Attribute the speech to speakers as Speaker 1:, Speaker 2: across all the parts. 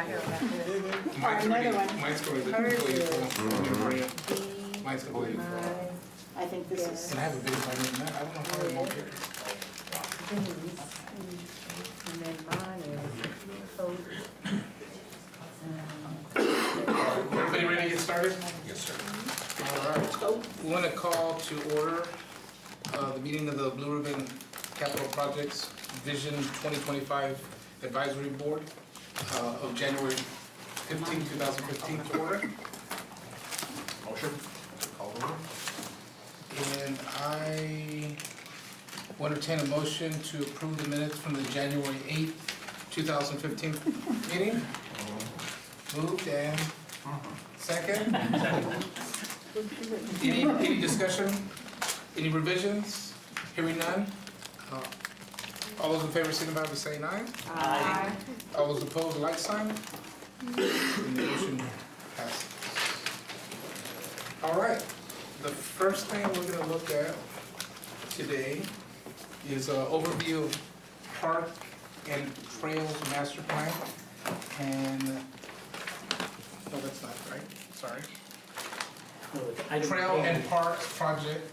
Speaker 1: right here on that list.
Speaker 2: Mine's
Speaker 3: another
Speaker 2: already,
Speaker 3: one.
Speaker 2: mine's going to go
Speaker 3: Hers
Speaker 2: you
Speaker 3: is
Speaker 2: for.
Speaker 1: D,
Speaker 2: Mine's going to go you for.
Speaker 3: I think this is.
Speaker 2: And I have a big one in that, I don't know how I'm over here.
Speaker 1: D's, and then mine is code.
Speaker 2: Everybody ready to get started? Yes, sir. All right. We want to call to order the meeting of the Blue Ribbon Capital Projects Vision 2025 Advisory Board of January 15, 2015 to order. Motion. Call the roll. And I will entertain a motion to approve the minutes from the January 8, 2015 meeting. Moved and second. Any discussion? Any revisions? Hearing none. All those in favor signify by saying aye.
Speaker 1: Aye.
Speaker 2: All those opposed, like sign. And the motion passes. All right. The first thing we're going to look at today is an overview of Park and Trails Master Plan. And no, that's not right. Sorry. Trail and Parks Project,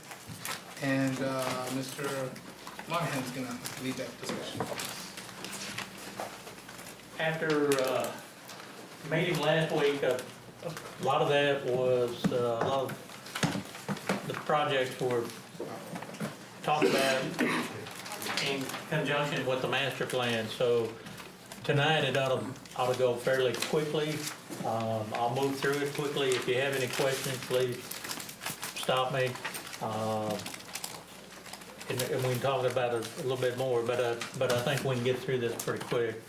Speaker 2: and Mr. Monahan's gonna lead that discussion.
Speaker 4: After meeting last week, a lot of that was, a lot of the projects were talked about in conjunction with the master plan. So tonight it ought to go fairly quickly. I'll move through it quickly. If you have any questions, please stop me. And we can talk about it a little bit more, but I think we can get through this pretty quick.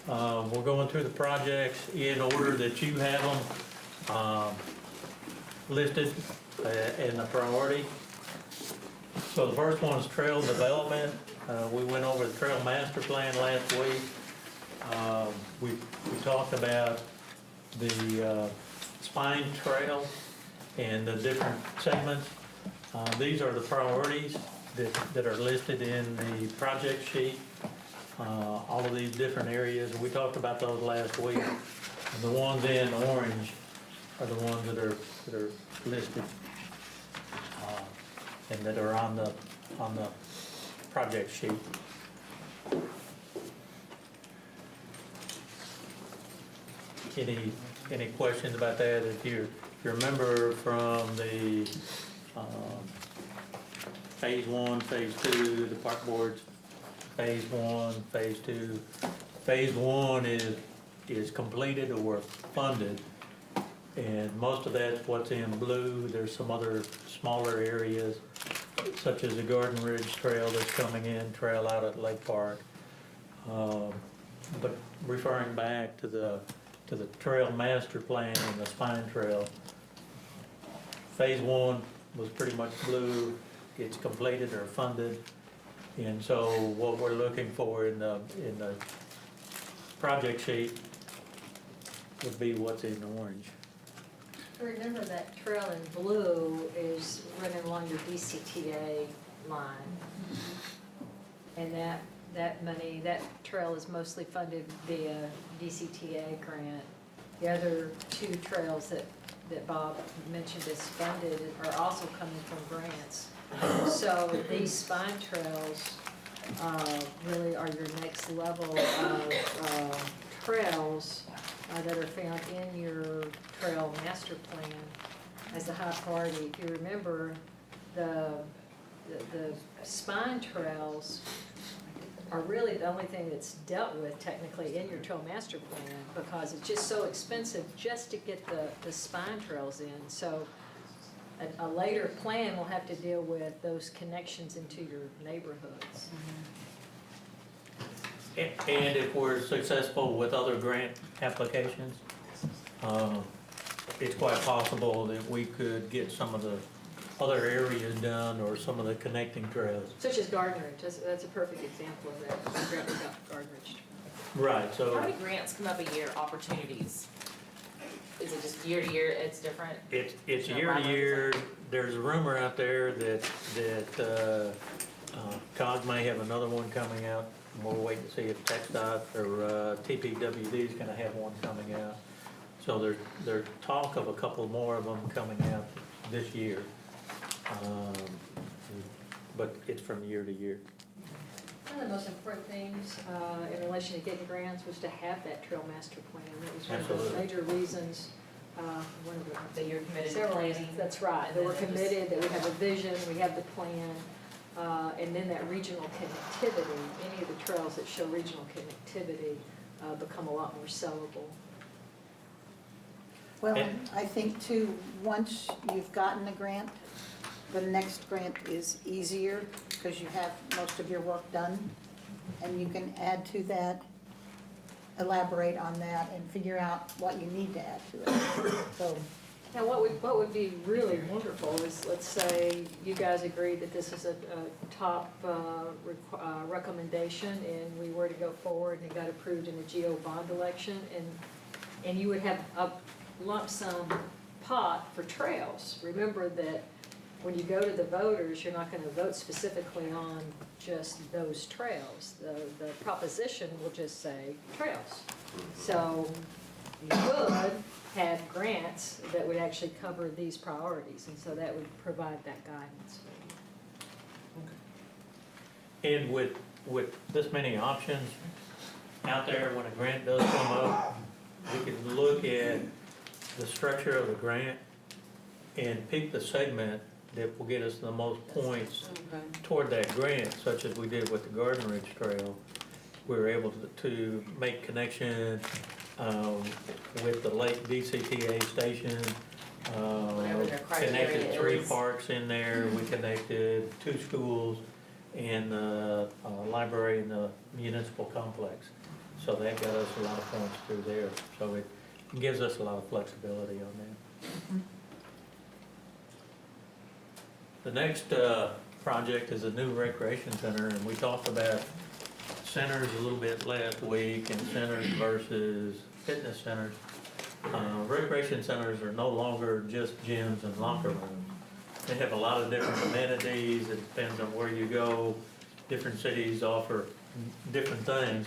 Speaker 4: We're going through the projects in order that you have them listed in the priority. So the first one is trail development. We went over the trail master plan last week. We talked about the spine trail and the different segments. These are the priorities that are listed in the project sheet. All of these different areas, we talked about those last week. And the ones in orange are the ones that are listed and that are on the project sheet. Any questions about that? If you remember from the phase 1, phase 2, the park boards, phase 1, phase 2. Phase 1 is completed or funded, and most of that's what's in blue. There's some other smaller areas, such as the Garden Ridge Trail that's coming in, trail out at Lake Park. But referring back to the trail master plan and the spine trail, phase 1 was pretty much blue. It's completed or funded, and so what we're looking for in the project sheet would be what's in orange.
Speaker 5: Remember that trail in blue is running along your DCTA line. And that money, that trail is mostly funded via DCTA grant. The other two trails that Bob mentioned as funded are also coming from grants. So these spine trails really are your next level of trails that are found in your trail master plan as a high priority. If you remember, the spine trails are really the only thing that's dealt with technically in your trail master plan, because it's just so expensive just to get the spine trails in. So a later plan will have to deal with those connections into your neighborhoods.
Speaker 4: And if we're successful with other grant applications, it's quite possible that we could get some of the other areas done, or some of the connecting trails.
Speaker 5: Such as Garden Ridge, that's a perfect example of that. The grant we got for Garden Ridge.
Speaker 4: Right, so
Speaker 1: How many grants come up a year, opportunities? Is it just year to year, it's different?
Speaker 4: it's year to year. There's a rumor out there that COG may have another one coming out We're waiting to see if TxDOT or TPWD is gonna have one coming out. So there's talk of a couple more of them coming out this year. But it's from year to year.
Speaker 5: One of the most important things in relation to getting grants was to have that trail master plan. That was one of the
Speaker 4: Absolutely.
Speaker 5: major reasons, one of the
Speaker 1: That you're committed to
Speaker 5: several
Speaker 1: planning.
Speaker 5: reasons. That's right, that we're
Speaker 1: And then it
Speaker 5: committed, that we have a vision, we have the plan, and then that regional connectivity, any of the trails that show regional connectivity become a lot more sellable.
Speaker 3: Well,
Speaker 4: And-
Speaker 3: I think too, once you've gotten a grant, the next grant is easier because you have most of your work done. And you can add to that, elaborate on that, and figure out what you need to add to it. So,
Speaker 5: Now, what would be really wonderful is, let's say you guys agreed that this is a top recommendation, and we were to go forward and it got approved in a GO bond election, and you would have a lump sum pot for trails. Remember that when you go to the voters, you're not gonna vote specifically on just those trails. The proposition will just say trails. So you could have grants that would actually cover these priorities, and so that would provide that guidance.
Speaker 4: And with this many options out there, when a grant does come up, we can look at the structure of the grant and pick the segment that will get us the most points toward that grant, such as we did with the Garden Ridge Trail. We were able to make connection with the Lake DCTA station.
Speaker 1: Whatever their criteria
Speaker 4: Connected 3
Speaker 1: is.
Speaker 4: parks in there, we connected 2 schools and the library and the municipal complex. So that got us a lot of points through there, so it gives us a lot of flexibility on that. The next project is a new recreation center, and we talked about centers a little bit last week, and centers versus fitness centers. Recreation centers are no longer just gyms and locker rooms. They have a lot of different amenities, it depends on where you go. Different cities offer different things.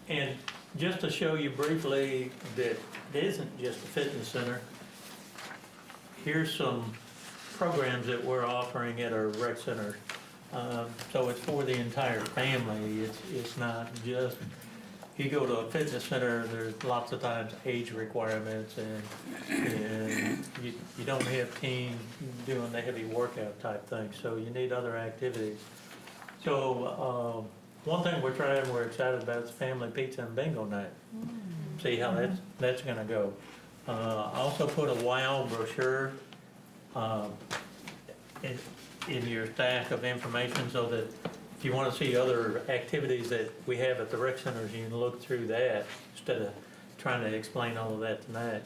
Speaker 4: And just to show you briefly that it isn't just a fitness center, here's some programs that we're offering at our rec center. So it's for the entire family. It's not just, you go to a fitness center, there's lots of times age requirements, and you don't have teens doing the heavy workout type thing, so you need other activities. So one thing we're excited about is family pizza and bingo night. See how that's gonna go. I also put a WOW brochure in your stack of information, so that if you want to see other activities that we have at the rec centers, you can look through that instead of trying to explain all of that tonight.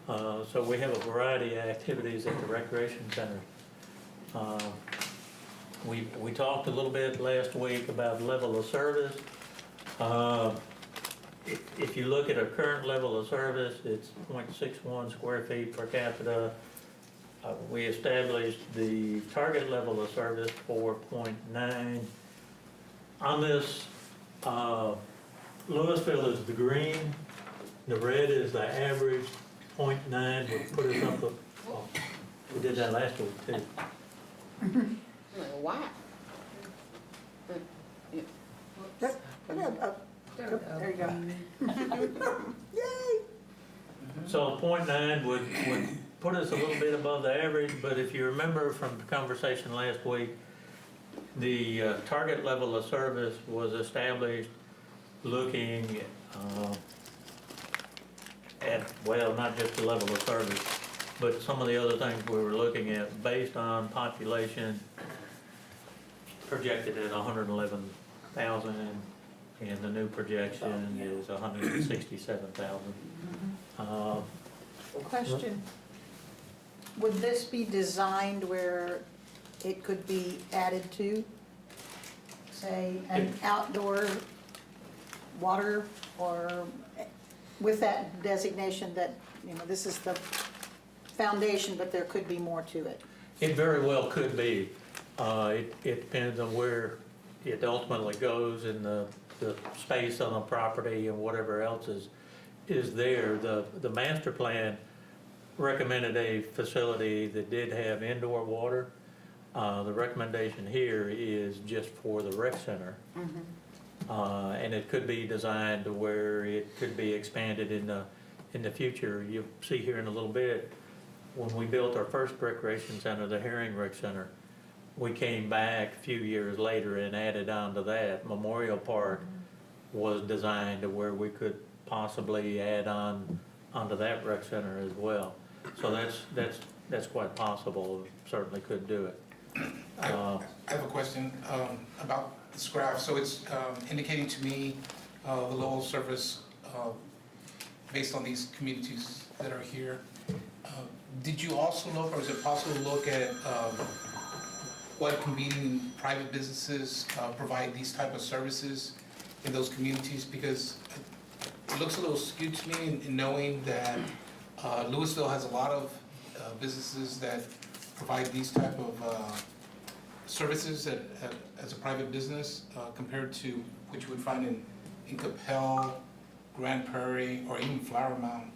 Speaker 4: So we have a variety of activities at the recreation center. We talked a little bit last week about level of service. If you look at our current level of service, it's 0.61 square feet per capita. We established the target level of service for 0.9. On this, Lewisville is the green, the red is the average, 0.9 would put us up, we did that last week too.
Speaker 3: wow. There you go. Yay!
Speaker 4: So 0.9 would put us a little bit above the average, but if you remember from the conversation last week, the target level of service was established looking at, well, not just the level of service, but some of the other things we were looking at based on population projected at 111,000, and the new projection is 167,000.
Speaker 3: Question. Would this be designed where it could be added to, say, an outdoor water, or with that designation that, you know, this is the foundation, but there could be more to it?
Speaker 4: It very well could be. It depends on where it ultimately goes in the space on the property and whatever else is there. The master plan recommended a facility that did have indoor water. The recommendation here is just for the rec center. And it could be designed to where it could be expanded in the future. You'll see here in a little bit, when we built our first recreation center, the Herring Rec Center, we came back a few years later and added on to that. Memorial Park was designed to where we could possibly add onto that rec center as well. So that's quite possible, certainly could do it.
Speaker 2: I have a question about this graph. So it's indicating to me the level of service based on these communities that are here. Did you also look, or is it possible to look at what competing private businesses provide these type of services in those communities? Because it looks a little skewed to me in knowing that Lewisville has a lot of businesses that provide these type of services as a private business compared to what you would find in Capel, Grand Prairie, or even Flower Mound.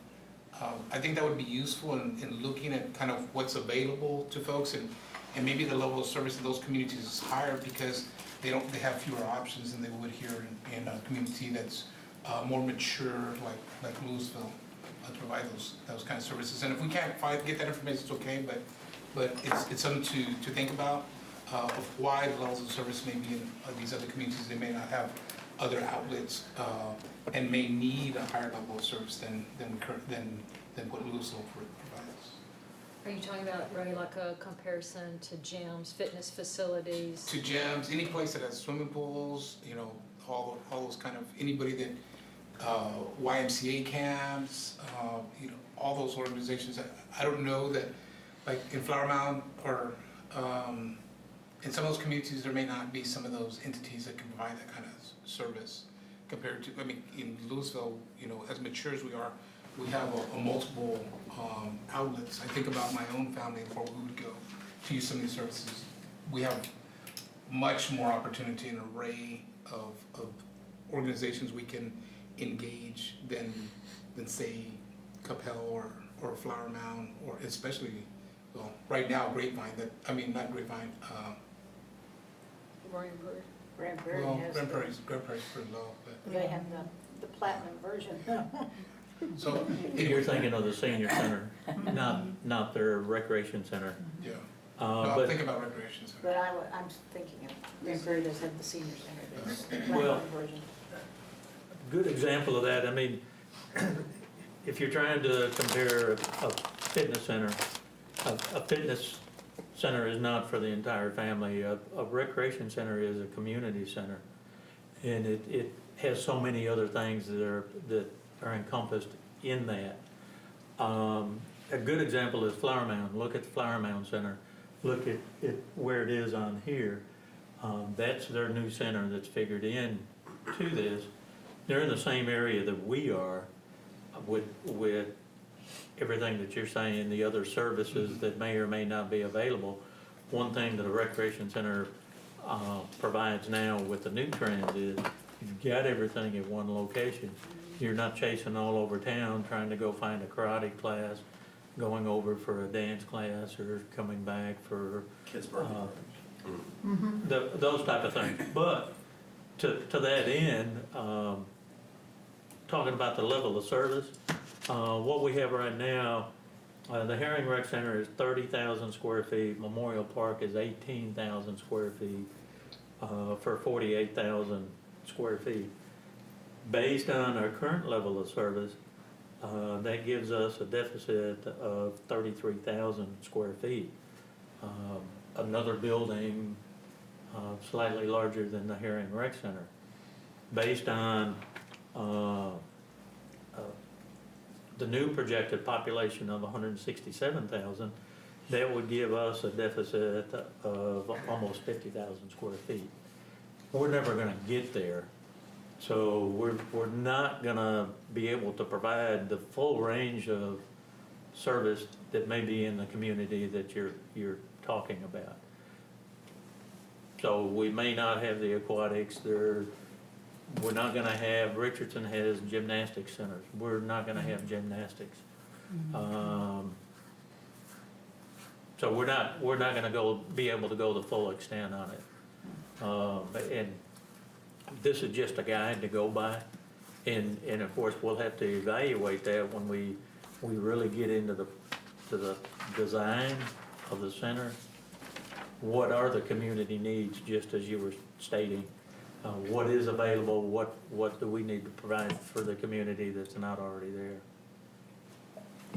Speaker 2: I think that would be useful in looking at kind of what's available to folks, and maybe the level of service in those communities is higher because they have fewer options than they would here in a community that's more mature like Lewisville to provide those kind of services. And if we can't get that information, it's okay, but it's something to think about of why the levels of service may be in these other communities. They may not have other outlets and may need a higher level of service than what Lewisville provides.
Speaker 5: Are you talking about, Ray, like a comparison to gyms, fitness facilities?
Speaker 2: To gyms, any place that has swimming pools, you know, all those kind of, anybody that, YMCA camps, you know, all those organizations. I don't know that, like in Flower Mound or in some of those communities, there may not be some of those entities that can provide that kind of service compared to, I mean, in Lewisville, you know, as mature as we are, we have a multiple outlets. I think about my own family and where we would go to use some of these services. We have much more opportunity and array of organizations we can engage than say Capel or Flower Mound, or especially, well, right now Grapevine, not Grapevine,
Speaker 3: Grand Prairie
Speaker 2: well,
Speaker 3: has,
Speaker 2: Grand Prairie's pretty low, but,
Speaker 3: they have the platinum version.
Speaker 2: so.
Speaker 4: You're thinking of the senior center, not their recreation center.
Speaker 2: Yeah, no, I'm
Speaker 4: But
Speaker 2: thinking about recreation center.
Speaker 3: But I'm thinking of, Grand Prairie does have the senior center, that's the
Speaker 4: Well-
Speaker 3: platinum version.
Speaker 4: good example of that, I mean, if you're trying to compare a fitness center, a fitness center is not for the entire family. A recreation center is a community center. And it has so many other things that are encompassed in that. A good example is Flower Mound. Look at the Flower Mound Center. Look at where it is on here. That's their new center that's figured in to this. They're in the same area that we are with everything that you're saying, the other services that may or may not be available. One thing that a recreation center provides now with the new trends is you've got everything at one location. You're not chasing all over town trying to go find a karate class, going over for a dance class, or coming back for
Speaker 6: Kids' birthday.
Speaker 4: those type of things. But to that end, talking about the level of service, what we have right now, the Herring Rec Center is 30,000 square feet, Memorial Park is 18,000 square feet, for 48,000 square feet. Based on our current level of service, that gives us a deficit of 33,000 square feet. Another building slightly larger than the Herring Rec Center. Based on the new projected population of 167,000, that would give us a deficit of almost 50,000 square feet. We're never gonna get there. So we're not gonna be able to provide the full range of service that may be in the community that you're talking about. So we may not have the aquatics, we're not gonna have, Richardson has gymnastics centers, we're not gonna have gymnastics. So we're not gonna be able to go the full extent on it. And this is just a guide to go by, and of course, we'll have to evaluate that when we really get into the design of the center. What are the community needs, just as you were stating? What is available, what do we need to provide for the community that's not already there?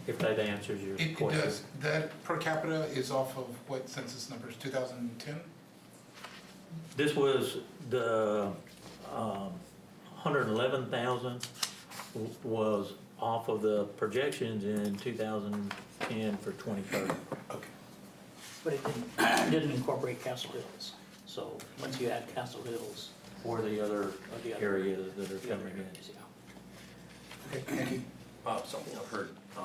Speaker 4: If that answers your
Speaker 2: It
Speaker 4: question.
Speaker 2: does. That per capita is off of what census numbers, 2010?
Speaker 4: This was the 111,000 was off of the projections in 2010 for 2030.
Speaker 2: Okay.
Speaker 6: But it didn't incorporate Castle Hills. So once you add Castle Hills,
Speaker 4: Or the other areas that are
Speaker 6: the other
Speaker 4: coming in.
Speaker 6: areas, yeah.
Speaker 2: Okay, thank you.
Speaker 7: Something I've heard, you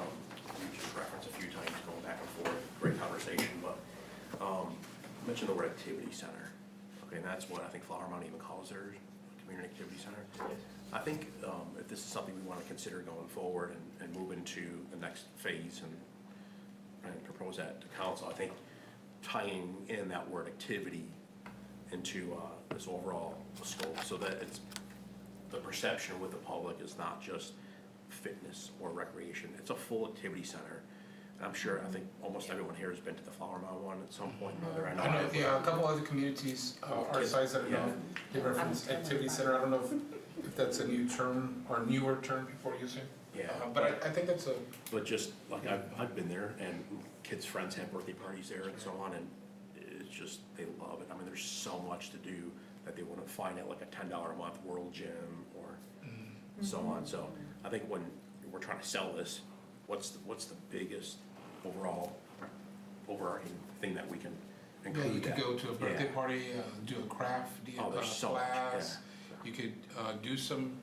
Speaker 7: just referenced a few times going back and forth, great conversation, but, mentioned the word activity center. Okay, and that's what I think Flower Mound even calls theirs, community activity center. I think, if this is something we wanna consider going forward and move into the next phase and propose that to council, I think tying in that word activity into, this overall scope, so that it's, the perception with the public is not just fitness or recreation, it's a full activity center. And I'm sure, I think almost everyone here has been to the Flower Mound one at some point or another.
Speaker 2: I know, yeah, a couple other communities, our size that I know, they reference activity center. I don't know if that's a new term or newer term before you say.
Speaker 7: Yeah.
Speaker 2: But I think that's a,
Speaker 7: But just, like, I've been there, and kids' friends have birthday parties there and so on, and it's just, they love it. I mean, there's so much to do that they wouldn't find at like a $10 a month World Gym or so on. So I think when we're trying to sell this, what's the biggest overarching thing that we can
Speaker 2: yeah,
Speaker 7: include?
Speaker 2: you could
Speaker 7: that?
Speaker 2: go to a birthday
Speaker 7: Yeah.
Speaker 2: party, do a craft,
Speaker 7: There's so much,
Speaker 2: class. You could do some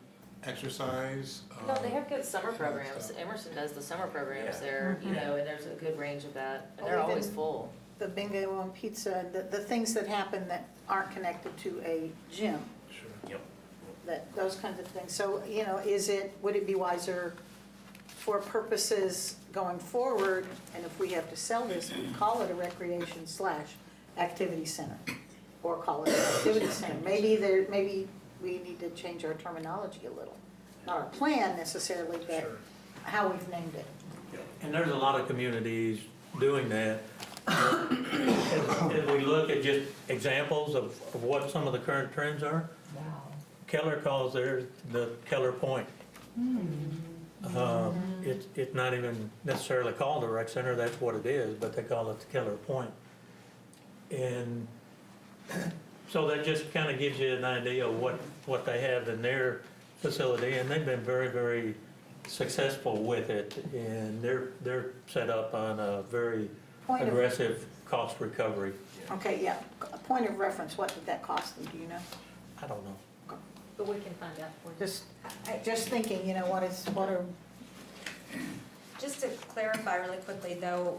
Speaker 2: exercise.
Speaker 1: No, they have good summer
Speaker 2: that kind of
Speaker 1: programs.
Speaker 2: stuff.
Speaker 1: Emerson does the summer programs
Speaker 7: Yeah.
Speaker 1: there, you know, and there's a good range of that, and
Speaker 3: Or
Speaker 1: they're always
Speaker 3: even-
Speaker 1: full.
Speaker 3: The bingo and pizza, the things that happen that aren't connected to a gym,
Speaker 2: Sure.
Speaker 7: Yep.
Speaker 3: those kinds of things. So, you know, would it be wiser for purposes going forward, and if we have to sell this, we call it a recreation / activity center, or call it an activity center? Maybe we need to change our terminology a little. Not our plan necessarily, but
Speaker 2: Sure.
Speaker 3: how we've named it.
Speaker 4: And there's a lot of communities doing that. As we look at just examples of what some of the current trends are, Keller calls theirs the Keller Point. It's not even necessarily called a rec center, that's what it is, but they call it the Keller Point. And so that just kind of gives you an idea of what they have in their facility, and they've been very, very successful with it, and they're set up on a very
Speaker 3: Point of-
Speaker 4: aggressive cost recovery.
Speaker 3: Okay, yeah, a point of reference, what did that cost them, do you know?
Speaker 4: I don't know.
Speaker 5: But we can find out for you.
Speaker 3: Just thinking, you know, what are,
Speaker 8: Just to clarify really quickly though,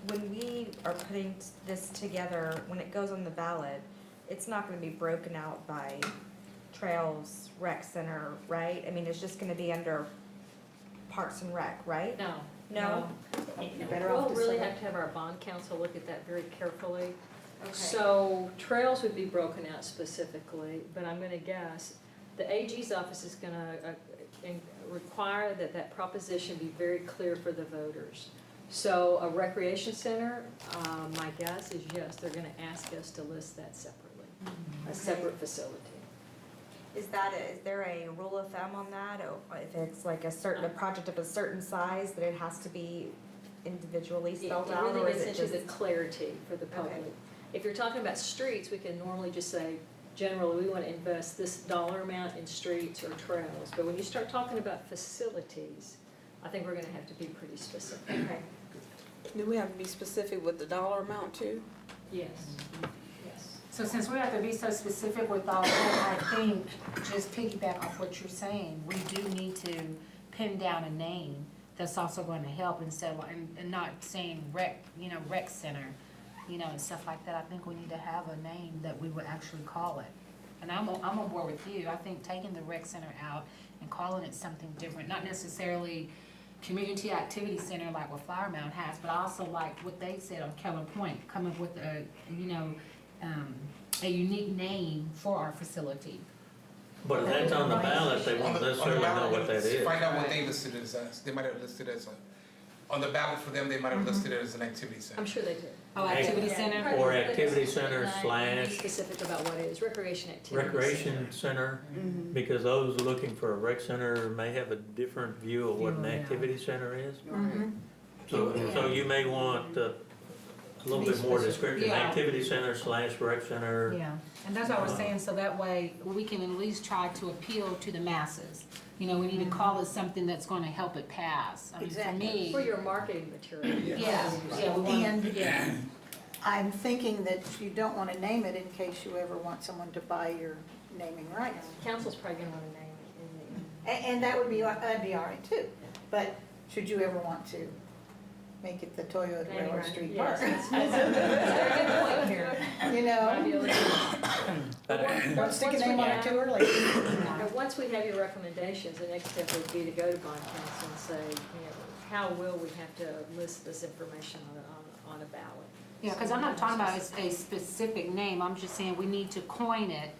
Speaker 8: when we are putting this together, when it goes on the ballot, it's not gonna be broken out by Trails, Rec Center, right? I mean, it's just gonna be under Parks and Rec, right?
Speaker 5: No.
Speaker 8: No?
Speaker 3: you're better off
Speaker 5: We'll
Speaker 3: to
Speaker 5: really
Speaker 3: say
Speaker 5: have to have our bond council look at that very carefully.
Speaker 8: Okay.
Speaker 5: So trails would be broken out specifically, but I'm gonna guess, the AG's office is gonna require that proposition be very clear for the voters. So a recreation center, my guess is yes, they're gonna ask us to list that separately, a separate facility.
Speaker 8: Is there a rule of thumb on that? Or if it's like a project of a certain size, that it has to be individually spelled
Speaker 5: It
Speaker 8: out, or
Speaker 5: really
Speaker 8: is it
Speaker 5: gets into
Speaker 8: just?
Speaker 5: the clarity for the public.
Speaker 8: Okay.
Speaker 5: If you're talking about streets, we can normally just say, generally, we want to invest this dollar amount in streets or trails. But when you start talking about facilities, I think we're gonna have to be pretty specific.
Speaker 8: Okay.
Speaker 9: Do we have to be specific with the dollar amount too?
Speaker 5: Yes, yes.
Speaker 10: So since we have to be so specific with all that, I think, just piggyback off what you're saying, we do need to pin down a name that's also going to help instead of, and not saying rec center, and stuff like that, I think we need to have a name that we would actually call it. And I'm on board with you. I think taking the rec center out and calling it something different, not necessarily community activity center like what Flower Mound has, but I also like what they said on Keller Point, come up with a unique name for our facility.
Speaker 4: But if that's on the ballot, they won't necessarily know what that is.
Speaker 2: Find out what they listed it as. They might have listed it as on the ballot for them, they might have listed it as an activity center.
Speaker 5: I'm sure they did.
Speaker 10: Oh, activity center?
Speaker 4: Or activity center
Speaker 5: Be
Speaker 4: slash
Speaker 5: specific about what it is, recreation activity.
Speaker 4: recreation center, because those looking for a rec center may have a different view of what an activity center is. So you may want a little bit more description,
Speaker 10: Yeah.
Speaker 4: activity center slash rec center.
Speaker 10: Yeah, and that's what I was saying, so that way we can at least try to appeal to the masses. We need to call it something that's gonna help it pass. I mean, for
Speaker 3: Exactly.
Speaker 10: me.
Speaker 5: For your marketing material.
Speaker 10: Yeah, yeah, we want,
Speaker 3: And
Speaker 10: yeah.
Speaker 3: I'm thinking that you don't want to name it in case you ever want someone to buy your naming rights.
Speaker 5: Council's probably gonna wanna name it
Speaker 3: And that would be, that'd be all right too. But should you ever want to make it the Toyota
Speaker 5: Naming
Speaker 3: Railroad
Speaker 5: rights.
Speaker 3: Street
Speaker 5: Yes,
Speaker 3: Park?
Speaker 5: that's a very good point here. Might be able to-
Speaker 3: Don't stick a name on it too early.
Speaker 5: But once we have your recommendations, the next step would be to go to bond council and say, how will we have to list this information on a ballot?
Speaker 10: Yeah, because I'm not talking about a specific name, I'm just saying we need to coin it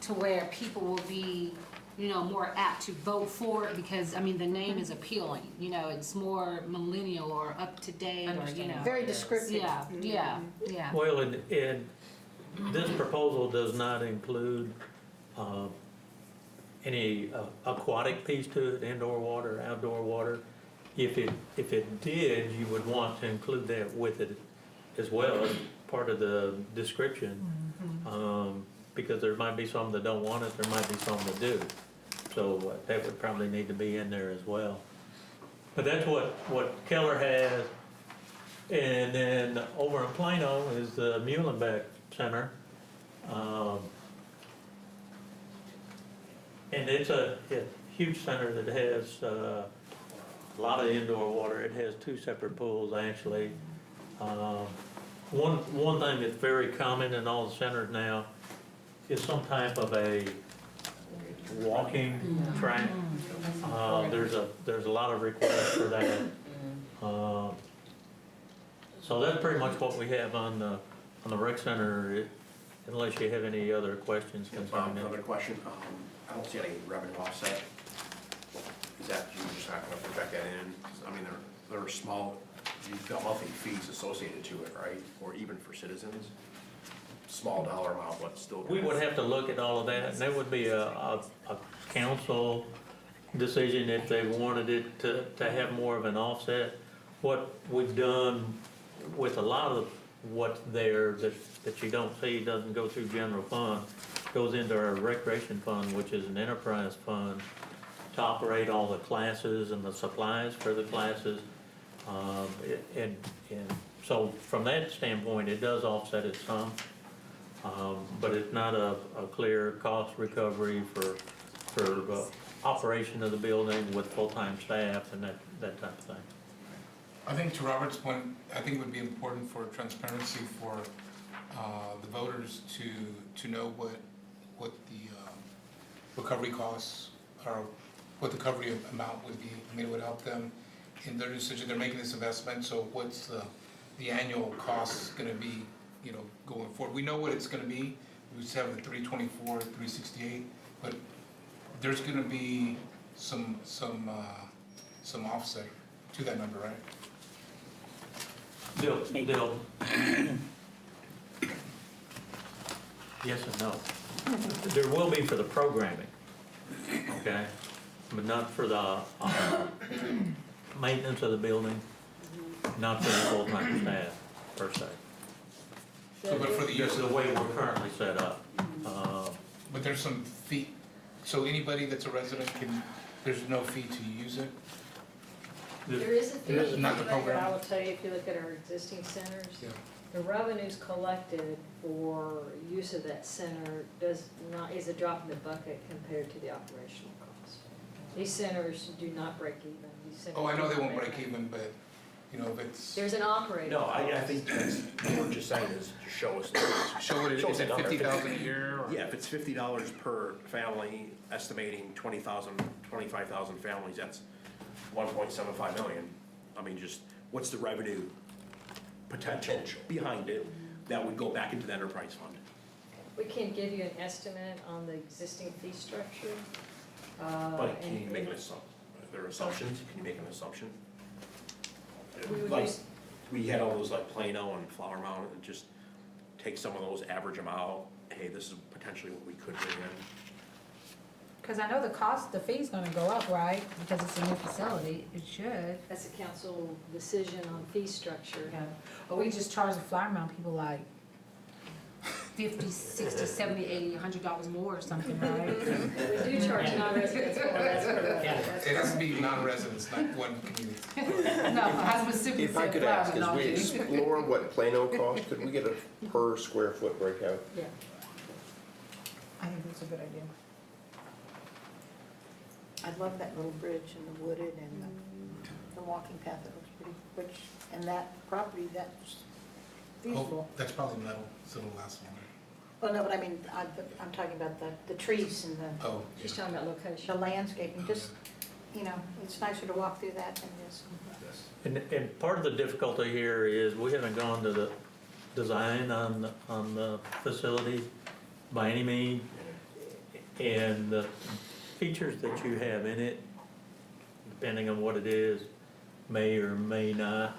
Speaker 10: to where people will be, more apt to vote for it, because, the name is appealing, it's more millennial or up to date, or,
Speaker 3: Very descriptive.
Speaker 10: Yeah.
Speaker 4: Well, and this proposal does not include any aquatic piece to it, indoor water, outdoor water. If it did, you would want to include that with it as well as part of the description. Because there might be some that don't want it, there might be some that do. So that would probably need to be in there as well. But that's what Keller has. And then over in Plano is the Muhlenbeck Center. And it's a huge center that has a lot of indoor water. It has 2 separate pools, actually. One thing that's very common in all the centers now is some type of a walking track. There's a lot of requests for that. So that's pretty much what we have on the rec center, unless you have any other questions concerning
Speaker 7: Another
Speaker 4: it.
Speaker 7: question, I don't see any revenue offset. Is that, you just not gonna project that in? 'Cause, there are small, you've got monthly fees associated to it, right? Or even for citizens? Small dollar amount, but still.
Speaker 4: We would have to look at all of that, and that would be a council decision if they wanted it to have more of an offset. What we've done with a lot of what's there that you don't see doesn't go through general fund, goes into our recreation fund, which is an enterprise fund, to operate all the classes and the supplies for the classes. And so from that standpoint, it does offset it some. But it's not a clear cost recovery for operation of the building with full-time staff and that type of thing.
Speaker 2: I think to Robert's point, I think it would be important for transparency for the voters to know what the recovery costs are, what the recovery amount would be. It would help them in their decision. They're making this investment, so what's the annual cost gonna be, going forward? We know what it's gonna be. We just have the 324, 368, but there's gonna be some offset to that number, right?
Speaker 4: Bill, yes and no. There will be for the programming, okay? But not for the maintenance of the building, not for the full-time staff, per se.
Speaker 2: So, but for the use
Speaker 4: Just
Speaker 2: of
Speaker 4: the way we're currently set up.
Speaker 2: But there's some fee, so anybody that's a resident there's no fee to use it?
Speaker 5: There is a fee,
Speaker 2: There is not the
Speaker 5: but
Speaker 2: program.
Speaker 5: I will tell you, if you look at our existing centers,
Speaker 2: Yeah.
Speaker 5: the revenues collected for use of that center is a drop in the bucket compared to the operational cost. These centers do not break even. These centers
Speaker 2: Oh, I know
Speaker 5: do
Speaker 2: they
Speaker 5: not
Speaker 2: won't
Speaker 5: make
Speaker 2: break
Speaker 5: money.
Speaker 2: even, but You know, if it's,
Speaker 5: There's an operator.
Speaker 7: No, I think that's, what we're just saying is to show us.
Speaker 2: show what it
Speaker 7: show
Speaker 2: is,
Speaker 7: us
Speaker 2: at
Speaker 7: the number.
Speaker 2: 50,000 a year or?
Speaker 7: Yeah, if it's $50 per family, estimating 20,000, 25,000 families, that's 1.75 million. I mean, just, what's the revenue potential behind it that would go back into the enterprise fund?
Speaker 5: We can't give you an estimate on the existing fee structure.
Speaker 7: But can you
Speaker 5: and-
Speaker 7: make an assumption, are there assumptions, can you make an assumption?
Speaker 5: We would
Speaker 7: Like,
Speaker 5: use-
Speaker 7: we had all those like Plano and Flower Mound, and just take some of those, average them out, hey, this is potentially what we could bring in.
Speaker 10: Cause I know the fee's gonna go up, right? Because it's a new facility, it should.
Speaker 5: That's a council decision on fee structure.
Speaker 10: Yeah. Or we just charge the Flower Mound people like $50, $60, $70, $80, $100 more or something, right?
Speaker 5: We do charge non-residents more, that's correct.
Speaker 6: Yeah.
Speaker 5: That's
Speaker 2: It has to
Speaker 5: correct.
Speaker 2: be non-residents, not one community.
Speaker 10: No, I specifically
Speaker 11: If I
Speaker 10: said
Speaker 11: could
Speaker 10: Flower
Speaker 11: ask, as
Speaker 10: Mound.
Speaker 11: we explore what Plano costs, could we get a per square foot breakout?
Speaker 5: Yeah.
Speaker 3: I think that's a good idea. I love that little bridge and the wooded and the walking path, that looks pretty, which, and that property, that's feasible.
Speaker 2: Oh, that's probably metal, so it'll last longer.
Speaker 3: Well, no, but I mean, I'm talking about the trees and
Speaker 2: Oh,
Speaker 5: She's
Speaker 2: yeah.
Speaker 5: talking about
Speaker 3: the
Speaker 5: location.
Speaker 3: landscaping, just, you know, it's nicer to walk through that than just.
Speaker 4: And part of the difficulty here is we haven't gone to the design on the facility by any means. And the features that you have in it, depending on what it is, may or may not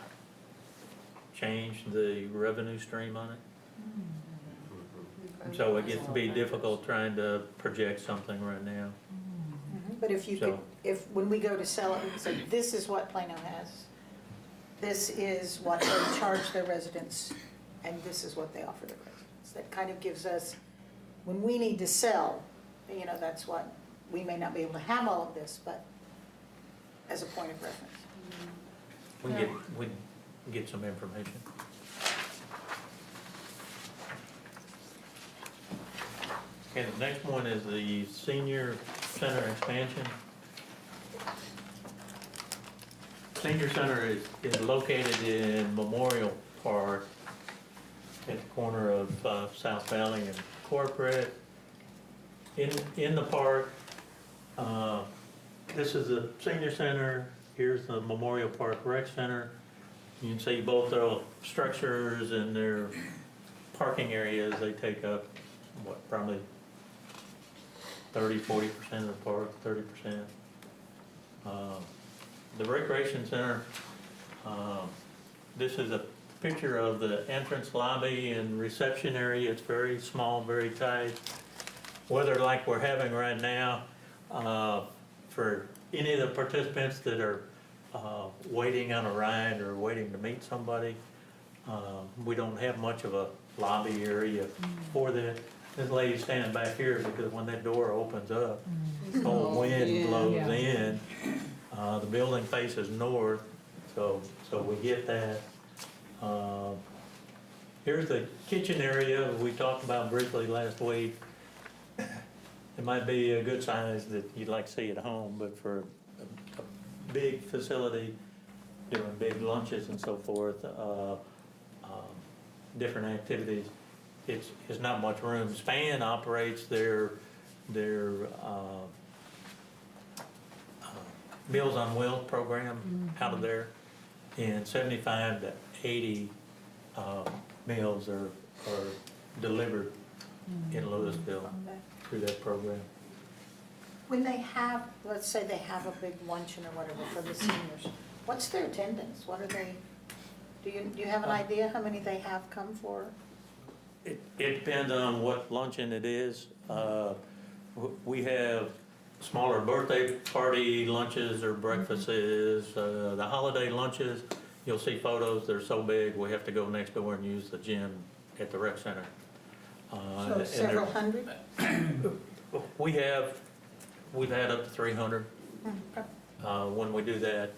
Speaker 4: change the revenue stream on it. So it gets to be difficult trying to project something right now.
Speaker 3: But if you could,
Speaker 4: So-
Speaker 3: if, when we go to sell it, we can say, this is what Plano has, this is what they charge their residents, and this is what they offer their residents. That kind of gives us, when we need to sell, you know, that's what, we may not be able to have all of this, but as a point of reference.
Speaker 4: We can get some information. Okay, the next one is the senior center expansion. Senior center is located in Memorial Park at the corner of South Valley and Corporate. In the park, this is the senior center, here's the Memorial Park Rec Center. You can see both the structures and their parking areas, they take up, what, probably 30-40% of the park, 30%. The recreation center, this is a picture of the entrance lobby and reception area. It's very small, very tight. Weather like we're having right now, for any of the participants that are waiting on a ride or waiting to meet somebody, we don't have much of a lobby area for that. This lady's standing back here because when that door opens up, cold wind blows in. The building faces north, so we get that. Here's the kitchen area we talked about briefly last week. It might be a good size that you'd like to see at home, but for a big facility, doing big lunches and so forth, different activities, it's not much room. Span operates their Meals on Wheels program out of there, and 75 to 80 meals are delivered in Louisville through that program.
Speaker 3: When they have, let's say they have a big luncheon or whatever for the seniors, what's their attendance? What are they, do you have an idea how many they have come for?
Speaker 4: It depends on what luncheon it is. We have smaller birthday party lunches or breakfasts. The holiday lunches, you'll see photos, they're so big, we have to go next door and use the gym at the rec center.
Speaker 3: So
Speaker 4: and they're-
Speaker 3: several hundred?
Speaker 4: We've had up to 300 when we do that.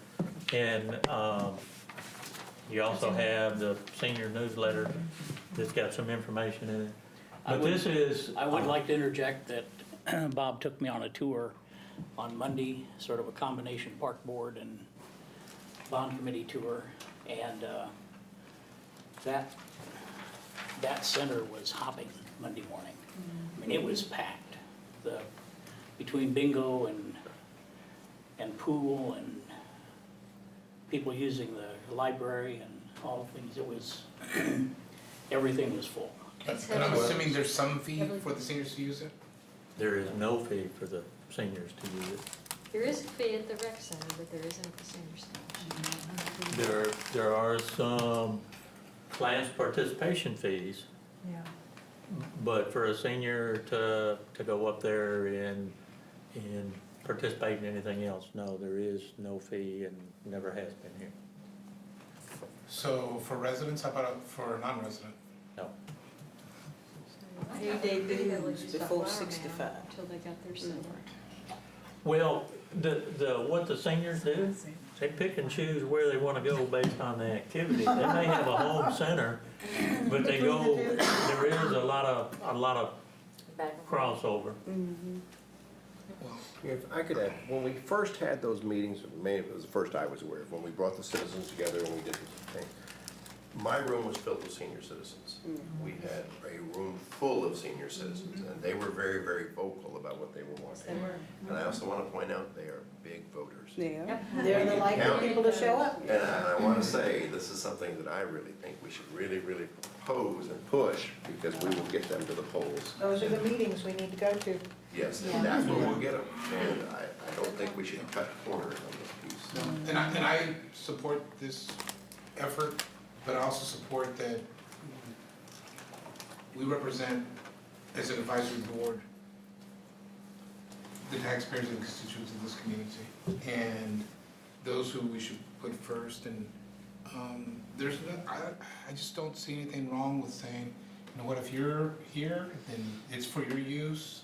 Speaker 4: And you also have the senior newsletter that's got some information in it. But this is.
Speaker 6: I would like to interject that Bob took me on a tour on Monday, sort of a combination park board and bond committee tour. And that center was hopping Monday morning. I mean, it was packed. Between bingo and pool and people using the library and all things, it was, everything was full.
Speaker 2: And I'm assuming there's some fee for the seniors to use it?
Speaker 4: There is no fee for the seniors to use it.
Speaker 5: There is a fee at the rec center, but there isn't at the senior center.
Speaker 4: There are some class participation fees,
Speaker 3: Yeah.
Speaker 4: but for a senior to go up there and participate in anything else, no, there is no fee and never has been here.
Speaker 2: So for residents, how about for a non-resident?
Speaker 4: No.
Speaker 9: Payday dues before 65.
Speaker 5: Until they got their silver.
Speaker 4: Well, what the seniors do, they pick and choose where they wanna go based on the activity. They may have a home center, but they go, there is a lot of
Speaker 1: Back and forth.
Speaker 4: crossover.
Speaker 11: If I could add, when we first had those meetings, maybe it was the first I was aware of, when we brought the citizens together and we did this thing, my room was filled with senior citizens. We had a room full of senior citizens, and they were very, very vocal about what they were wanting. And I also want to point out, they are big voters.
Speaker 9: Yeah.
Speaker 3: They're the likely people to show up.
Speaker 11: And I want to say, this is something that I really think we should really, really propose and push, because we will get them to the polls.
Speaker 3: Those are the meetings we need to go to.
Speaker 11: Yes, and that's where we'll get them. And I don't think we should cut corners on this piece.
Speaker 2: And I support this effort, but I also support that we represent, as an advisory board, the taxpayers and constituents of this community, and those who we should put first. And I just don't see anything wrong with saying, you know what, if you're here, then it's for your use.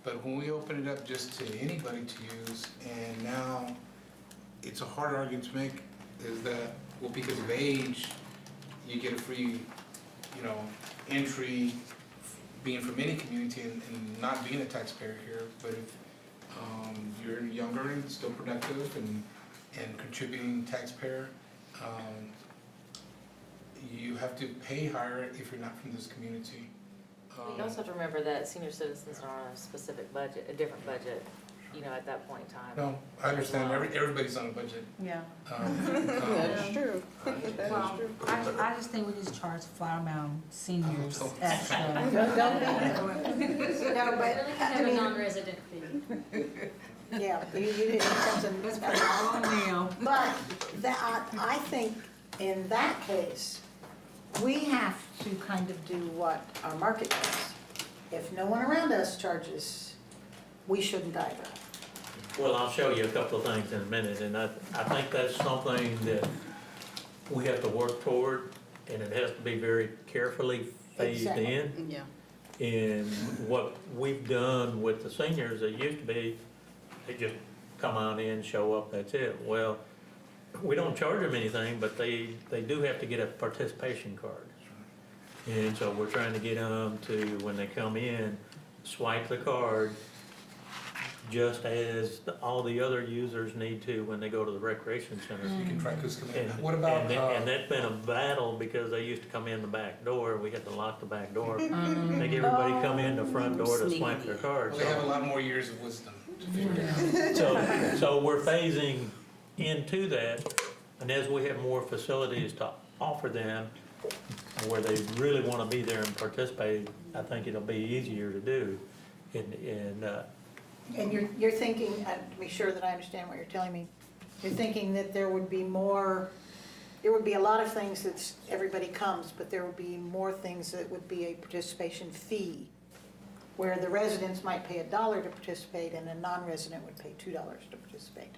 Speaker 2: But when we open it up just to anybody to use, and now it's a hard argument to make, is that, well, because of age, you get a free, entry, being from any community and not being a taxpayer here. But if you're younger and still productive and contributing taxpayer, you have to pay higher if you're not from this community.
Speaker 1: You also have to remember that senior citizens are on a specific budget, a different budget, at that point in time.
Speaker 2: No, I understand, everybody's on a budget.
Speaker 3: Yeah.
Speaker 9: That's true. That
Speaker 10: Well,
Speaker 9: is true.
Speaker 10: I just think we need to charge Flower Mound seniors
Speaker 2: Oh,
Speaker 10: at
Speaker 3: Don't
Speaker 10: the.
Speaker 3: be. No, but,
Speaker 5: Really
Speaker 3: I
Speaker 5: have a
Speaker 3: mean,
Speaker 5: non-resident fee.
Speaker 3: yeah, you didn't mention.
Speaker 10: Let's put it all now.
Speaker 3: But I think in that case, we have to kind of do what our market does. If no one around us charges, we shouldn't either.
Speaker 4: Well, I'll show you a couple of things in a minute, and I think that's something that we have to work toward, and it has to be very carefully phased
Speaker 3: Exactly.
Speaker 4: in.
Speaker 9: Yeah.
Speaker 4: And what we've done with the seniors, it used to be, they just come on in, show up, that's it. Well, we don't charge them anything, but they do have to get a participation card. And so we're trying to get them to, when they come in, swipe the card, just as all the other users need to when they go to the recreation center.
Speaker 2: You can track who's coming in.
Speaker 4: And-
Speaker 2: What about,
Speaker 4: And that's been a battle because they used to come in the back door, we had to lock the back door. Make everybody come in the front door to swipe their card.
Speaker 2: well, they have a lot more years of wisdom to figure it out.
Speaker 4: So we're phasing into that, and as we have more facilities to offer them, where they really wanna be there and participate, I think it'll be easier to do.
Speaker 3: And you're thinking, to be sure that I understand what you're telling me, you're thinking that there would be a lot of things that everybody comes, but there would be more things that would be a participation fee, where the residents might pay $1 to participate and a non-resident would pay $2 to participate.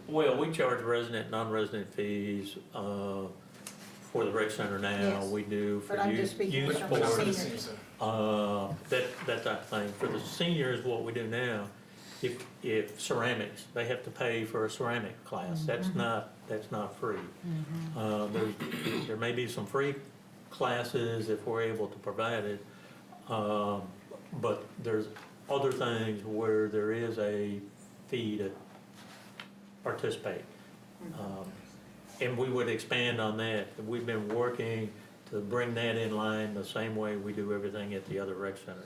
Speaker 4: Well, we charge resident, non-resident fees, for the rec center now,
Speaker 3: Yes.
Speaker 4: we do for
Speaker 3: But I'm
Speaker 4: youth
Speaker 3: just speaking
Speaker 4: youth
Speaker 3: from
Speaker 2: But not for the
Speaker 4: sports.
Speaker 2: senior center.
Speaker 4: That type of thing. For the seniors, what we do now, if ceramics, they have to pay for a ceramic class, that's not free. There may be some free classes if we're able to provide it, but there's other things where there is a fee to participate. And we would expand on that. We've been working to bring that in line the same way we do everything at the other rec centers.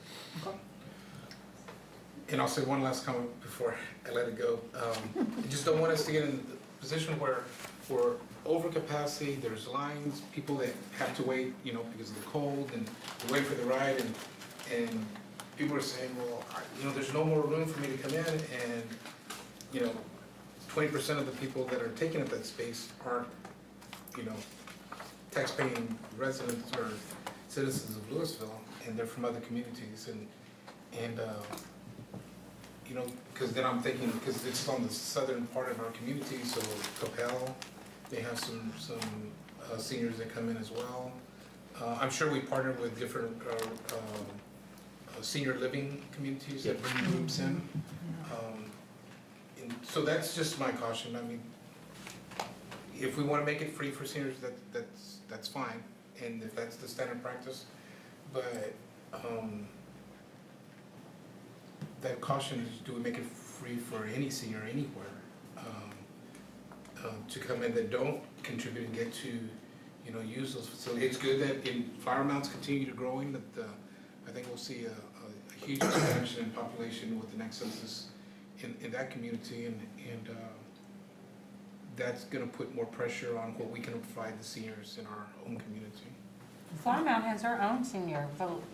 Speaker 2: And I'll say one last comment before I let it go. I just don't want us to get in a position where we're over capacity, there's lines, people that have to wait, you know, because of the cold and wait for the ride, and people are saying, well, you know, there's no more room for me to come in, and, you know, 20% of the people that are taking up that space aren't, you know, tax-paying residents or citizens of Lewisville, and they're from other communities, and you know, because then I'm thinking, because it's on the southern part of our community, so Capel, they have some seniors that come in as well. I'm sure we partner with different senior living communities that bring groups in. And so that's just my caution. I mean, if we want to make it free for seniors, that's fine, and if that's the standard practice, but that caution is, do we make it free for any senior anywhere to come in that don't contribute and get to, you know, use those facilities? It's good that in Flower Mounds continue to growing, that I think we'll see a huge expansion in population with the next census in that community, and that's gonna put more pressure on what we can provide the seniors in our own community.
Speaker 10: Flower Mound has her own senior,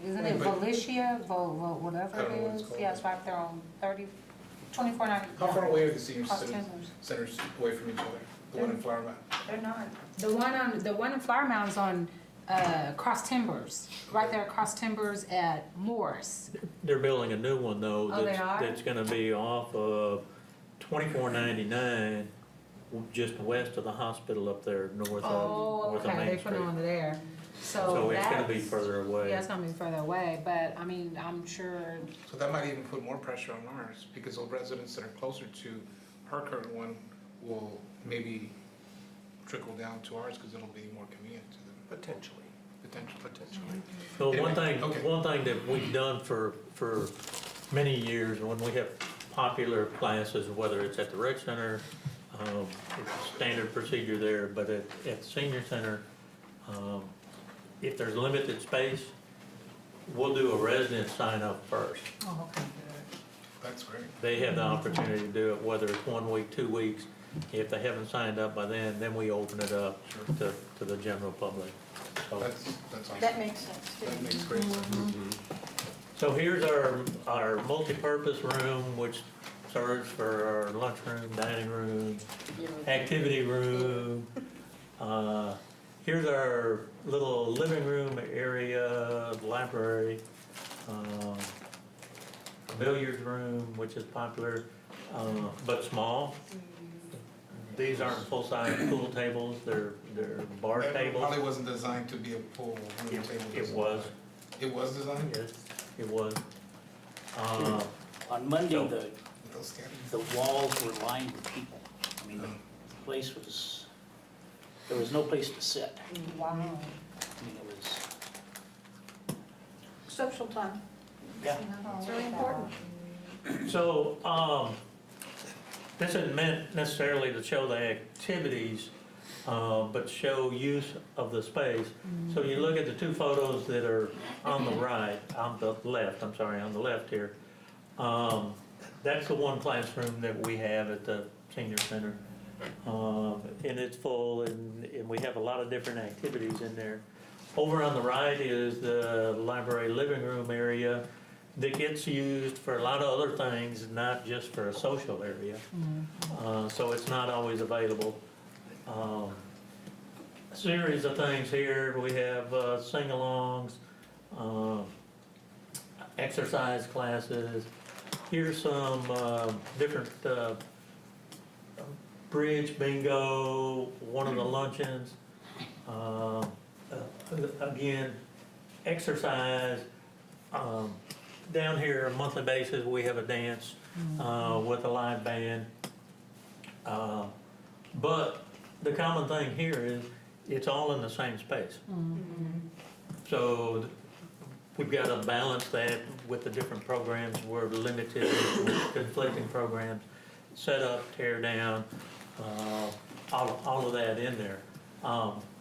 Speaker 10: isn't it
Speaker 2: But-
Speaker 10: Volitia,
Speaker 2: I
Speaker 10: whatever
Speaker 2: don't know what
Speaker 10: it
Speaker 2: it's
Speaker 10: is?
Speaker 2: called.
Speaker 10: Yeah, it's right there on 2490.
Speaker 2: How far away are the senior
Speaker 10: Cross
Speaker 2: citizens
Speaker 10: Timbers.
Speaker 2: centers away from each other? The one in Flower Mound?
Speaker 8: They're not.
Speaker 10: The one in Flower Mound's on, Cross Timbers, right there across Timbers at Morris.
Speaker 4: They're building a new one though.
Speaker 10: Oh, they are?
Speaker 4: That's gonna be off of 2499, just west of the hospital up there, north
Speaker 10: Oh,
Speaker 4: of
Speaker 10: okay,
Speaker 4: Main
Speaker 10: they put it
Speaker 4: Street.
Speaker 10: on there.
Speaker 4: So it's gonna be
Speaker 10: that's-
Speaker 4: further away.
Speaker 10: Yeah, it's gonna be further away, but I mean, I'm sure,
Speaker 2: So that might even put more pressure on ours, because those residents that are closer to our current one will maybe trickle down to ours, because it'll be more convenient to them,
Speaker 11: Potentially,
Speaker 2: potentially.
Speaker 4: So
Speaker 2: Anyway, okay.
Speaker 4: one thing that we've done for many years, when we have popular classes, whether it's at the rec center, it's a standard procedure there, but at the senior center, if there's limited space, we'll do a resident sign up first.
Speaker 10: oh, okay.
Speaker 2: That's great.
Speaker 4: They have the opportunity to do it, whether it's 1 week, 2 weeks. If they haven't signed up by then we open it up to the general public. So,
Speaker 2: That's awesome.
Speaker 3: That makes sense too.
Speaker 2: That makes great sense.
Speaker 4: so here's our multi-purpose room, which serves for our lunchroom, dining room, activity room. Here's our little living room area, library, billiards room, which is popular, but small. These aren't full-size pool tables, they're bar
Speaker 2: That
Speaker 4: tables.
Speaker 2: probably wasn't designed to be a pool room table.
Speaker 4: It was,
Speaker 2: It was designed?
Speaker 4: yes, it was.
Speaker 6: On Monday,
Speaker 4: So-
Speaker 2: Those scanners?
Speaker 6: the walls were lined with people. I mean, the place was, there was no place to sit.
Speaker 10: Wow.
Speaker 6: I mean, it was,
Speaker 3: Social time,
Speaker 6: yeah.
Speaker 3: it's really important.
Speaker 4: So, this isn't meant necessarily to show the activities, but show use of the space. So you look at the two photos that are on the right, on the left here. That's the one classroom that we have at the senior center. And it's full, and we have a lot of different activities in there. Over on the right is the library living room area that gets used for a lot of other things, not just for a social area. So it's not always available. A series of things here. We have sing-alongs, exercise classes. Here's some different bridge bingo, one of the luncheons. Again, exercise. Down here, on a monthly basis, we have a dance with a live band. But the common thing here is it's all in the same space. So we've got to balance that with the different programs. We're limited with conflicting programs. Set up, tear down. all of that in there,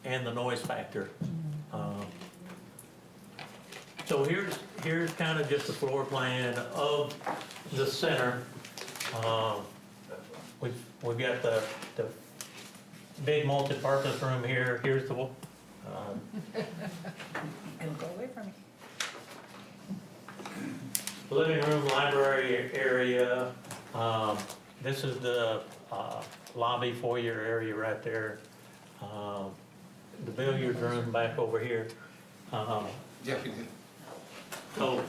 Speaker 4: and the noise factor. So here's kind of just a floor plan of the center. We've got the big multi-purpose room here. Here's the,
Speaker 3: It'll go away from me.
Speaker 4: living room, library area. This is the lobby foyer area right there. The billiard room back over here.
Speaker 2: Yeah, we did.
Speaker 4: So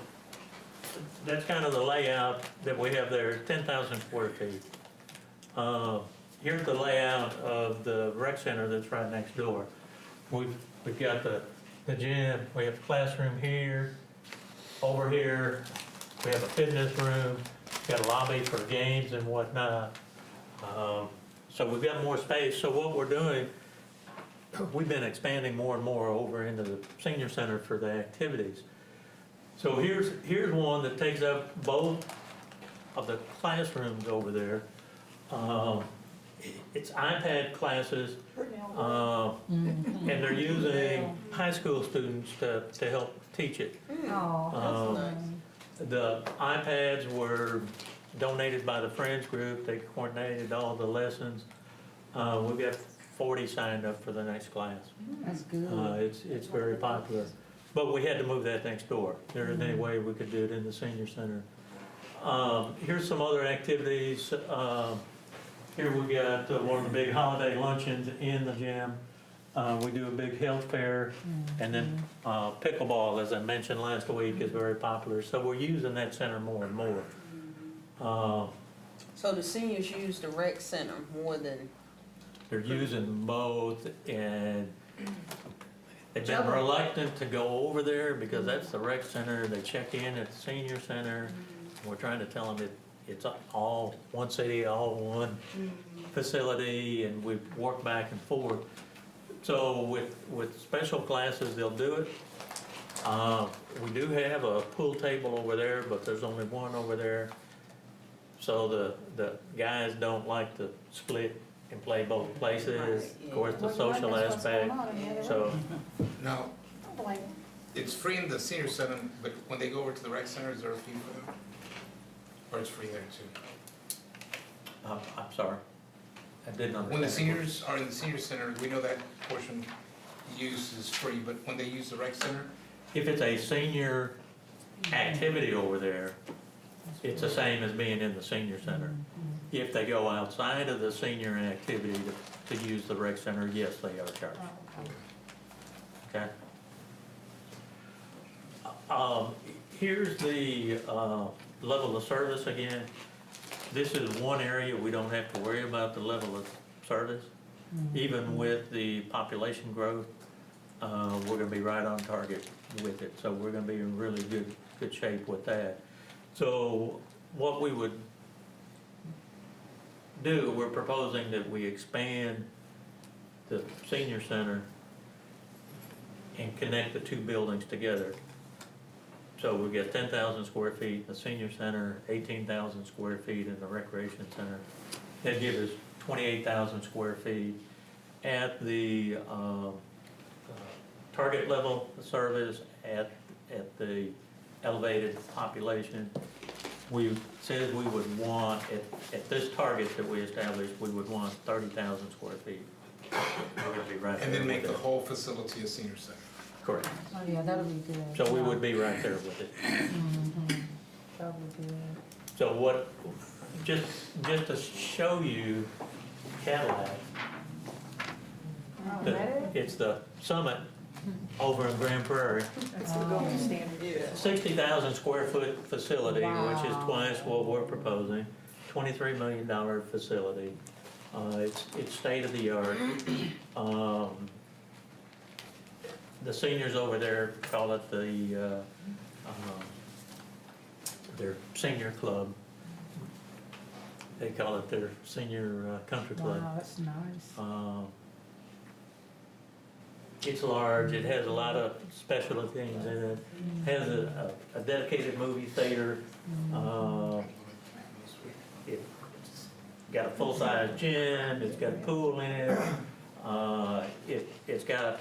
Speaker 4: that's kind of the layout that we have there, 10,000 square feet. Here's the layout of the rec center that's right next door. We've got the gym, we have a classroom here, over here, we have a fitness room, got a lobby for games and whatnot. So we've got more space. So what we're doing, we've been expanding more and more over into the senior center for the activities. So here's one that takes up both of the classrooms over there. It's iPad classes, and they're using high school students to help teach it.
Speaker 5: Oh,
Speaker 4: The iPads were donated by the Friends group. They coordinated all the lessons. We've got 40 signed up for the next class.
Speaker 10: That's good.
Speaker 4: It's very popular. But we had to move that next door. There isn't any way we could do it in the senior center. Here's some other activities. Here we got one of the big holiday luncheons in the gym. We do a big health fair, and then pickleball, as I mentioned last week, is very popular. So we're using that center more and more.
Speaker 9: So the seniors use the rec center more than,
Speaker 4: They're using both, and they've been reluctant to go over there because that's the rec center. They check in at the senior center. We're trying to tell them it's all one city, all one facility, and we work back and forth. So with special classes, they'll do it. We do have a pool table over there, but there's only one over there. So the guys don't like to split and play both places. Of course, the social aspect, so.
Speaker 2: Now, it's free in the senior center, but when they go over to the rec center, is there a fee for them? Or it's free there too?
Speaker 4: I'm sorry, I didn't understand.
Speaker 2: When the seniors are in the senior center, we know that portion use is free, but when they use the rec center?
Speaker 4: If it's a senior activity over there, it's the same as being in the senior center. If they go outside of the senior activity to use the rec center, yes, they are charged. Okay? Here's the level of service again. This is one area we don't have to worry about the level of service. Even with the population growth, we're gonna be right on target with it. So we're gonna be in really good shape with that. So what we would do, we're proposing that we expand the senior center and connect the two buildings together. So we get 10,000 square feet in the senior center, 18,000 square feet in the recreation center. That gives us 28,000 square feet. At the target level of service, at the elevated population, we said we would want, at this target that we established, we would want 30,000 square feet. We're gonna be right
Speaker 2: And
Speaker 4: there
Speaker 2: then make
Speaker 4: with
Speaker 2: the
Speaker 4: it.
Speaker 2: whole facility a senior center.
Speaker 4: Correct.
Speaker 10: Oh, yeah, that'll be good.
Speaker 4: So we would be right there with it.
Speaker 10: That'll be good.
Speaker 4: So what, just to show you Cadillac, it's the Summit over in Grand Prairie.
Speaker 3: That's the gold standard.
Speaker 4: 60,000 square foot facility, which is
Speaker 10: Wow.
Speaker 4: twice what we're proposing, $23 million facility. It's state of the art. The seniors over there call it their senior club. They call it their senior country club.
Speaker 10: Wow, that's nice.
Speaker 4: It's large, it has a lot of special things in it, has a dedicated movie theater. got a full-size gym, it's got a pool in it. It's got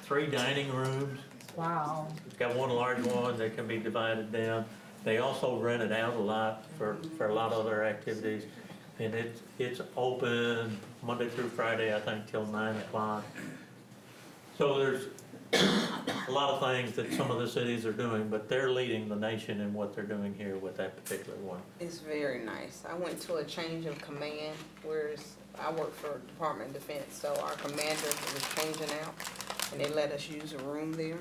Speaker 4: 3 dining rooms.
Speaker 10: Wow.
Speaker 4: It's got one large one that can be divided down. They also rent it out a lot for a lot of other activities. And it's open Monday through Friday, I think, till 9 o'clock. So there's a lot of things that some of the cities are doing, but they're leading the nation in what they're doing here with that particular one.
Speaker 9: It's very nice. I went to a change of command, whereas I work for Department of Defense, so our commander was changing out, and they let us use a room there.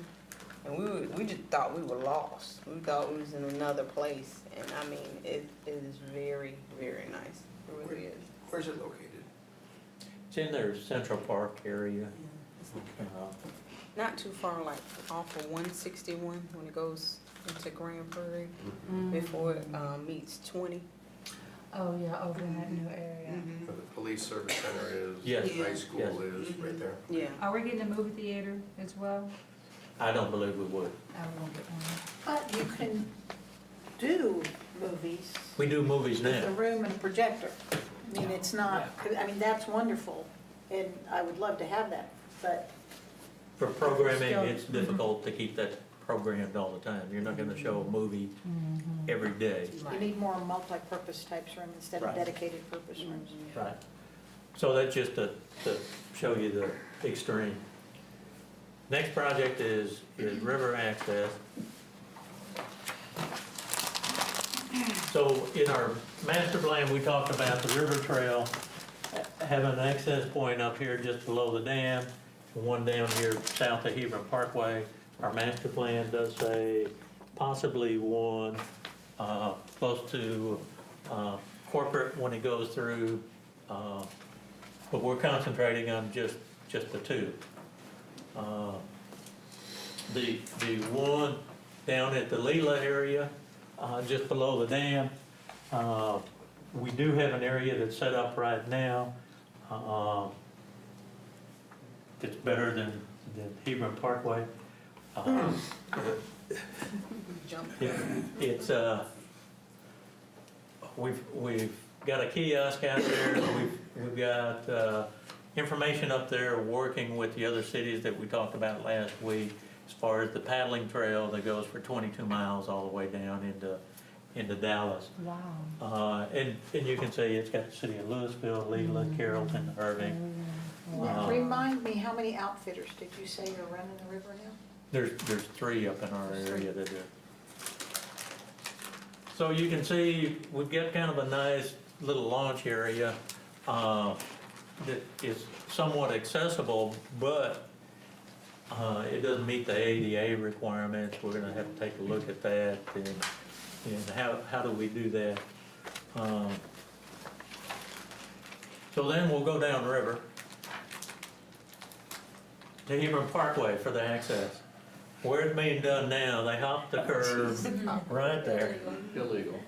Speaker 9: And we just thought we were lost. We thought we was in another place, and I mean, it is very, very nice. It really is.
Speaker 11: Where's it located?
Speaker 4: It's in their Central Park area.
Speaker 9: Not too far, like off of 161 when it goes into Grand Prairie, before it meets 20.
Speaker 10: Oh, yeah, over in that new area.
Speaker 11: Where the police service center is,
Speaker 4: Yes.
Speaker 11: the high school
Speaker 4: Yes.
Speaker 11: is, right there.
Speaker 9: Yeah.
Speaker 10: Are we getting a movie theater as well?
Speaker 4: I don't believe we would.
Speaker 10: I won't get one.
Speaker 3: But you can do movies
Speaker 4: We do movies
Speaker 3: with a
Speaker 4: now.
Speaker 3: room and a projector. I mean, it's not, I mean, that's wonderful, and I would love to have that, but
Speaker 4: For programming,
Speaker 3: Still-
Speaker 4: it's difficult to keep that programmed all the time. You're not gonna show a movie every day.
Speaker 3: you need more multi-purpose types room instead of
Speaker 4: Right.
Speaker 3: dedicated purpose rooms.
Speaker 4: Right. So that's just to show you the extreme. Next project is river access. So in our master plan, we talked about the river trail having an access point up here just below the dam, one down here south of Hebron Parkway. Our master plan does say possibly one close to corporate when it goes through, but we're concentrating on just the 2. The one down at the Leela area, just below the dam, we do have an area that's set up right now. It's better than Hebron Parkway. It's, we've got a kiosk out there, we've got, information up there working with the other cities that we talked about last week as far as the paddling trail that goes for 22 miles all the way down into Dallas.
Speaker 10: Wow.
Speaker 4: And you can see it's got the city of Louisville, Leland, Carrollton, Irving.
Speaker 3: Now, remind me, how many outfitters did you say are running the river now?
Speaker 4: There's 3 up in our area that do. So you can see, we've got kind of a nice little launch area that is somewhat accessible, but it doesn't meet the ADA requirements. We're gonna have to take a look at that and how do we do that? So then we'll go downriver to Hebron Parkway for the access. Where it's being done now, they hop the curve right there.
Speaker 7: Illegal.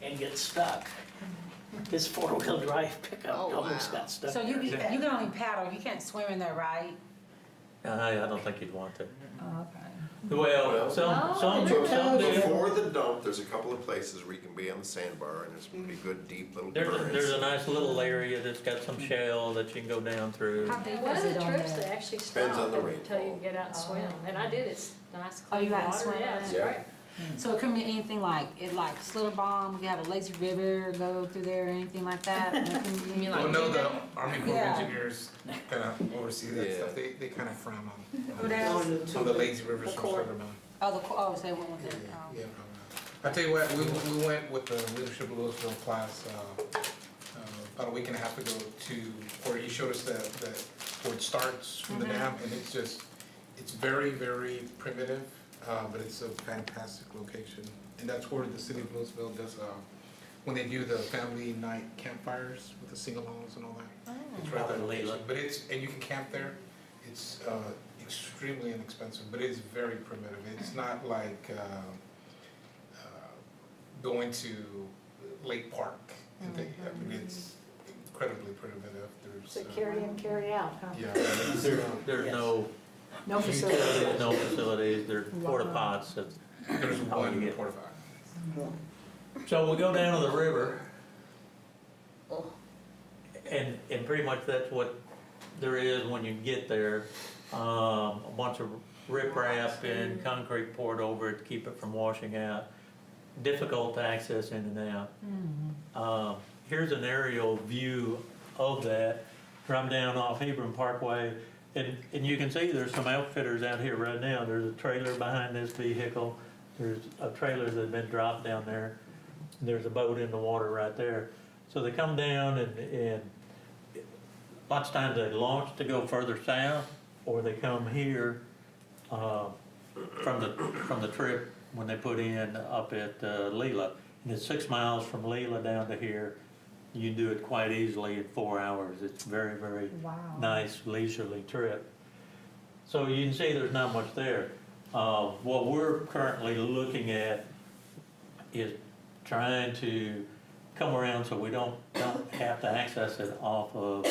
Speaker 6: And get stuck. His 4-wheel drive pickup
Speaker 9: Oh,
Speaker 6: almost
Speaker 9: wow.
Speaker 6: got stuck.
Speaker 10: So you
Speaker 6: there.
Speaker 10: can only paddle, you can't swim in there, right?
Speaker 4: I don't think you'd want to.
Speaker 10: Oh, okay.
Speaker 4: Well, some do.
Speaker 11: Before the dump, there's a couple of places where you can be on the sandbar, and there's pretty good, deep little currents.
Speaker 4: There's a nice little area that's got some shell that you can go down through.
Speaker 10: How deep
Speaker 5: One
Speaker 10: is
Speaker 5: of
Speaker 10: it
Speaker 5: the
Speaker 10: on
Speaker 5: trips,
Speaker 10: there?
Speaker 5: they actually
Speaker 11: Depends
Speaker 5: stop
Speaker 11: on the
Speaker 5: and tell you
Speaker 11: rainfall.
Speaker 5: to get out and swim, and I did, it's nice
Speaker 10: Oh, you
Speaker 5: clean
Speaker 10: got to
Speaker 5: water,
Speaker 10: swim in
Speaker 5: yeah,
Speaker 10: it?
Speaker 5: it's
Speaker 11: Yeah.
Speaker 5: great.
Speaker 10: So it couldn't be anything like, Slither Bomb, we have a lazy river go through there or anything like that? It couldn't be-
Speaker 2: Well, no, the Army Corps of
Speaker 10: Yeah.
Speaker 2: Engineers kind of oversee that
Speaker 11: Yeah.
Speaker 2: stuff. They kind of frown
Speaker 10: Who
Speaker 2: on
Speaker 10: does?
Speaker 2: the lazy rivers
Speaker 3: The
Speaker 2: from
Speaker 3: Corps.
Speaker 2: further down.
Speaker 10: Oh, so they went with it. Oh.
Speaker 2: Yeah, I tell you what, we went with the Leadership of Louisville class, about a week and a half ago where he showed us where it starts from the dam, and it's very, very primitive, but it's a fantastic location. And that's where the city of Louisville does, when they do the family night campfires with the sing-alongs and all that. It's right there, location. But and you can camp there. It's extremely inexpensive, but it's very primitive. It's not like going to Lake Park and things. I mean, it's incredibly primitive.
Speaker 3: Is it carry in, carry out, huh?
Speaker 2: Yeah.
Speaker 4: There's no
Speaker 3: No facility.
Speaker 4: no facilities, there's porta pots.
Speaker 2: There's
Speaker 4: all you
Speaker 2: one
Speaker 4: get.
Speaker 2: porta potty.
Speaker 4: So we go down to the river, And pretty much that's what there is when you get there. A bunch of riprap and concrete poured over it to keep it from washing out. Difficult to access in and out. Here's an aerial view of that from down off Hebron Parkway. And you can see there's some outfitters out here right now. There's a trailer behind this vehicle. There's a trailer that's been dropped down there. There's a boat in the water right there. So they come down and lots of times they launch to go further south, or they come here from the trip when they put in up at Leela. And it's 6 miles from Leela down to here. You do it quite easily in 4 hours. It's very, very nice leisurely trip. So you can see there's not much there. What we're currently looking at is trying to come around so we don't have to access it off of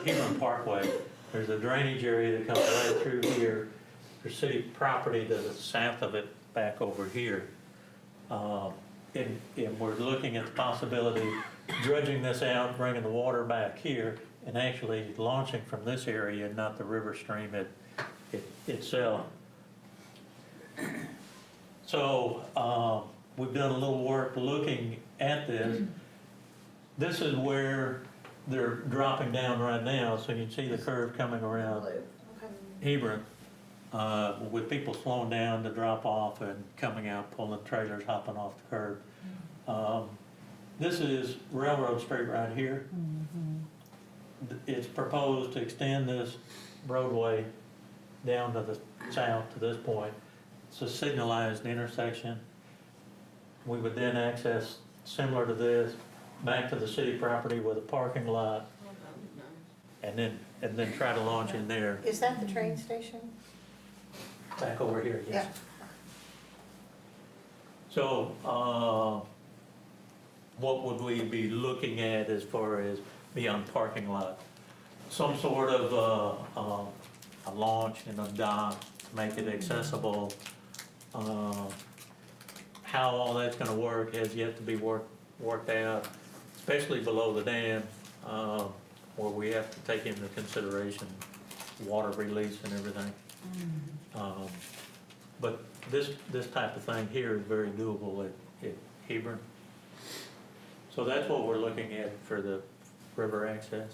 Speaker 4: Hebron Parkway. There's a drainage area that comes right through here. There's city property to the south of it back over here. And we're looking at the possibility dredging this out, bringing the water back here, and actually launching from this area, not the river stream itself. So we've done a little work looking at this. This is where they're dropping down right now, so you can see the curve coming around Hebron, with people slowing down to drop off and coming out, pulling trailers, hopping off the curb. This is Railroad Street right here. It's proposed to extend this roadway down to the south to this point. It's a signalized intersection. We would then access, similar to this, back to the city property with a parking lot, and then try to launch in there.
Speaker 3: Is that the train station?
Speaker 4: Back over here, yes.
Speaker 3: Yeah.
Speaker 4: So, what would we be looking at as far as beyond parking lot? Some sort of a launch and a dock, make it accessible. How all that's gonna work has yet to be worked out, especially below the dam, where we have to take into consideration water release and everything. But this type of thing here is very doable at Hebron. So that's what we're looking at for the river access.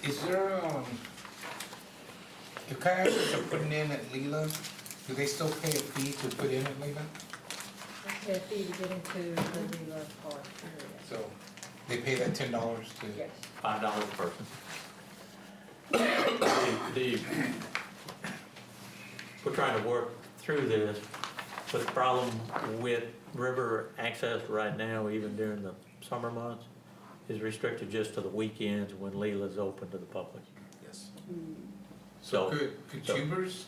Speaker 2: Is there, if kayakers are putting in at Leela, do they still pay a fee to put in at Leela?
Speaker 5: That's a fee to get into the Leela Park area.
Speaker 2: So they pay that $10 to?
Speaker 5: Yes.
Speaker 4: $5 a person. We're trying to work through this, but the problem with river access right now, even during the summer months, is restricted just to the weekends when Leela's open to the public.
Speaker 7: Yes.
Speaker 4: So
Speaker 2: Could tubers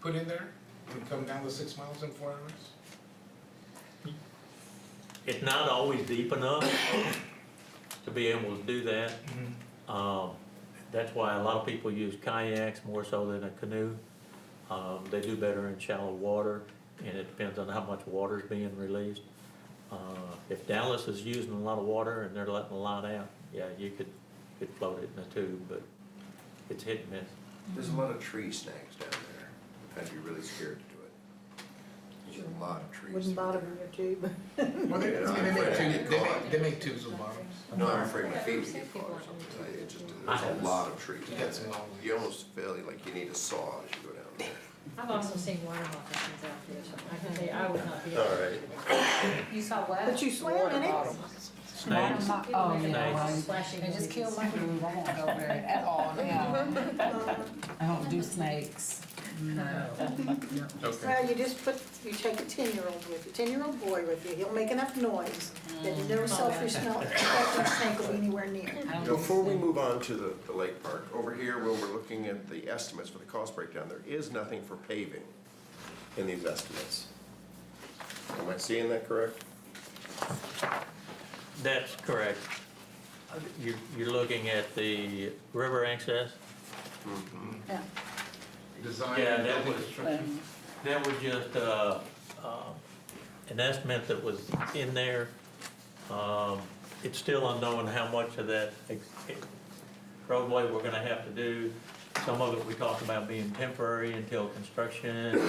Speaker 2: put in there and come down the 6 miles in 4 hours?
Speaker 4: it's not always deep enough to be able to do that. That's why a lot of people use kayaks more so than a canoe. They do better in shallow water, and it depends on how much water is being released. If Dallas is using a lot of water and they're letting a lot out, yeah, you could float it in a tube, but it's hit and miss.
Speaker 11: There's a lot of tree snags down there. I'd be really scared to do it. There's a lot of trees.
Speaker 3: Wouldn't bottom in your tube.
Speaker 2: Well, they,
Speaker 11: Yeah,
Speaker 2: they,
Speaker 11: I'm
Speaker 2: make,
Speaker 11: afraid I'd
Speaker 2: tubes,
Speaker 11: get caught.
Speaker 2: they make tubes with bottoms.
Speaker 11: No, I'm afraid my feet would get caught or something. It just, there's a lot of trees down
Speaker 2: That's
Speaker 11: there.
Speaker 2: long.
Speaker 11: You almost feel like you need a saw as you go down there.
Speaker 5: I've also seen water moccasins out there, so I can tell you, I would not be able
Speaker 11: All
Speaker 5: to.
Speaker 11: right.
Speaker 10: You saw what?
Speaker 3: But you swam in it.
Speaker 4: Snakes.
Speaker 10: Oh,
Speaker 5: Maybe
Speaker 10: yeah, well,
Speaker 5: splashing
Speaker 10: they just
Speaker 5: in
Speaker 10: killed
Speaker 5: these-
Speaker 10: my groove, I won't go there at all, no. I don't do snakes, no.
Speaker 2: Okay.
Speaker 3: Well, you take a 10-year-old with you, 10-year-old boy with you, he'll make enough noise that you never self-smell, that snake will be anywhere near.
Speaker 10: I don't do
Speaker 11: Before we
Speaker 10: snakes.
Speaker 11: move on to the lake park, over here where we're looking at the estimates for the cost breakdown, there is nothing for paving in these estimates. Am I seeing that correct?
Speaker 4: That's correct. You're looking at the river access?
Speaker 3: Yeah.
Speaker 2: Design.
Speaker 4: Yeah,
Speaker 2: and
Speaker 4: that
Speaker 2: building
Speaker 4: was-
Speaker 2: construction.
Speaker 4: That was just an estimate that was in there. it's still unknown how much of that roadway we're gonna have to do. Some of it we talked about being temporary until construction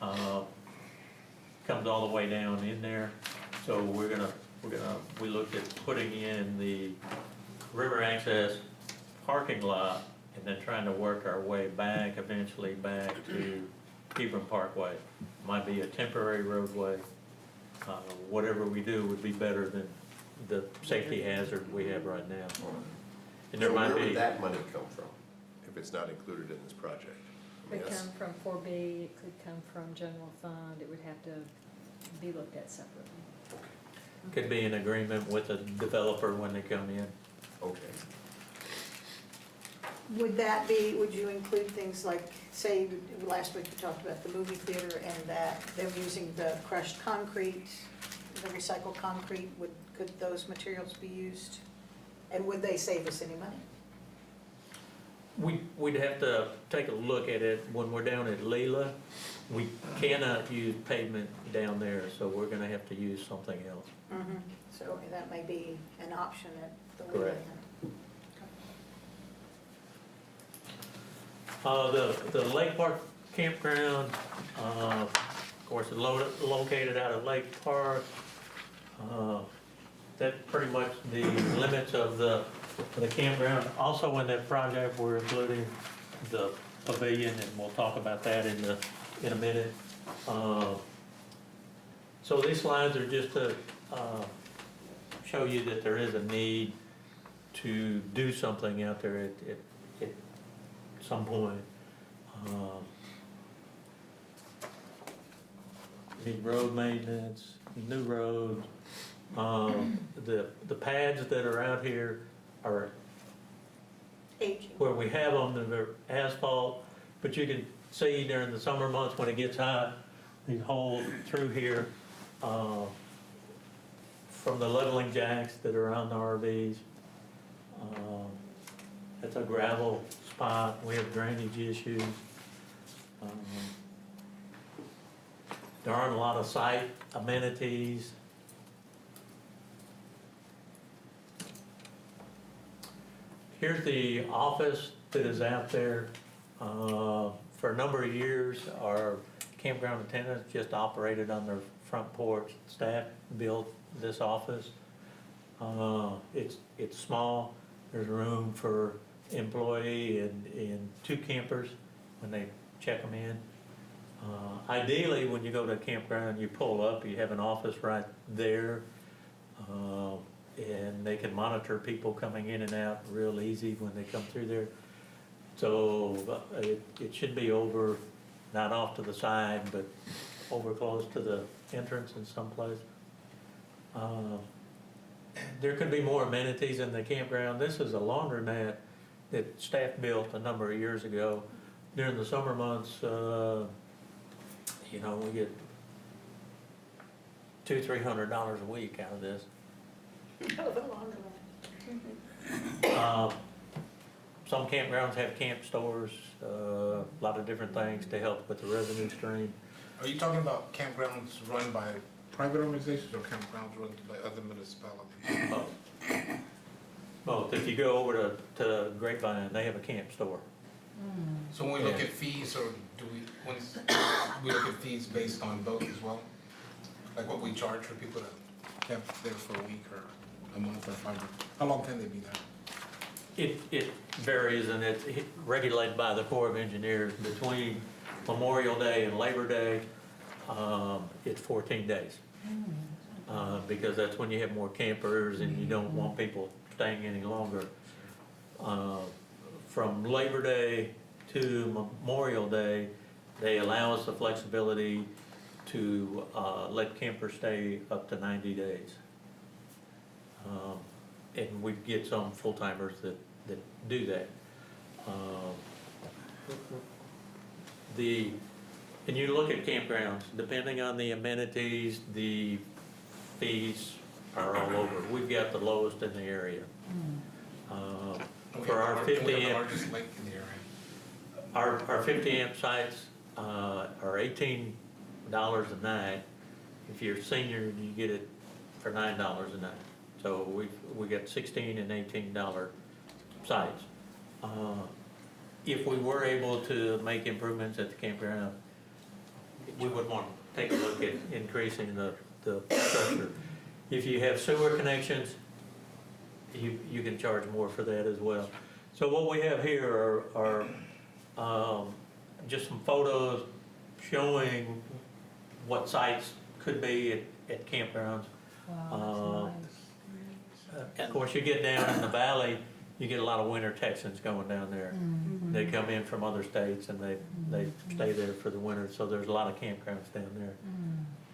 Speaker 4: comes all the way down in there. So we looked at putting in the river access parking lot and then trying to work our way back, eventually back to Hebron Parkway. Might be a temporary roadway. Whatever we do would be better than the safety hazard we have right now. And there
Speaker 11: So
Speaker 4: might
Speaker 11: where
Speaker 4: be.
Speaker 11: would that money come from, if it's not included in this project? I mean,
Speaker 5: Could
Speaker 11: that's-
Speaker 5: come from 4B, it could come from general fund, it would have to be looked at separately.
Speaker 4: Could be an agreement with the developer when they come in.
Speaker 11: Okay.
Speaker 3: Would you include things like, say, last week we talked about the movie theater and that them using the crushed concrete, the recycled concrete, could those materials be used? And would they save us any money?
Speaker 4: We'd have to take a look at it when we're down at Leela. We cannot use pavement down there, so we're gonna have to use something else.
Speaker 3: So that may be an option at the
Speaker 4: Correct.
Speaker 3: Leland.
Speaker 4: The Lake Park campground, of course, it's located out of Lake Park. That's pretty much the limits of the campground. Also in that project, we're including the pavilion, and we'll talk about that in a minute. So these slides are just to show you that there is a need to do something out there at some point. Need road maintenance, new roads. The pads that are out here are
Speaker 3: Aging.
Speaker 4: where we have them, they're asphalt, but you can see during the summer months when it gets hot, these holes through here, from the leveling jacks that are on the RVs. It's a gravel spot, we have drainage issues. There aren't a lot of site amenities. Here's the office that is out there. For a number of years, our campground attendants just operated on their front porch. Staff built this office. It's small. There's room for employee and 2 campers when they check them in. Ideally, when you go to a campground, you pull up, you have an office right there. And they can monitor people coming in and out real easy when they come through there. So it should be over, not off to the side, but over close to the entrance in some place. There could be more amenities in the campground. This is a laundromat that staff built a number of years ago. During the summer months, we get $200-300 a week out of this. Some campgrounds have camp stores, a lot of different things to help with the revenue stream.
Speaker 2: Are you talking about campgrounds run by private organizations or campgrounds run by other municipalities?
Speaker 4: Both. If you go over to Grapevine, they have a camp store.
Speaker 2: So when we look at fees, or when we look at fees based on both as well? Like what we charge for people to camp there for a week or a month or 5 months? How long can they be there?
Speaker 4: It varies, and it's regulated by the Corps of Engineers. Between Memorial Day and Labor Day, it's 14 days. Because that's when you have more campers and you don't want people staying any longer. From Labor Day to Memorial Day, they allow us the flexibility to let campers stay up to 90 days. And we get some full-timers that do that. And you look at campgrounds, depending on the amenities, the fees are all over. We've got the lowest in the area. For our 50
Speaker 2: the
Speaker 4: amp,
Speaker 2: largest lake in the area.
Speaker 4: our 50 amp sites are $18 a night. If you're a senior, you get it for $9 a night. so we got $16 and $18 sites. If we were able to make improvements at the campground, we would want to take a look at increasing the structure. If you have sewer connections, you can charge more for that as well. So what we have here are just some photos showing what sites could be at campgrounds.
Speaker 10: Wow,
Speaker 4: Of course, you get down in the valley, you get a lot of winter Texans going down there. They come in from other states and they stay there for the winter, so there's a lot of campgrounds down there.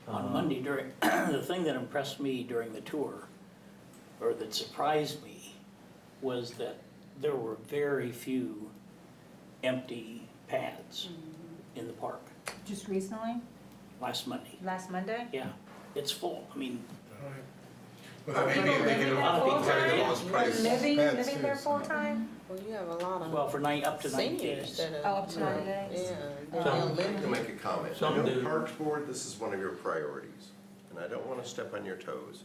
Speaker 6: On Monday during, the thing that impressed me during the tour, or that surprised me, was that there were very few empty pads in the park
Speaker 10: Just recently,
Speaker 6: last Monday.
Speaker 10: last Monday?
Speaker 6: Yeah, it's full. I mean,
Speaker 2: Well, maybe they can
Speaker 10: Living there full time?
Speaker 9: Well, you have a lot of
Speaker 6: well, for up to 90
Speaker 9: seniors
Speaker 6: days.
Speaker 9: that
Speaker 10: Oh,
Speaker 9: are,
Speaker 10: up to 90 days?
Speaker 9: yeah,
Speaker 11: I'd
Speaker 9: they
Speaker 11: like
Speaker 9: live
Speaker 11: to make a comment. I
Speaker 4: Some
Speaker 11: know
Speaker 4: do.
Speaker 11: Parks Board, this is one of your priorities, and I don't want to step on your toes.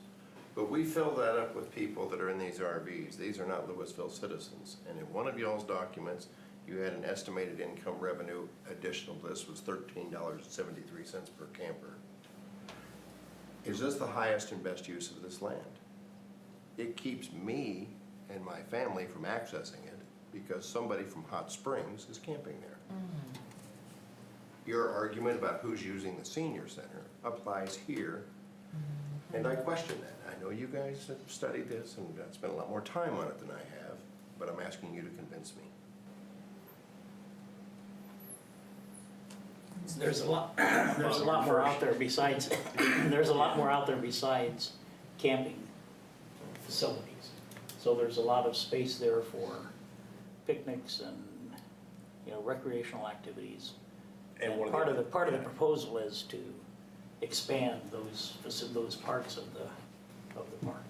Speaker 11: But we fill that up with people that are in these RVs. These are not Lewisville citizens. And in one of y'all's documents, you had an estimated income revenue additional to this was $13.73 per camper. Is this the highest and best use of this land? It keeps me and my family from accessing it because somebody from Hot Springs is camping there. Your argument about who's using the senior center applies here, and I question that. I know you guys have studied this and spent a lot more time on it than I have, but I'm asking you to convince me.
Speaker 6: There's a lot more out there besides, there's a lot more out there besides camping facilities. So there's a lot of space there for picnics and, recreational activities.
Speaker 7: And
Speaker 6: And
Speaker 7: one of
Speaker 6: part
Speaker 7: the-
Speaker 6: of the proposal is to expand those parts of the park.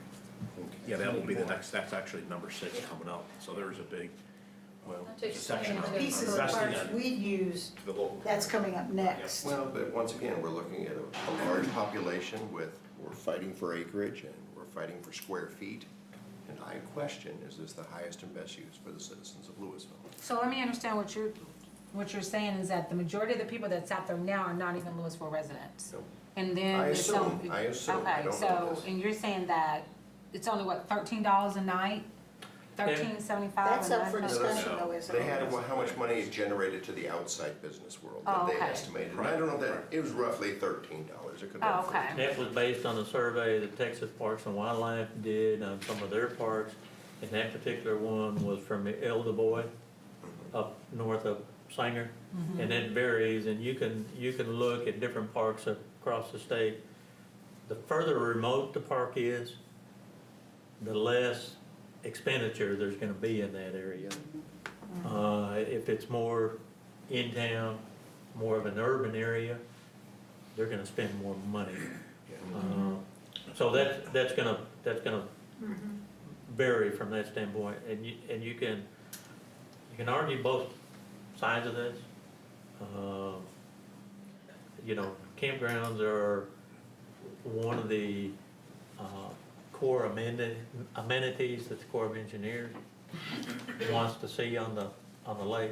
Speaker 7: Yeah, that will be the next, that's actually number 6 coming up, so there's a big, well,
Speaker 5: To
Speaker 7: there's a section
Speaker 5: expand
Speaker 7: on
Speaker 3: Pieces of
Speaker 7: investing
Speaker 3: parks
Speaker 7: in
Speaker 3: we've used,
Speaker 7: the local.
Speaker 3: that's coming up next.
Speaker 11: Well, but once again, we're looking at a large population we're fighting for acreage and we're fighting for square feet. And I question, is this the highest and best use for the citizens of Louisville?
Speaker 10: So let me understand what you're saying is that the majority of the people that's out there now are not even Louisville residents?
Speaker 11: No.
Speaker 10: And then
Speaker 11: I
Speaker 10: there's some.
Speaker 11: assume, I
Speaker 10: Okay,
Speaker 11: don't know
Speaker 10: so,
Speaker 11: this.
Speaker 10: and you're saying that it's only what, $13 a night? $13.75
Speaker 3: That's
Speaker 10: a
Speaker 3: up
Speaker 10: night?
Speaker 3: for discussion though, isn't it?
Speaker 11: They had how much money it generated to the outside business world
Speaker 10: Oh,
Speaker 11: that they
Speaker 10: okay.
Speaker 11: estimated. And I don't know that, it was roughly $13. It could
Speaker 10: Oh,
Speaker 11: have been
Speaker 10: okay.
Speaker 4: That was based on a survey that Texas Parks and Wildlife did on some of their parks. And that particular one was from Elderboy up north of Sanger. And it varies, and you can look at different parks across the state. The further remote the park is, the less expenditure there's gonna be in that area. If it's more in town, more of an urban area, they're gonna spend more money. So that's gonna vary from that standpoint, and you can argue both sides of this. Campgrounds are one of the core amenities that the Corps of Engineers wants to see on the lake.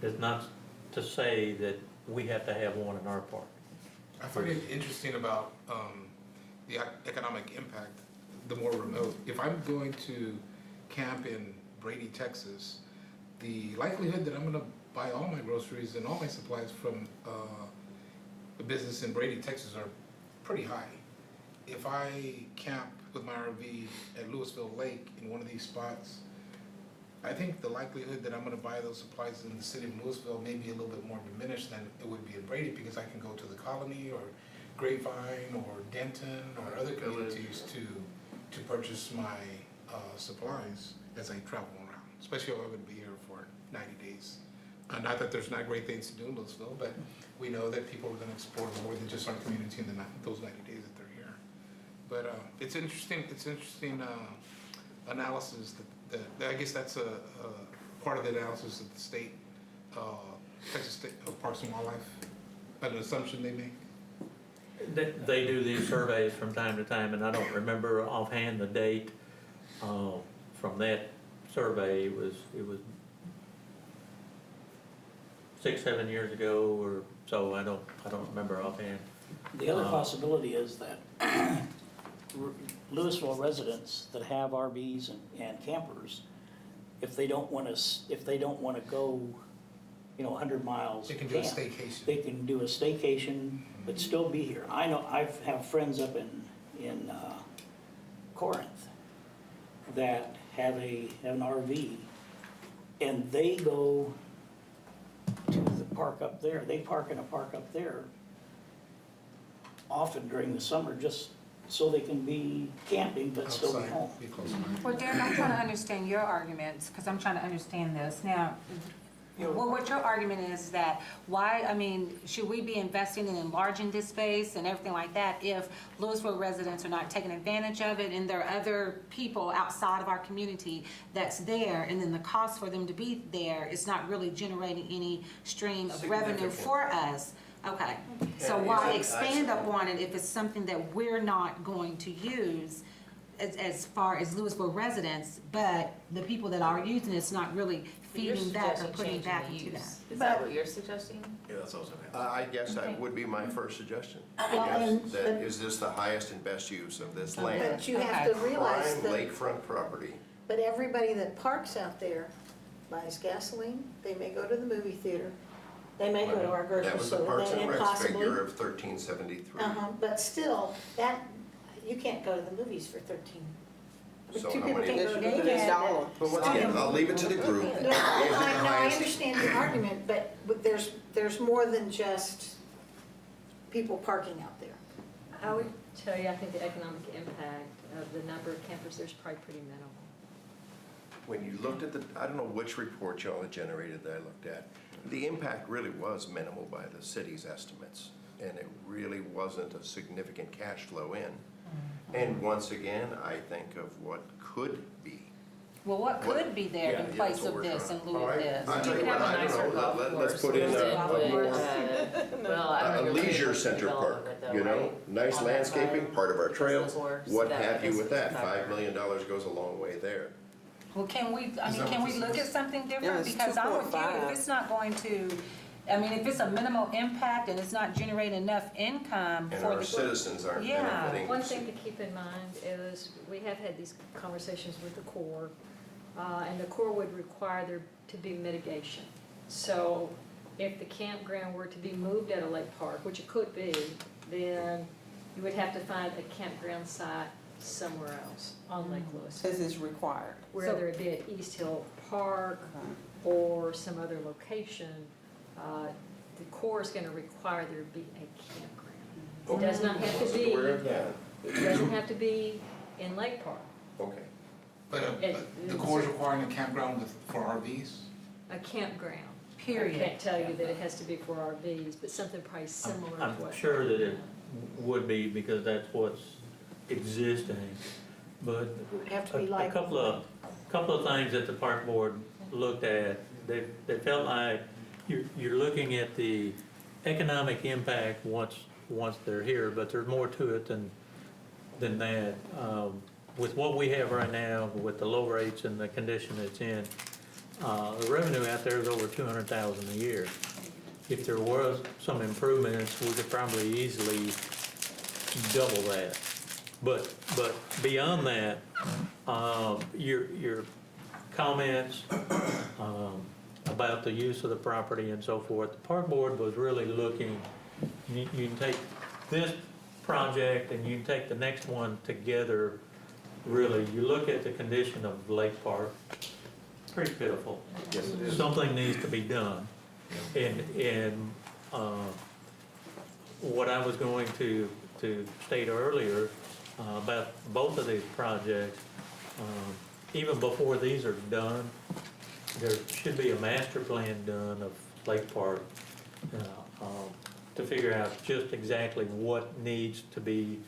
Speaker 4: It's not to say that we have to have one in our park.
Speaker 2: I find it interesting about the economic impact, the more remote. If I'm going to camp in Brady, Texas, the likelihood that I'm gonna buy all my groceries and all my supplies from a business in Brady, Texas are pretty high. If I camp with my RV at Lewisville Lake in one of these spots, I think the likelihood that I'm gonna buy those supplies in the city of Lewisville may be a little bit more diminished than it would be in Brady, because I can go to the Colony or Grapevine or Denton or other communities to purchase my supplies as I travel around, especially if I'm gonna be here for 90 days. Not that there's not great things to do in Lewisville, but we know that people are gonna explore more than just our community in those 90 days that they're here. But it's interesting analysis that I guess that's a part of the analysis that the state, Texas State Parks and Wildlife, an assumption they make.
Speaker 4: They do these surveys from time to time, and I don't remember offhand the date From that survey, it was 6, 7 years ago or so, I don't remember offhand.
Speaker 6: The other possibility is that Louisville residents that have RVs and campers, if they don't wanna go, 100 miles.
Speaker 2: They can do a
Speaker 6: camp,
Speaker 2: staycation.
Speaker 6: They can do a staycation, but still be here. I know, I have friends up in Corinth that have an RV, and they go to the park up there. They park in a park up there often during the summer, just so they can be camping but still be
Speaker 2: Outside,
Speaker 6: home.
Speaker 2: be close.
Speaker 10: Well, Darren, I'm trying to understand your arguments, because I'm trying to understand this. Now, well, what your argument is that should we be investing in enlarging this space and everything like that if Louisville residents are not taking advantage of it and there are other people outside of our community that's there, and then the cost for them to be there is not really generating any stream of revenue for us? Okay, so
Speaker 11: Yeah,
Speaker 10: why
Speaker 11: it's-
Speaker 10: expand upon it if it's something that we're not going to use as far as Louisville residents, but the people that are using it's not really
Speaker 1: You're
Speaker 10: feeding back or
Speaker 1: suggesting
Speaker 10: putting
Speaker 1: changing
Speaker 10: back
Speaker 1: the
Speaker 10: into
Speaker 1: use.
Speaker 10: that?
Speaker 1: Is that what you're suggesting?
Speaker 7: Yeah, that's also.
Speaker 11: I guess that would be my first suggestion.
Speaker 3: Well,
Speaker 11: Yes,
Speaker 3: and-
Speaker 11: that is this the highest and best use of this
Speaker 3: But
Speaker 11: land?
Speaker 3: you have to realize
Speaker 11: Prime
Speaker 3: that,
Speaker 11: lakefront property.
Speaker 3: but everybody that parks out there buys gasoline, they may go to the movie theater, they may go to our grocery
Speaker 11: That was the
Speaker 3: store,
Speaker 11: Parks and
Speaker 3: and
Speaker 11: Recs
Speaker 3: possibly.
Speaker 11: figure of 1373.
Speaker 3: But still, you can't go to the movies for 13.
Speaker 11: So
Speaker 3: Two
Speaker 11: how
Speaker 3: people
Speaker 11: many-
Speaker 3: can't go to the
Speaker 9: It's
Speaker 3: movies.
Speaker 9: dollar.
Speaker 11: But once again, I'll leave it to the group.
Speaker 3: No,
Speaker 11: Is it
Speaker 3: no,
Speaker 11: the
Speaker 3: I
Speaker 11: highest?
Speaker 3: understand your argument, but there's more than just people parking out there.
Speaker 5: I would tell you, I think the economic impact of the number of campers there's probably pretty minimal.
Speaker 11: When you looked at I don't know which report y'all had generated that I looked at, the impact really was minimal by the city's estimates, and it really wasn't a significant cash flow in. And once again, I think of what could be.
Speaker 10: Well, what could be there
Speaker 11: Yeah,
Speaker 10: in
Speaker 11: yeah,
Speaker 10: place
Speaker 11: that's what
Speaker 10: of
Speaker 11: we're
Speaker 10: this
Speaker 11: trying-
Speaker 10: in lieu
Speaker 11: All
Speaker 10: of
Speaker 11: right.
Speaker 10: this?
Speaker 11: I
Speaker 1: You
Speaker 11: tell
Speaker 1: could
Speaker 11: you what,
Speaker 1: have a
Speaker 11: I don't
Speaker 1: nicer
Speaker 11: know,
Speaker 1: golf
Speaker 11: let's
Speaker 1: course
Speaker 11: put in
Speaker 1: than
Speaker 11: a
Speaker 1: would,
Speaker 11: more,
Speaker 1: well, I
Speaker 11: a
Speaker 1: don't know your
Speaker 11: leisure
Speaker 1: creative
Speaker 11: center park,
Speaker 1: development though,
Speaker 11: you know?
Speaker 1: right?
Speaker 11: Nice
Speaker 1: On that
Speaker 11: landscaping,
Speaker 1: side,
Speaker 11: part of our trail,
Speaker 1: business works,
Speaker 11: what
Speaker 1: that
Speaker 11: have you with that?
Speaker 1: business factor.
Speaker 11: $5 million goes a long way there.
Speaker 10: Well, can we
Speaker 2: that
Speaker 10: can
Speaker 2: what
Speaker 10: we
Speaker 2: this
Speaker 10: look
Speaker 2: is?
Speaker 10: at something
Speaker 9: Yeah,
Speaker 10: different?
Speaker 9: it's
Speaker 10: Because I'm with you,
Speaker 9: 2.5.
Speaker 10: if it's not going to, if it's a minimal impact and it's not generating enough income
Speaker 11: And
Speaker 10: for
Speaker 11: our
Speaker 10: the.
Speaker 11: citizens aren't
Speaker 10: Yeah.
Speaker 11: benefiting.
Speaker 5: One thing to keep in mind is, we have had these conversations with the Corps, and the Corps would require there to be mitigation. So if the campground were to be moved at a lake park, which it could be, then you would have to find a campground site somewhere else on Lake Louisville.
Speaker 9: Says it's required.
Speaker 5: Whether it be at East Hill Park or some other location, the Corps is gonna require there be a campground. It does not have to be,
Speaker 11: Aware of that.
Speaker 5: it doesn't have to be in Lake Park.
Speaker 11: Okay.
Speaker 2: But
Speaker 5: It-
Speaker 2: the Corps is requiring a campground for RVs?
Speaker 5: A campground.
Speaker 10: Period.
Speaker 5: I can't tell you that it has to be for RVs, but something probably similar to
Speaker 4: I'm
Speaker 5: what.
Speaker 4: sure that it would be because that's what's existing, but
Speaker 3: It would have to be
Speaker 4: a
Speaker 3: like.
Speaker 4: couple of things that the park board looked at, they felt like you're looking at the economic impact once they're here, but there's more to it than that. With what we have right now, with the low rates and the condition it's in, the revenue out there is over $200,000 a year. If there was some improvements, we could probably easily double that. But beyond that, your comments about the use of the property and so forth, the park board was really looking, you can take this project and you can take the next one together, really. You look at the condition of Lake Park, pretty pitiful.
Speaker 11: Yes, it is.
Speaker 4: Something needs to be done. And what I was going to state earlier about both of these projects, even before these are done, there should be a master plan done of Lake Park to figure out just exactly what needs to be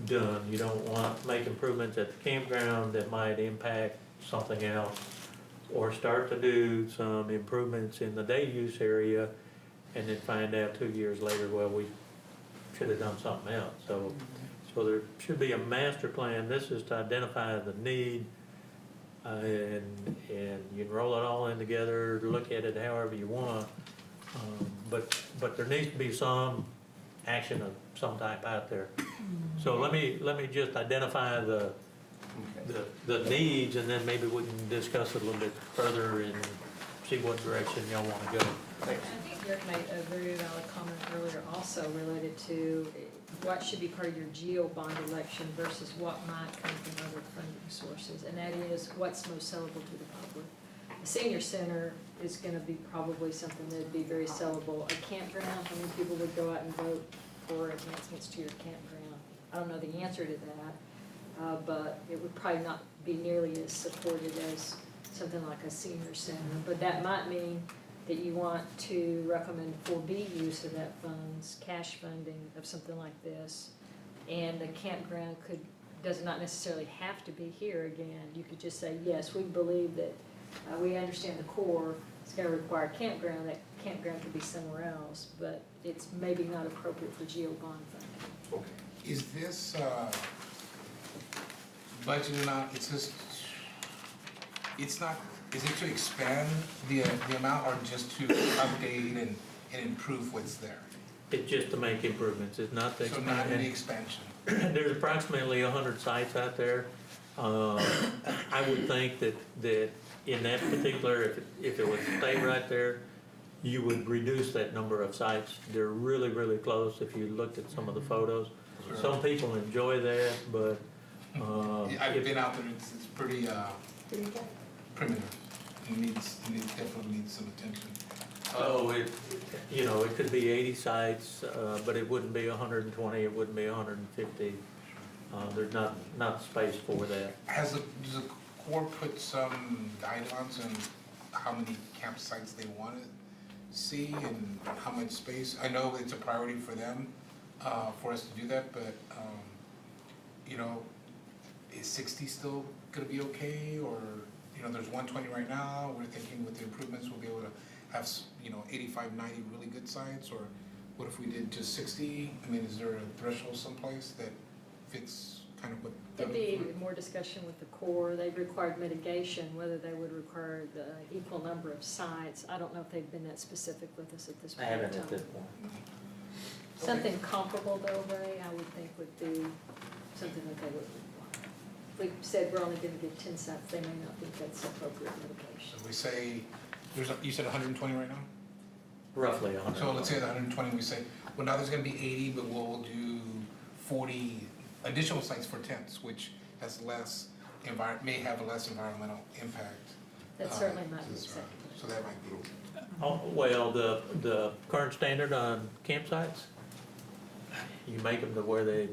Speaker 4: done. You don't want to make improvements at the campground that might impact something else, or start to do some improvements in the day use area and then find out 2 years later, well, we should have done something else. So So there should be a master plan. This is to identify the need, and you can roll it all in together, look at it however you want. But there needs to be some action of some type out there. So let me just identify the needs, and then maybe we can discuss it a little bit further and see what direction y'all wanna go.
Speaker 5: I think Derek made a very valid comment earlier also related to what should be part of your GEO bond election versus what might come from other funding sources, and that is what's most sellable to the public. The senior center is gonna be probably something that'd be very sellable. A campground, how many people would go out and vote for enhancements to your campground? I don't know the answer to that, but it would probably not be nearly as supported as something like a senior center. But that might mean that you want to recommend 4B use of that funds, cash funding of something like this. And the campground does not necessarily have to be here again. You could just say, yes, we believe that, we understand the core is gonna require a campground. That campground could be somewhere else, but it's maybe not appropriate for GEO bond funding.
Speaker 2: Is this, budget amount, it's not, is it to expand the amount or just to update and improve what's there?
Speaker 4: It's just to make improvements, it's not to
Speaker 2: So not
Speaker 4: expand.
Speaker 2: any expansion?
Speaker 4: There's approximately 100 sites out there. I would think that in that particular, if it would stay right there, you would reduce that number of sites. They're really, really close if you looked at some of the photos. Some people enjoy that, but
Speaker 2: I've been out there, it's pretty, primitive. It definitely needs some attention.
Speaker 4: oh, it could be 80 sites, but it wouldn't be 120, it wouldn't be 150. There's not space for that.
Speaker 2: Does the Corps put some guidelines on how many campsites they want to see and how much space? I know it's a priority for them, for us to do that, but, is 60 still gonna be okay? Or, there's 120 right now, we're thinking with the improvements, we'll be able to have, 85, 90 really good sites? Or what if we did just 60? I mean, is there a threshold someplace that fits kind of what?
Speaker 5: There'd be more discussion with the Corps. They've required mitigation, whether they would require the equal number of sites. I don't know if they've been that specific with us at this
Speaker 4: I
Speaker 5: point in time.
Speaker 4: haven't at this point.
Speaker 5: Something comparable though, Ray, I would think would be something that they would require. If we said we're only gonna give 10 sites, they may not think that's appropriate mitigation.
Speaker 2: So we say, you said 120 right now?
Speaker 4: Roughly 100.
Speaker 2: So let's say the 120, we say, well, now there's gonna be 80, but we'll do 40 additional sites for tents, which has less may have a less environmental impact.
Speaker 5: That certainly might be
Speaker 2: to this,
Speaker 5: acceptable.
Speaker 2: So that might be.
Speaker 4: Oh, well, the current standard on campsites, you make them to where they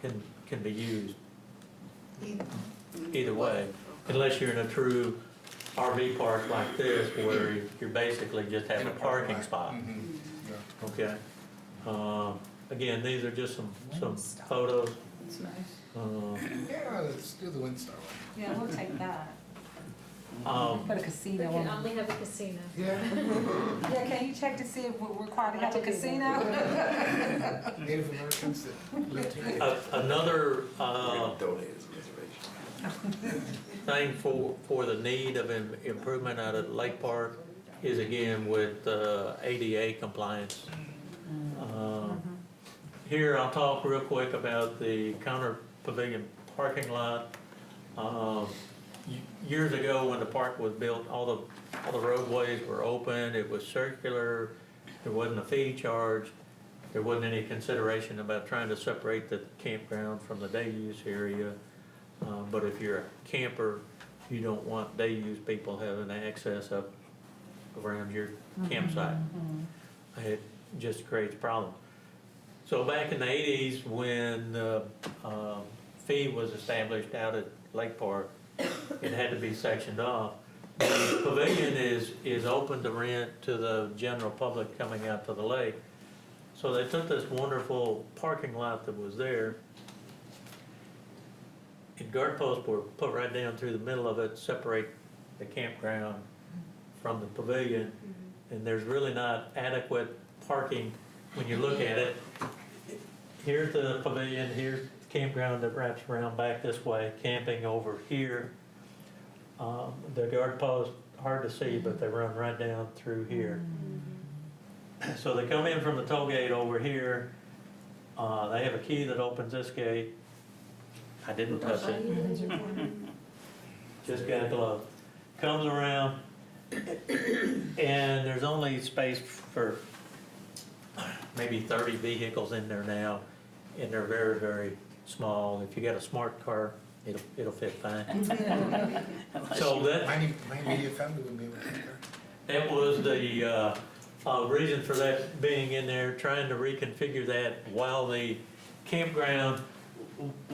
Speaker 4: can be used either way, unless you're in a true RV park like this, where you're basically just having a parking spot.
Speaker 2: Mhm, yeah.
Speaker 4: Okay. Again, these are just some photos.
Speaker 3: It's nice.
Speaker 2: Yeah, let's do the Windstar one.
Speaker 10: Yeah, we'll take that.
Speaker 4: Um,
Speaker 10: Put a
Speaker 5: We
Speaker 10: casino
Speaker 5: can
Speaker 10: on.
Speaker 5: only have a casino.
Speaker 2: Yeah.
Speaker 10: Yeah, can you check to see if we're required to have a
Speaker 5: I can do
Speaker 10: casino?
Speaker 2: Native Americans that live here.
Speaker 4: Another
Speaker 11: Donated reservation.
Speaker 4: thing for the need of improvement out at Lake Park is again with ADA compliance. Here, I'll talk real quick about the counter pavilion parking lot. Years ago, when the park was built, all the roadways were open, it was circular, there wasn't a fee charge, there wasn't any consideration about trying to separate the campground from the day use area. But if you're a camper, you don't want day use people having access up around your campsite. It just creates problems. So back in the 80s, when the fee was established out at Lake Park, it had to be sectioned off. The pavilion is open to rent to the general public coming out to the lake. So they took this wonderful parking lot that was there, and guard posts were put right down through the middle of it, separate the campground from the pavilion. And there's really not adequate parking when you look at it. here's the pavilion, here's the campground that wraps around back this way, camping over here. The guard post, hard to see, but they run right down through here. So they come in from the toll gate over here. They have a key that opens this gate. I didn't touch it. Just got glove. Comes around, and there's only space for maybe 30 vehicles in there now, and they're very, very small. If you got a smart car, it'll fit fine. So that,
Speaker 2: My immediate family would be able to take care.
Speaker 4: that was the reason for that being in there, trying to reconfigure that while the campground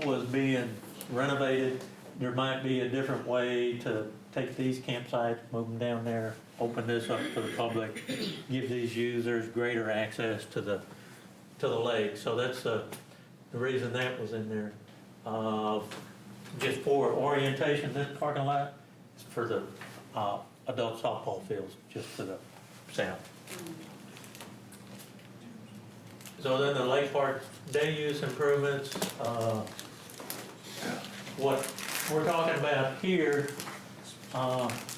Speaker 4: was being renovated. There might be a different way to take these campsites, move them down there, open this up to the public, give these users greater access to the lake. So that's the reason that was in there. Just for orientation, this parking lot is for the adult softball fields, just to the south. So then the lake park day use improvements, what we're talking about here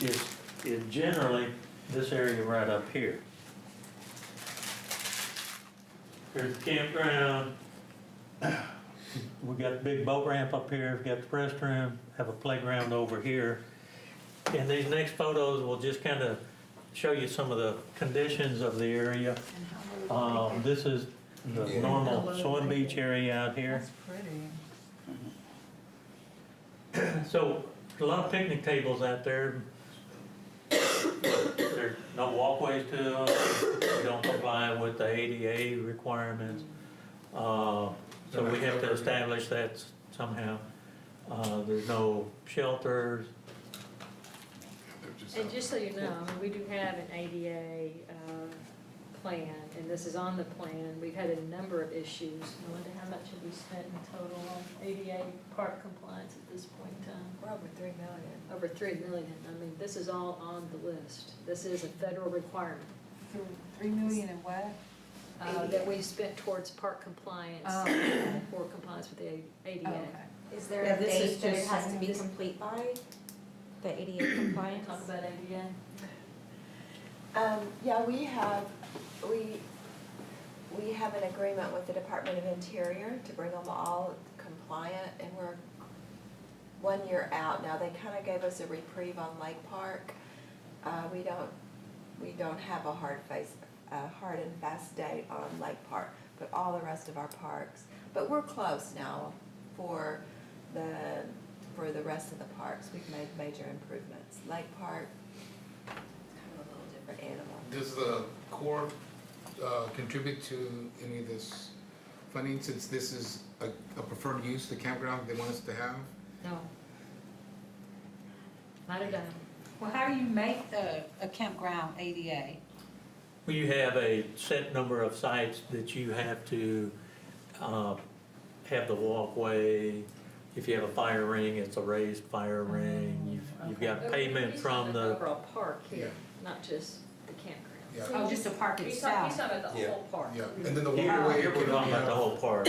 Speaker 4: is generally this area right up here. Here's the campground. We got the big boat ramp up here, we've got the restroom, have a playground over here. And these next photos will just kind of show you some of the conditions of the area. This is the normal swim beach area out here.
Speaker 3: That's pretty.
Speaker 4: So, a lot of picnic tables out there. There's no walkways to them, we don't comply with the ADA requirements. So we have to establish that somehow. There's no shelters.
Speaker 5: And just so you know, we do have an ADA plan, and this is on the plan. We've had a number of issues. Melinda, how much have we spent in total on ADA park compliance at this point in time?
Speaker 8: We're over 3 million.
Speaker 5: Over 3 million. I mean, this is all on the list. This is a federal requirement
Speaker 10: 3 million and what?
Speaker 5: that we spent towards park compliance,
Speaker 10: Oh.
Speaker 5: for compliance with the ADA.
Speaker 10: Oh, okay.
Speaker 8: Is there
Speaker 3: Yeah,
Speaker 8: a
Speaker 3: this is
Speaker 8: date that it
Speaker 3: just
Speaker 8: has to
Speaker 3: saying
Speaker 8: be
Speaker 3: this-
Speaker 8: complete by? The ADA compliance?
Speaker 5: Talk about ADA.
Speaker 12: Yeah, we have an agreement with the Department of Interior to bring them all compliant, and we're 1 year out now. They kind of gave us a reprieve on Lake Park. We don't have a hard and fast date on Lake Park, but all the rest of our parks. But we're close now for the rest of the parks. We've made major improvements. Lake Park, it's kind of a little different animal.
Speaker 2: Does the Corps contribute to any of this funding, since this is a preferred use, the campground they want us to have?
Speaker 5: No. Not a dime.
Speaker 10: Well, how do you make a campground ADA?
Speaker 4: Well, you have a set number of sites that you have to have the walkway. If you have a fire ring, it's a raised fire ring. You've got pavement from the,
Speaker 5: Overall park here,
Speaker 2: Yeah.
Speaker 5: not just the campground.
Speaker 2: Yeah,
Speaker 10: Oh, just the park
Speaker 5: He's talking
Speaker 10: itself?
Speaker 5: about the
Speaker 11: Yeah.
Speaker 5: whole park.
Speaker 2: yeah, and then the
Speaker 4: here
Speaker 2: waterway.
Speaker 4: we're talking about the whole park.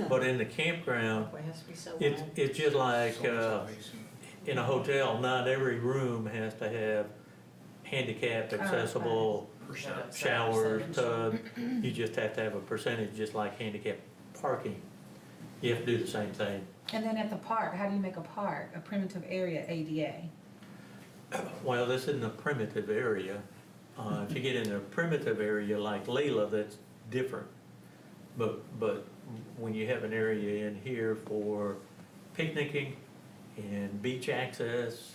Speaker 4: But in the campground,
Speaker 1: It has to be so
Speaker 4: it's,
Speaker 1: wide.
Speaker 4: it's just like, in a hotel, not every room has to have handicapped accessible showers, tub. You just have to have a percentage, just like handicapped parking. You have to do the same thing.
Speaker 10: And then at the park, how do you make a park, a primitive area ADA?
Speaker 4: Well, this isn't a primitive area. If you get in a primitive area like Leela, that's different. But when you have an area in here for picnicking and beach access,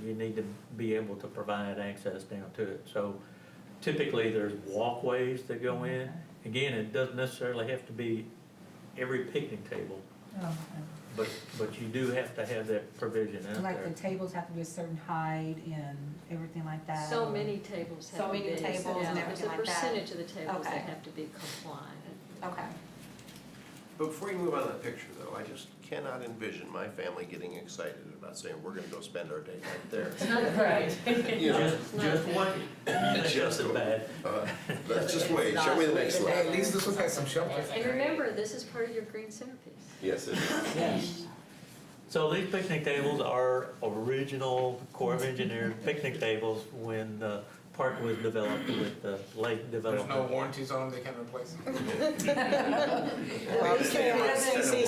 Speaker 4: you need to be able to provide access down to it. So typically, there's walkways that go in. Again, it doesn't necessarily have to be every picnic table,
Speaker 10: Oh,
Speaker 4: but you do have to have that provision out
Speaker 10: like the
Speaker 4: there.
Speaker 10: tables have to be a certain height and everything like that?
Speaker 5: So
Speaker 10: or-
Speaker 5: many tables have
Speaker 10: So
Speaker 5: to be.
Speaker 10: many tables and everything like that.
Speaker 5: There's a percentage of the tables that
Speaker 10: Okay.
Speaker 5: have to be compliant.
Speaker 10: Okay.
Speaker 11: But before you move on to that picture though, I just cannot envision my family getting excited about saying, we're gonna go spend our day right there.
Speaker 1: Right.
Speaker 11: You know,
Speaker 4: Just wait.
Speaker 11: Just
Speaker 4: Just bad.
Speaker 11: Let's just wait, show me the next
Speaker 2: Hey,
Speaker 11: slide.
Speaker 2: at least this one has some shelter.
Speaker 5: And remember, this is part of your green centerpiece.
Speaker 11: Yes, it is.
Speaker 4: Yes. So these picnic tables are original Corps of Engineers picnic tables when the park was developed with the lake
Speaker 2: There's
Speaker 4: development.
Speaker 2: no warranties on them, they can't replace them.
Speaker 3: Well, you can't have CCC.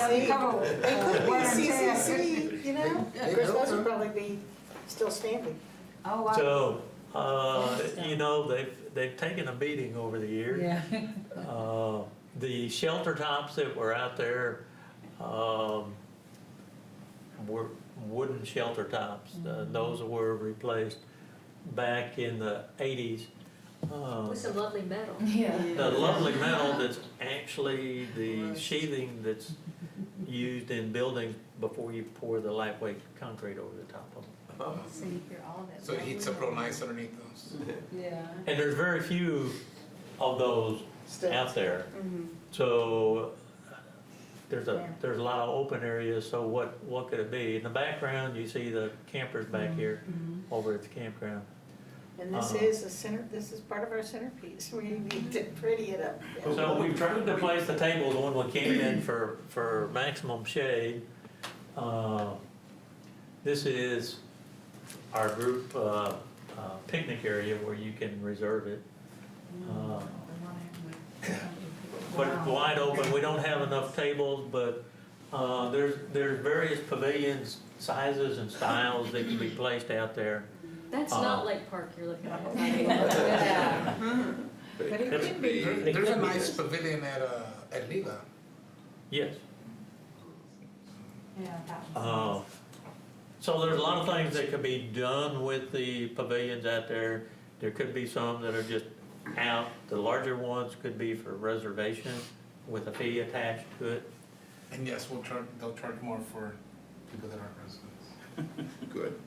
Speaker 3: They could be CCC, you know? Of course, those would probably be still standing.
Speaker 10: Oh, wow.
Speaker 4: So, you know, they've taken a beating over the years.
Speaker 10: Yeah.
Speaker 4: The shelter tops that were out there, were wooden shelter tops. Those were replaced back in the 80s.
Speaker 5: With some lovely metal.
Speaker 10: Yeah.
Speaker 4: The lovely metal that's actually the sheathing that's used in buildings before you pour the lightweight concrete over the top of them.
Speaker 10: So you hear all that.
Speaker 2: So it heats up real nice underneath those.
Speaker 10: Yeah.
Speaker 4: And there's very few of those out there.
Speaker 3: Mhm.
Speaker 4: So there's a lot of open areas, so what could it be? In the background, you see the campers back here over at the campground.
Speaker 3: And this is a center, this is part of our centerpiece. We need to pretty it up.
Speaker 4: So we've tried to place the tables when we came in for maximum shade. This is our group picnic area where you can reserve it. But it's wide open, we don't have enough tables, but there's various pavilions, sizes and styles that can be placed out there.
Speaker 5: That's not Lake Park you're looking at.
Speaker 3: But it could be.
Speaker 2: There's a nice pavilion at Lila.
Speaker 4: Yes.
Speaker 10: Yeah, that one's nice.
Speaker 4: So there's a lot of things that could be done with the pavilions out there. There could be some that are just out. The larger ones could be for reservation with a fee attached to it.
Speaker 2: And yes, they'll charge more for people that aren't residents.
Speaker 11: Good.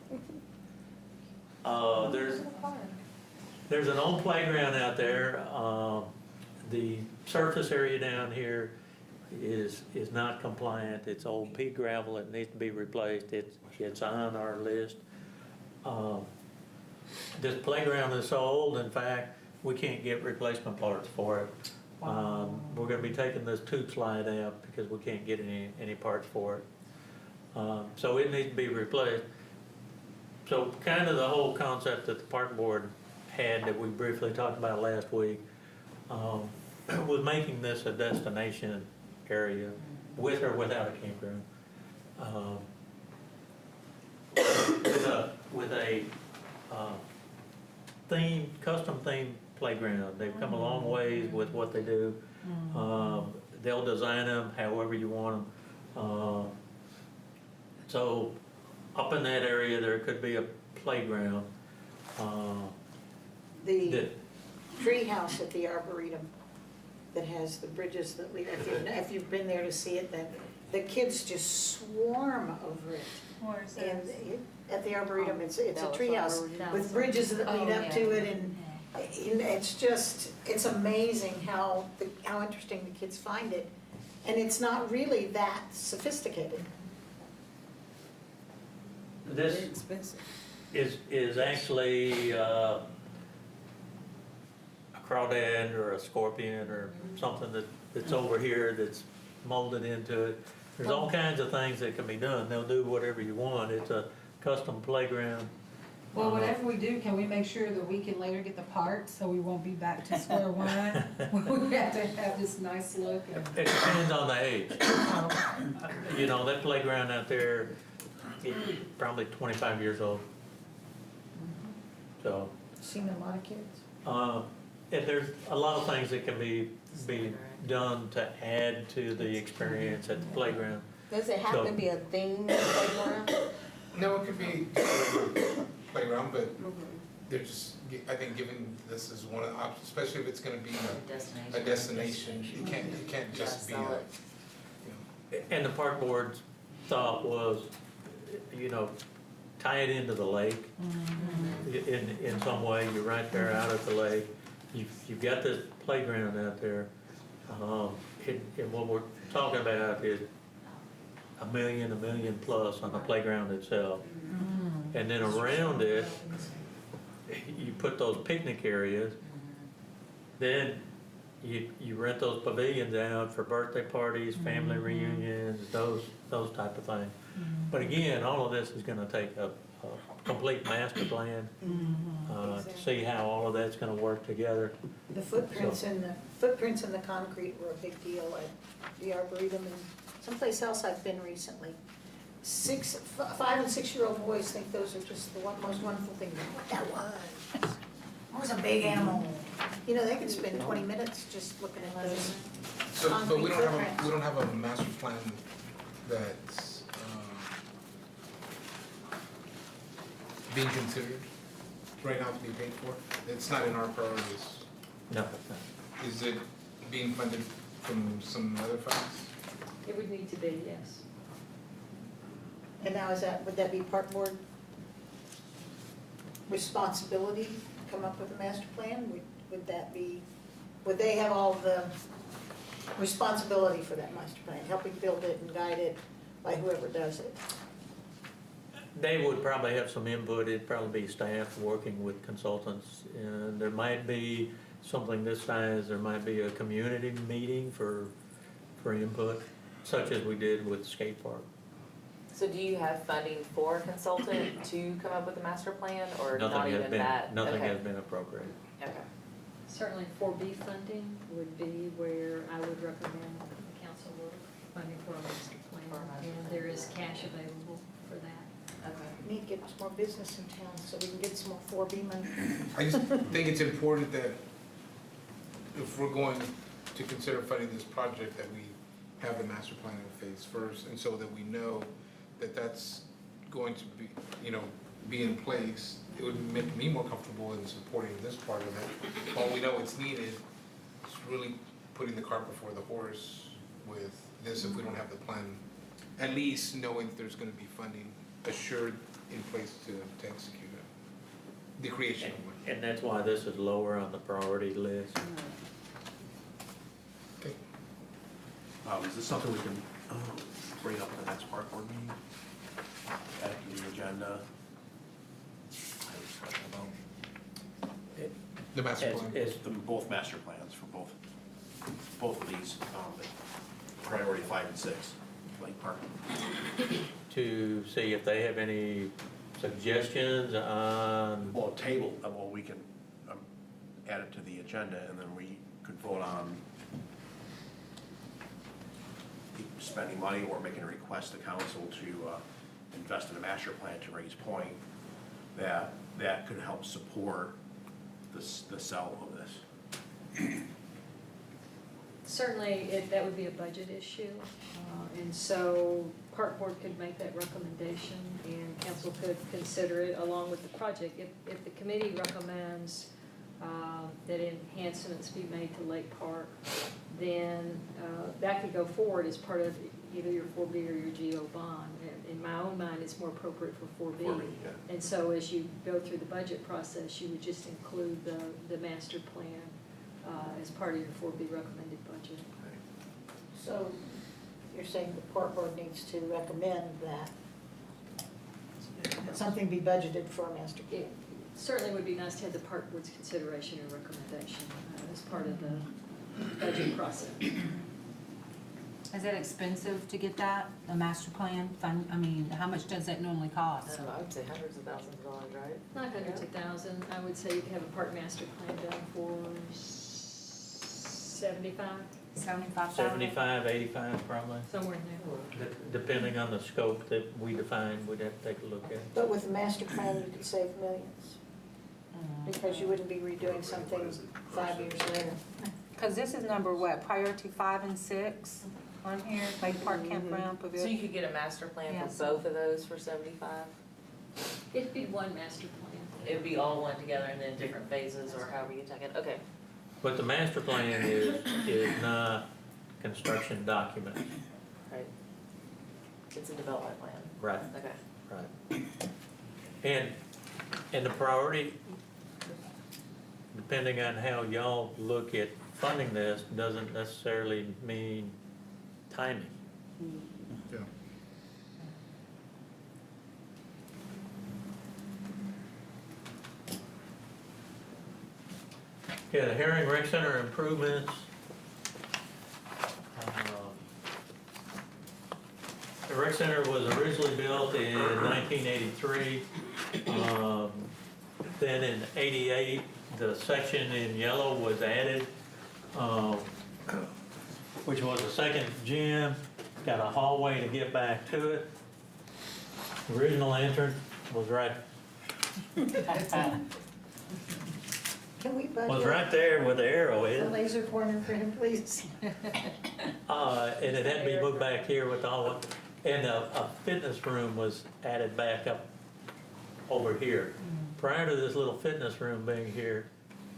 Speaker 4: There's an old playground out there. The surface area down here is not compliant. It's old pea gravel. It needs to be replaced. It's on our list. This playground is so old, in fact, we can't get replacement parts for it. We're gonna be taking this tube slide out because we can't get any parts for it. So it needs to be replaced. So kind of the whole concept that the park board had that we briefly talked about last week, was making this a destination area with or without a campground. With a custom themed playground. They've come a long ways with what they do. They'll design them however you want them. So up in that area, there could be a playground.
Speaker 3: The tree house at the Arboretum that has the bridges that lead, if you've been there to see it, then the kids just swarm over it.
Speaker 10: Where is
Speaker 3: And
Speaker 10: this?
Speaker 3: at the Arboretum, it's a
Speaker 9: Dallas
Speaker 3: tree house
Speaker 9: Arboretum.
Speaker 3: with bridges that lead
Speaker 10: Oh,
Speaker 3: up
Speaker 10: yeah.
Speaker 3: to it, and it's just, it's amazing how interesting the kids find it. And it's not really that sophisticated.
Speaker 9: Very
Speaker 4: This
Speaker 9: expensive.
Speaker 4: is actually a crawdad or a scorpion or something that's over here that's molded into it. There's all kinds of things that can be done. They'll do whatever you want. It's a custom playground.
Speaker 10: Well, whatever we do, can we make sure that we can later get the parts so we won't be back to square one? We have to have this nice look and.
Speaker 4: It depends on the age. You know, that playground out there, it's probably 25 years old. So,
Speaker 3: Seen a lot of kids.
Speaker 4: and there's a lot of things that can be done to add to the experience at the playground.
Speaker 9: Does it have to be a themed playground?
Speaker 2: No, it could be playground, but they're just, I think giving this as one of the options, especially if it's gonna be a destination. It can't just be a,
Speaker 4: And the park board's thought was, you know, tie it into the lake in some way. You're right there out at the lake. You've got this playground out there. And what we're talking about is $1 million plus on the playground itself. And then around it, you put those picnic areas, then you rent those pavilions out for birthday parties, family reunions, those type of things. But again, all of this is gonna take a complete master plan, to see how all of that's gonna work together.
Speaker 3: The footprints in the concrete were a big deal at the Arboretum and someplace else I've been recently. 5 and 6-year-old boys think those are just the most wonderful thing. What that was. It was a big animal. You know, they can spend 20 minutes just looking at those
Speaker 2: So, but
Speaker 3: concrete footprints.
Speaker 2: we don't have a master plan that's, being considered right now to be paid for? It's not in our priorities.
Speaker 4: No,
Speaker 2: Is it being funded from some other funds?
Speaker 5: It would need to be, yes.
Speaker 3: And now would that be park board responsibility to come up with a master plan? Would they have all the responsibility for that master plan, helping build it and guide it by whoever does it?
Speaker 4: they would probably have some input. It'd probably be staff working with consultants. And there might be something this size, there might be a community meeting for input, such as we did with the skate park.
Speaker 1: So do you have funding for a consultant to come up with a master plan, or not
Speaker 4: Nothing has
Speaker 1: even
Speaker 4: been,
Speaker 1: that?
Speaker 4: nothing
Speaker 1: Okay.
Speaker 4: has been appropriated.
Speaker 1: Okay.
Speaker 5: Certainly 4B funding would be where I would recommend the council work, funding for a master plan.
Speaker 1: For a master
Speaker 5: And
Speaker 1: plan.
Speaker 5: there is cash available for that.
Speaker 1: Okay.
Speaker 3: We need to get some more business in town so we can get some more 4B money.
Speaker 2: I just think it's important that if we're going to consider funding this project, that we have the master plan in phase first, and so that we know that that's going to be, be in place. It would make me more comfortable in supporting this part of it. While we know it's needed, it's really putting the cart before the horse with this if we don't have the plan. At least knowing that there's gonna be funding assured in place to execute it. The creation of one.
Speaker 4: And that's why this is lower on the priority list.
Speaker 2: Okay.
Speaker 7: Is this something we can bring up at the next park board meeting? Add it to the agenda? Have a discussion about
Speaker 2: The master
Speaker 4: As-
Speaker 2: plan.
Speaker 4: as-
Speaker 7: both master plans for both of these, priority 5 and 6, Lake Park.
Speaker 4: To see if they have any suggestions on,
Speaker 7: Well, we can add it to the agenda, and then we could vote on spending money or making a request to council to invest in a master plan, to Ray's point, that could help support the sell of this.
Speaker 5: Certainly, that would be a budget issue, and so Park Board could make that recommendation, and council could consider it along with the project. If the committee recommends that enhancements be made to Lake Park, then that could go forward as part of either your 4B or your GO bond. And in my own mind, it's more appropriate for 4B.
Speaker 7: 4B, yeah.
Speaker 5: And so as you go through the budget process, you would just include the master plan as part of your 4B recommended budget.
Speaker 3: So you're saying the park board needs to recommend that something be budgeted for a master plan?
Speaker 5: It certainly would be nice to have the park board's consideration and recommendation as part of the budget process.
Speaker 10: Is it expensive to get that, the master plan fund? I mean, how much does that normally
Speaker 1: I
Speaker 10: cost?
Speaker 1: don't know, I would say hundreds of thousands of dollars, right?
Speaker 5: Not hundreds of thousands, I would say you could have a park master plan done for 75,
Speaker 10: 75,000?
Speaker 4: 75, 85 probably.
Speaker 5: somewhere in there.
Speaker 4: Depending on the scope that we define, we'd have to take a look at it.
Speaker 3: But with the master plan, you could save millions, because you wouldn't be redoing something 5 years later.
Speaker 10: Because this is number what, priority 5 and 6 on here, Lake Park Campground
Speaker 1: So you
Speaker 10: Pavilion?
Speaker 1: could get a master plan
Speaker 10: Yes.
Speaker 1: for both of those for 75?
Speaker 5: It'd be one master plan.
Speaker 1: It would be all one together and then different phases, or however you take it, okay.
Speaker 4: But the master plan is not construction documents.
Speaker 1: Right. It's a development plan.
Speaker 4: Right,
Speaker 1: Okay.
Speaker 4: right. And the priority, depending on how y'all look at funding this, doesn't necessarily mean timing.
Speaker 2: Yeah.
Speaker 4: Yeah, the Herring Rec Center improvements. The rec center was originally built in 1983. Then in '88, the section in yellow was added, which was a second gym, got a hallway to get back to it. The original entrance was right
Speaker 3: Can we
Speaker 4: was
Speaker 3: budget
Speaker 4: right there where the arrow
Speaker 3: a
Speaker 4: is.
Speaker 3: laser pointer for him, please?
Speaker 4: And it had to be moved back here with all, and a fitness room was added back up over here. Prior to this little fitness room being here,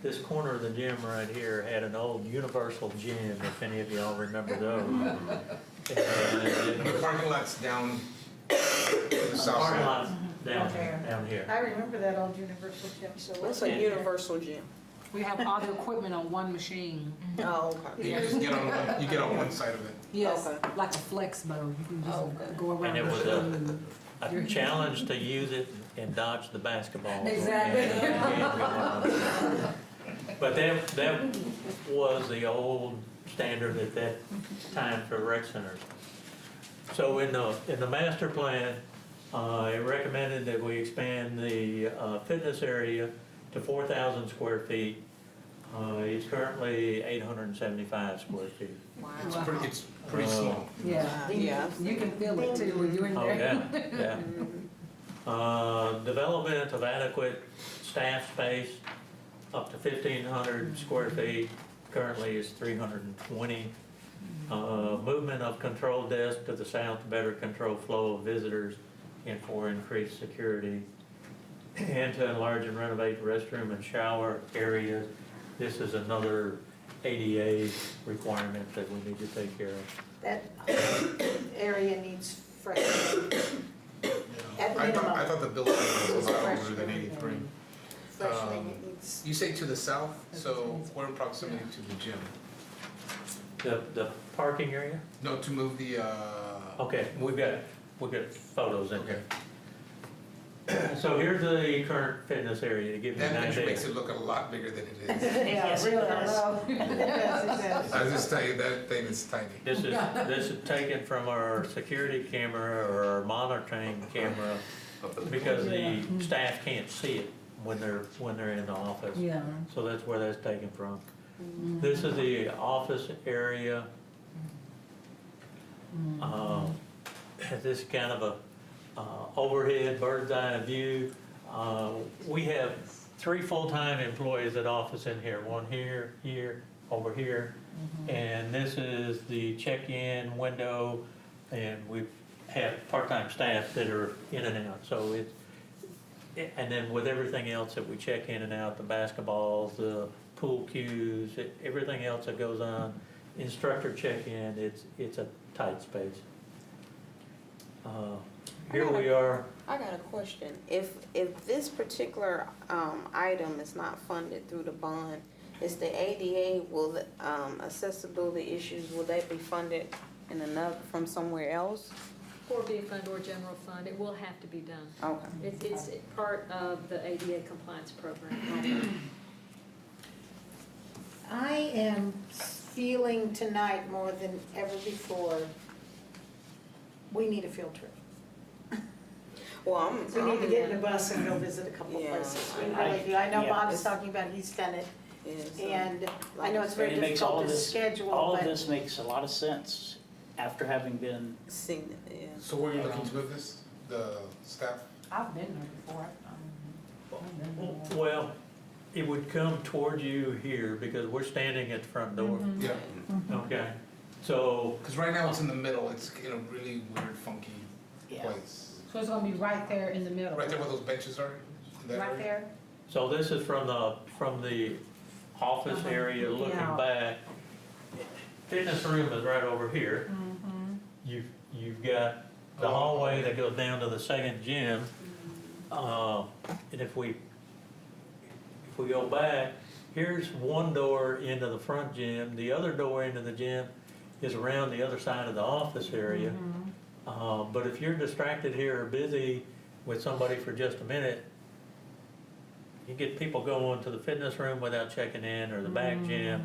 Speaker 4: this corner of the gym right here had an old Universal gym, if any of y'all remember those. And
Speaker 2: The parking lot's down the south
Speaker 4: parking
Speaker 2: side.
Speaker 4: lot's
Speaker 3: Okay.
Speaker 4: down here.
Speaker 3: I remember that old Universal gym so well.
Speaker 9: What's a universal gym?
Speaker 10: We have all the equipment on one machine.
Speaker 9: Oh, okay.
Speaker 2: You just get on, you get on one side of it.
Speaker 10: Yes,
Speaker 9: Okay.
Speaker 10: like a flex mode. You can just
Speaker 9: Okay.
Speaker 10: go around.
Speaker 4: And it
Speaker 10: the
Speaker 4: was
Speaker 10: machine.
Speaker 4: a challenge to use it and dodge the basketball.
Speaker 10: Exactly.
Speaker 4: But that was the old standard at that time for rec centers. So in the master plan, it recommended that we expand the fitness area to 4,000 square feet. It's currently 875 square feet.
Speaker 2: It's pretty small.
Speaker 10: Yeah,
Speaker 9: Yeah.
Speaker 10: you can feel it too when you're in
Speaker 4: Oh,
Speaker 10: there.
Speaker 4: yeah, yeah. Development of adequate staff space up to 1,500 square feet, currently is 320. Movement of control desk to the south to better control flow of visitors and for increased security. And to enlarge and renovate restroom and shower areas. This is another ADA requirement that we need to take care of.
Speaker 3: That area needs fresh. At
Speaker 2: I
Speaker 3: minimum,
Speaker 2: thought the building was a lot older
Speaker 3: Freshman.
Speaker 2: than 83.
Speaker 3: freshening, it needs.
Speaker 2: You say to the south, so we're in proximity to the gym.
Speaker 4: The parking area?
Speaker 2: No, to move the,
Speaker 4: Okay, we've got photos in
Speaker 2: okay.
Speaker 4: here. So here's the current fitness area to give you an
Speaker 2: That picture
Speaker 4: idea.
Speaker 2: makes it look a lot bigger than it is.
Speaker 3: Yeah,
Speaker 4: Yes, it
Speaker 3: really,
Speaker 4: does.
Speaker 3: well, yes, it does.
Speaker 2: I just tell you, that thing is tiny.
Speaker 4: This is taken from our security camera or our monitoring camera because the staff can't see it when they're in the office.
Speaker 10: Yeah.
Speaker 4: So that's where that's taken from. This is the office area. This is kind of a overhead bird's eye view. We have 3 full-time employees at office in here, one here, over here. And this is the check-in window, and we have part-time staff that are in and out. So and then with everything else that we check in and out, the basketballs, the pool cues, everything else that goes on, instructor check-in, it's a tight space. Here we are.
Speaker 9: I got a question. If this particular item is not funded through the bond, is the ADA, will the accessibility issues, will they be funded in another, from somewhere else?
Speaker 5: Core B fund or general fund, it will have to be done.
Speaker 9: Okay.
Speaker 5: It's part of the ADA compliance program.
Speaker 3: I am feeling tonight more than ever before, we need a field trip.
Speaker 9: Well,
Speaker 3: We need to get in a bus and go visit a couple
Speaker 9: Yeah.
Speaker 3: places. We really do. I know
Speaker 6: Yeah.
Speaker 3: Bob is talking about, he's done it,
Speaker 9: yes,
Speaker 3: and I know it's very
Speaker 6: And it makes all
Speaker 3: difficult
Speaker 6: of
Speaker 3: to
Speaker 6: this,
Speaker 3: schedule,
Speaker 6: all of
Speaker 3: but
Speaker 6: this makes a lot of sense after having been,
Speaker 9: seen it, yeah.
Speaker 2: So where are you looking to move this, the staff?
Speaker 10: I've been there before. I've been there.
Speaker 4: Well, it would come toward you here because we're standing at the front door.
Speaker 2: Yeah,
Speaker 4: Okay, so
Speaker 2: because right now it's in the middle, it's in a really weird, funky
Speaker 6: yeah.
Speaker 2: place.
Speaker 10: So it's gonna be right there in the middle.
Speaker 2: Right there where those benches are? in that
Speaker 10: Right
Speaker 2: area?
Speaker 10: there?
Speaker 4: So this is from the office area looking
Speaker 10: Yeah.
Speaker 4: back. Fitness room is right over here. You've got the hallway that goes down to the second gym. And if we go back, here's one door into the front gym. The other door into the gym is around the other side of the office area. But if you're distracted here or busy with somebody for just a minute, you get people going to the fitness room without checking in, or the back gym,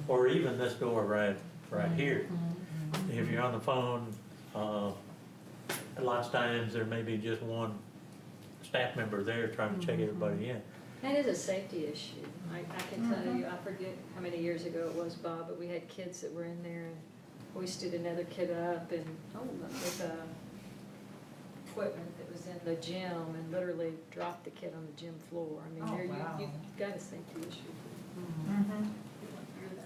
Speaker 4: or even this door right here. If you're on the phone, lots of times there may be just one staff member there trying to check everybody in.
Speaker 5: That is a safety issue. I can tell you, I forget how many years ago it was, Bob, but we had kids that were in there and hoisted another kid up and with equipment that was in the gym and literally dropped the kid on the gym floor. I mean, there you've got a safety issue.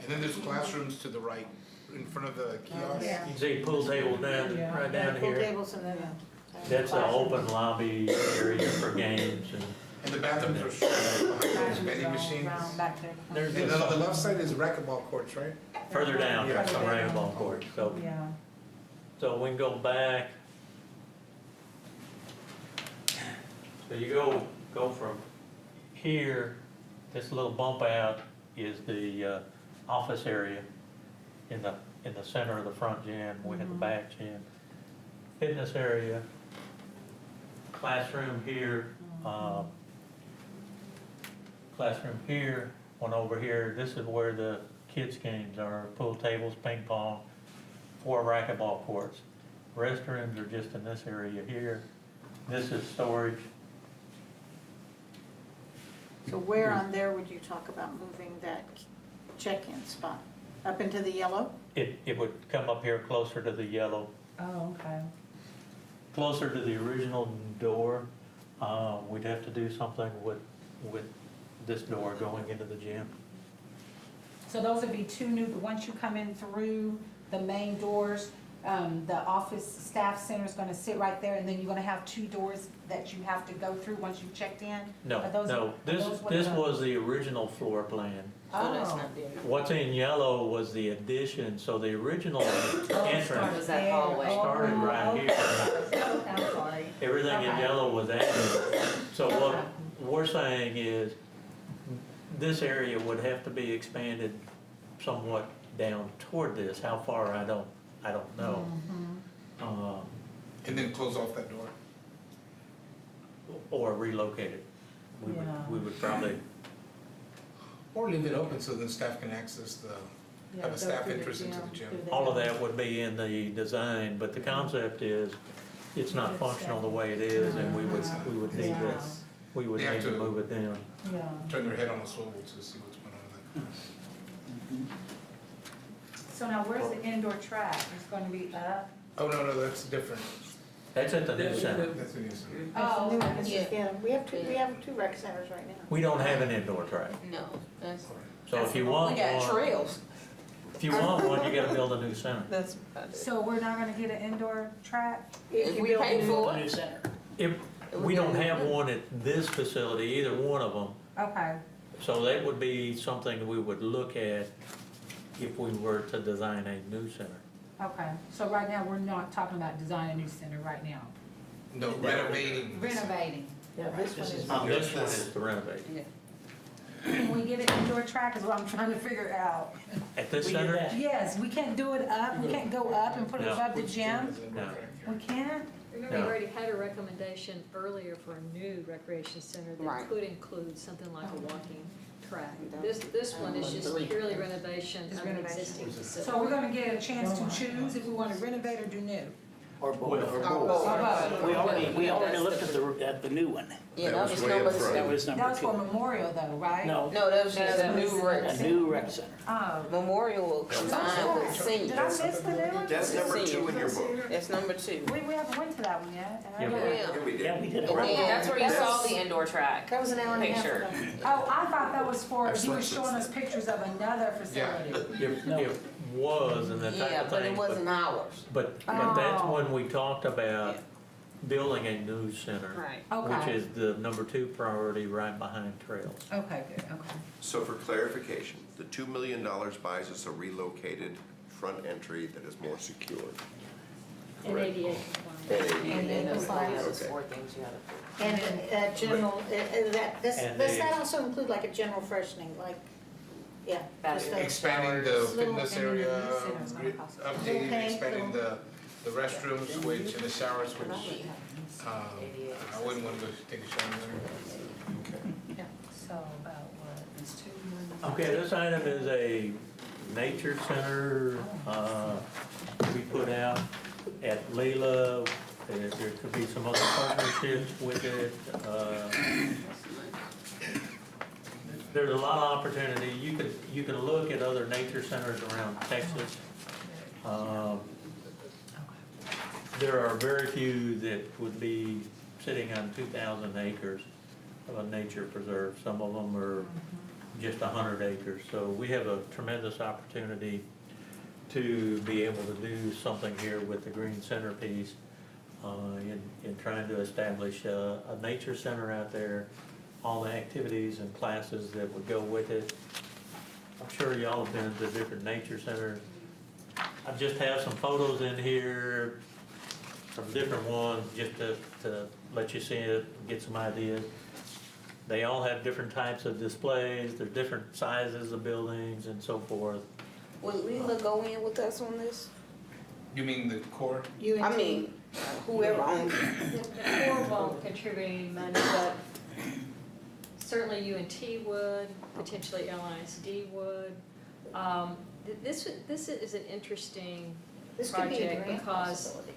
Speaker 2: And then there's classrooms to the right, in front of the kiosk.
Speaker 3: Yeah.
Speaker 4: You can see pool table right down
Speaker 3: Pool
Speaker 4: here.
Speaker 3: tables and then.
Speaker 4: That's an open lobby area for games
Speaker 2: And the bathrooms are behind those vending machines.
Speaker 3: Back there.
Speaker 4: there's
Speaker 2: And then on the left side is racquetball courts, right?
Speaker 4: further down,
Speaker 2: Yeah.
Speaker 4: some racquetball court.
Speaker 3: Yeah.
Speaker 4: So we can go back. So you go from here, this little bump out is the office area in the center of the front gym. We have the back gym. Fitness area, classroom here, one over here. This is where the kids' games are, pool tables, ping pong, 4 racquetball courts. Restrooms are just in this area here. This is storage.
Speaker 3: So where on there would you talk about moving that check-in spot? Up into the yellow?
Speaker 4: It would come up here closer to the yellow,
Speaker 3: Oh, okay.
Speaker 4: closer to the original door. We'd have to do something with this door going into the gym.
Speaker 10: So those would be 2 new, once you come in through the main doors, the office staff center is gonna sit right there, and then you're gonna have 2 doors that you have to go through once you checked in?
Speaker 4: No,
Speaker 10: Are those-
Speaker 4: no,
Speaker 10: are
Speaker 4: this
Speaker 10: those what
Speaker 4: this
Speaker 10: the-
Speaker 4: was the original floor plan.
Speaker 9: So that's
Speaker 10: Oh.
Speaker 9: not there.
Speaker 4: What's in yellow was the addition, so the original entrance
Speaker 1: Was that hallway?
Speaker 4: started right here.
Speaker 10: Okay, I'm sorry.
Speaker 4: Everything in
Speaker 10: Okay.
Speaker 4: yellow was added. So what
Speaker 10: Okay.
Speaker 4: we're saying is, this area would have to be expanded somewhat down toward this. How far, I don't know.
Speaker 2: And then close off that door.
Speaker 4: Or relocate it. We would probably,
Speaker 2: Or leave it open so then staff can access have a staff entrance into the gym.
Speaker 4: all of that would be in the design, but the concept is, it's not functional the way it is, and we would need to,
Speaker 2: They have to-
Speaker 4: move it down.
Speaker 10: Yeah.
Speaker 2: Turn their head on a swivel to see what's going on with that.
Speaker 10: So now where's the indoor track? It's gonna be up?
Speaker 2: Oh, no, that's different.
Speaker 4: That's at the new center.
Speaker 2: That's the new center.
Speaker 10: Oh,
Speaker 3: New one.
Speaker 9: Yeah.
Speaker 3: Yeah, we have 2 rec centers right now.
Speaker 4: We don't have an indoor track,
Speaker 9: No, that's,
Speaker 4: so if you want
Speaker 9: we got
Speaker 4: one,
Speaker 9: trails.
Speaker 4: if you want one, you gotta build a new center.
Speaker 9: That's about it.
Speaker 10: so we're not gonna get an indoor track?
Speaker 9: If
Speaker 3: you
Speaker 9: we
Speaker 3: build
Speaker 9: pay
Speaker 3: new-
Speaker 9: for
Speaker 6: New
Speaker 9: it.
Speaker 6: center.
Speaker 4: If, we don't have one at this facility, either one of them,
Speaker 10: Okay,
Speaker 4: so that would be something we would look at if we were to design a new center.
Speaker 10: okay. So right now, we're not talking about designing a new center right now.
Speaker 2: No, renovating.
Speaker 10: Renovating.
Speaker 3: Yeah, this one is.
Speaker 4: This one is to renovate.
Speaker 10: Can we get an indoor track is what I'm trying to figure out.
Speaker 4: At this
Speaker 6: We did
Speaker 4: center?
Speaker 6: that.
Speaker 10: Yes, we can't do it up, we can't go up and put it
Speaker 4: No.
Speaker 10: above the gym?
Speaker 4: No.
Speaker 10: We can't?
Speaker 5: Remember, you
Speaker 4: No.
Speaker 5: already had a recommendation earlier for a new recreation center that
Speaker 9: Right.
Speaker 5: could include something like a walking track. This one is just purely renovation
Speaker 10: It's
Speaker 5: of an
Speaker 10: renovation.
Speaker 5: existing facility.
Speaker 10: So we're gonna get a chance to choose if we wanna renovate or do new?
Speaker 6: Or both.
Speaker 10: Oh,
Speaker 6: We already looked at the new one.
Speaker 9: Yeah,
Speaker 11: That
Speaker 9: that
Speaker 11: was
Speaker 9: was
Speaker 11: way up
Speaker 9: number
Speaker 11: front.
Speaker 6: That
Speaker 9: 2.
Speaker 6: was
Speaker 10: That
Speaker 6: number
Speaker 10: was for
Speaker 6: 2.
Speaker 10: Memorial though, right?
Speaker 6: No,
Speaker 9: No, that was just
Speaker 5: No,
Speaker 9: a
Speaker 5: that
Speaker 9: new
Speaker 5: was-
Speaker 9: rec.
Speaker 6: a new rec center.
Speaker 10: Oh.
Speaker 9: Memorial will combine with
Speaker 10: Did I
Speaker 9: seniors.
Speaker 10: miss the new one?
Speaker 11: That's number 2 in your book.
Speaker 9: That's number 2.
Speaker 10: We haven't went to that one yet.
Speaker 4: Yeah,
Speaker 9: Yeah.
Speaker 11: Yeah, we
Speaker 6: Yeah,
Speaker 11: did.
Speaker 6: we did it.
Speaker 9: And then-
Speaker 1: That's where you saw the indoor track.
Speaker 3: That was an hour and a half
Speaker 1: Picture.
Speaker 3: ago.
Speaker 10: Oh, I thought that was for,
Speaker 11: I've
Speaker 10: he was
Speaker 11: slept
Speaker 10: showing
Speaker 11: since
Speaker 10: us pictures of another facility.
Speaker 4: It was, and that type
Speaker 9: Yeah,
Speaker 4: of
Speaker 9: but
Speaker 4: thing,
Speaker 9: it wasn't ours.
Speaker 4: but that's
Speaker 10: Oh.
Speaker 4: when we talked about
Speaker 9: Yeah.
Speaker 4: building a new center,
Speaker 9: Right.
Speaker 4: which
Speaker 10: Okay,
Speaker 4: is the number 2 priority right behind trails.
Speaker 10: okay, good, okay.
Speaker 11: So for clarification, the $2 million buys us a relocated front entry that is more secure.
Speaker 5: And
Speaker 11: Correct.
Speaker 5: ADA compliant.
Speaker 3: And then
Speaker 1: Those are
Speaker 3: compliance.
Speaker 1: those
Speaker 11: Okay.
Speaker 1: 4 things you had to.
Speaker 3: And general, does
Speaker 4: And
Speaker 3: that
Speaker 4: the-
Speaker 3: also include like a general freshening, like, yeah? just a-
Speaker 2: Expanding the
Speaker 3: Little
Speaker 2: fitness area,
Speaker 10: center's gonna cost us.
Speaker 2: updating,
Speaker 3: Okay,
Speaker 2: expanding the restroom switch and the shower switch. I wouldn't want to go take a shower there.
Speaker 10: Yeah, so
Speaker 4: Okay, this item is a nature center, we put out at Leela. There could be some other partnerships with it. There's a lot of opportunity. You could look at other nature centers around Texas. There are very few that would be sitting on 2,000 acres of a nature preserve. Some of them are just 100 acres. So we have a tremendous opportunity to be able to do something here with the green centerpiece in trying to establish a nature center out there, all the activities and classes that would go with it. I'm sure y'all have been to different nature centers. I just have some photos in here from different ones just to let you see it, get some ideas. They all have different types of displays, they're different sizes of buildings and so forth.
Speaker 9: Will Leela go in with us on this?
Speaker 2: You mean the core?
Speaker 9: I mean, whoever owns it.
Speaker 5: The Corps won't contribute any money, but certainly UNT would, potentially LISD would. This is an interesting
Speaker 3: This could be a
Speaker 5: project
Speaker 3: grant
Speaker 5: because
Speaker 3: possibility.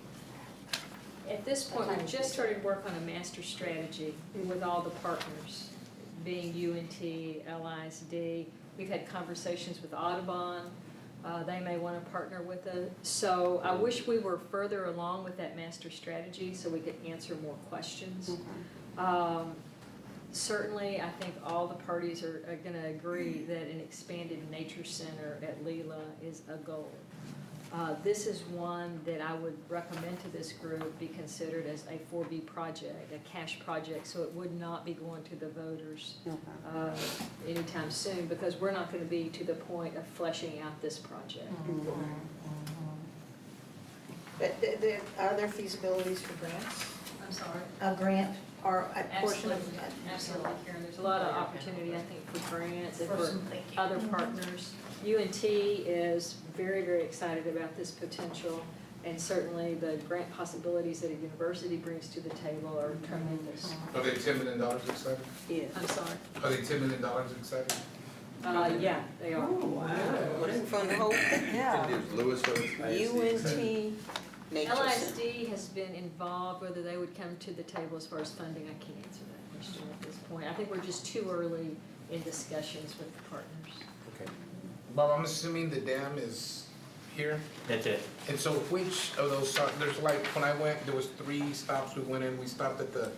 Speaker 5: at this point, we've just started work on a master strategy with all the partners, being UNT, LISD. We've had conversations with Audubon. They may want to partner with us. So I wish we were further along with that master strategy so we could answer more questions. Certainly, I think all the parties are going to agree that an expanded nature center at Leela is a goal. This is one that I would recommend to this group be considered as a 4B project, a cash project, so it would not be going to the voters anytime soon, because we're not going to be to the point of fleshing out this project.
Speaker 3: But are there feasibilities for grants?
Speaker 5: I'm sorry?
Speaker 3: A grant or a portion
Speaker 5: Absolutely,
Speaker 3: of that?
Speaker 5: absolutely, Karen. There's a lot of opportunity, I think, for grants and for other partners. UNT is very, very excited about this potential, and certainly the grant possibilities that a university brings to the table are tremendous.
Speaker 2: Are they $10 million excited?
Speaker 9: Yeah.
Speaker 5: I'm sorry.
Speaker 2: Are they $10 million excited?
Speaker 5: Yeah, they are.
Speaker 9: From the whole,
Speaker 11: Louisville.
Speaker 9: UNT Nature Center.
Speaker 5: LISD has been involved, whether they would come to the table as far as funding, I can't answer that question at this point. I think we're just too early in discussions with the partners.
Speaker 11: Okay.
Speaker 2: Bob, I'm assuming the dam is here?
Speaker 4: That's it.
Speaker 2: And so which of those, there's like, when I went, there was 3 stops we went in. We stopped at the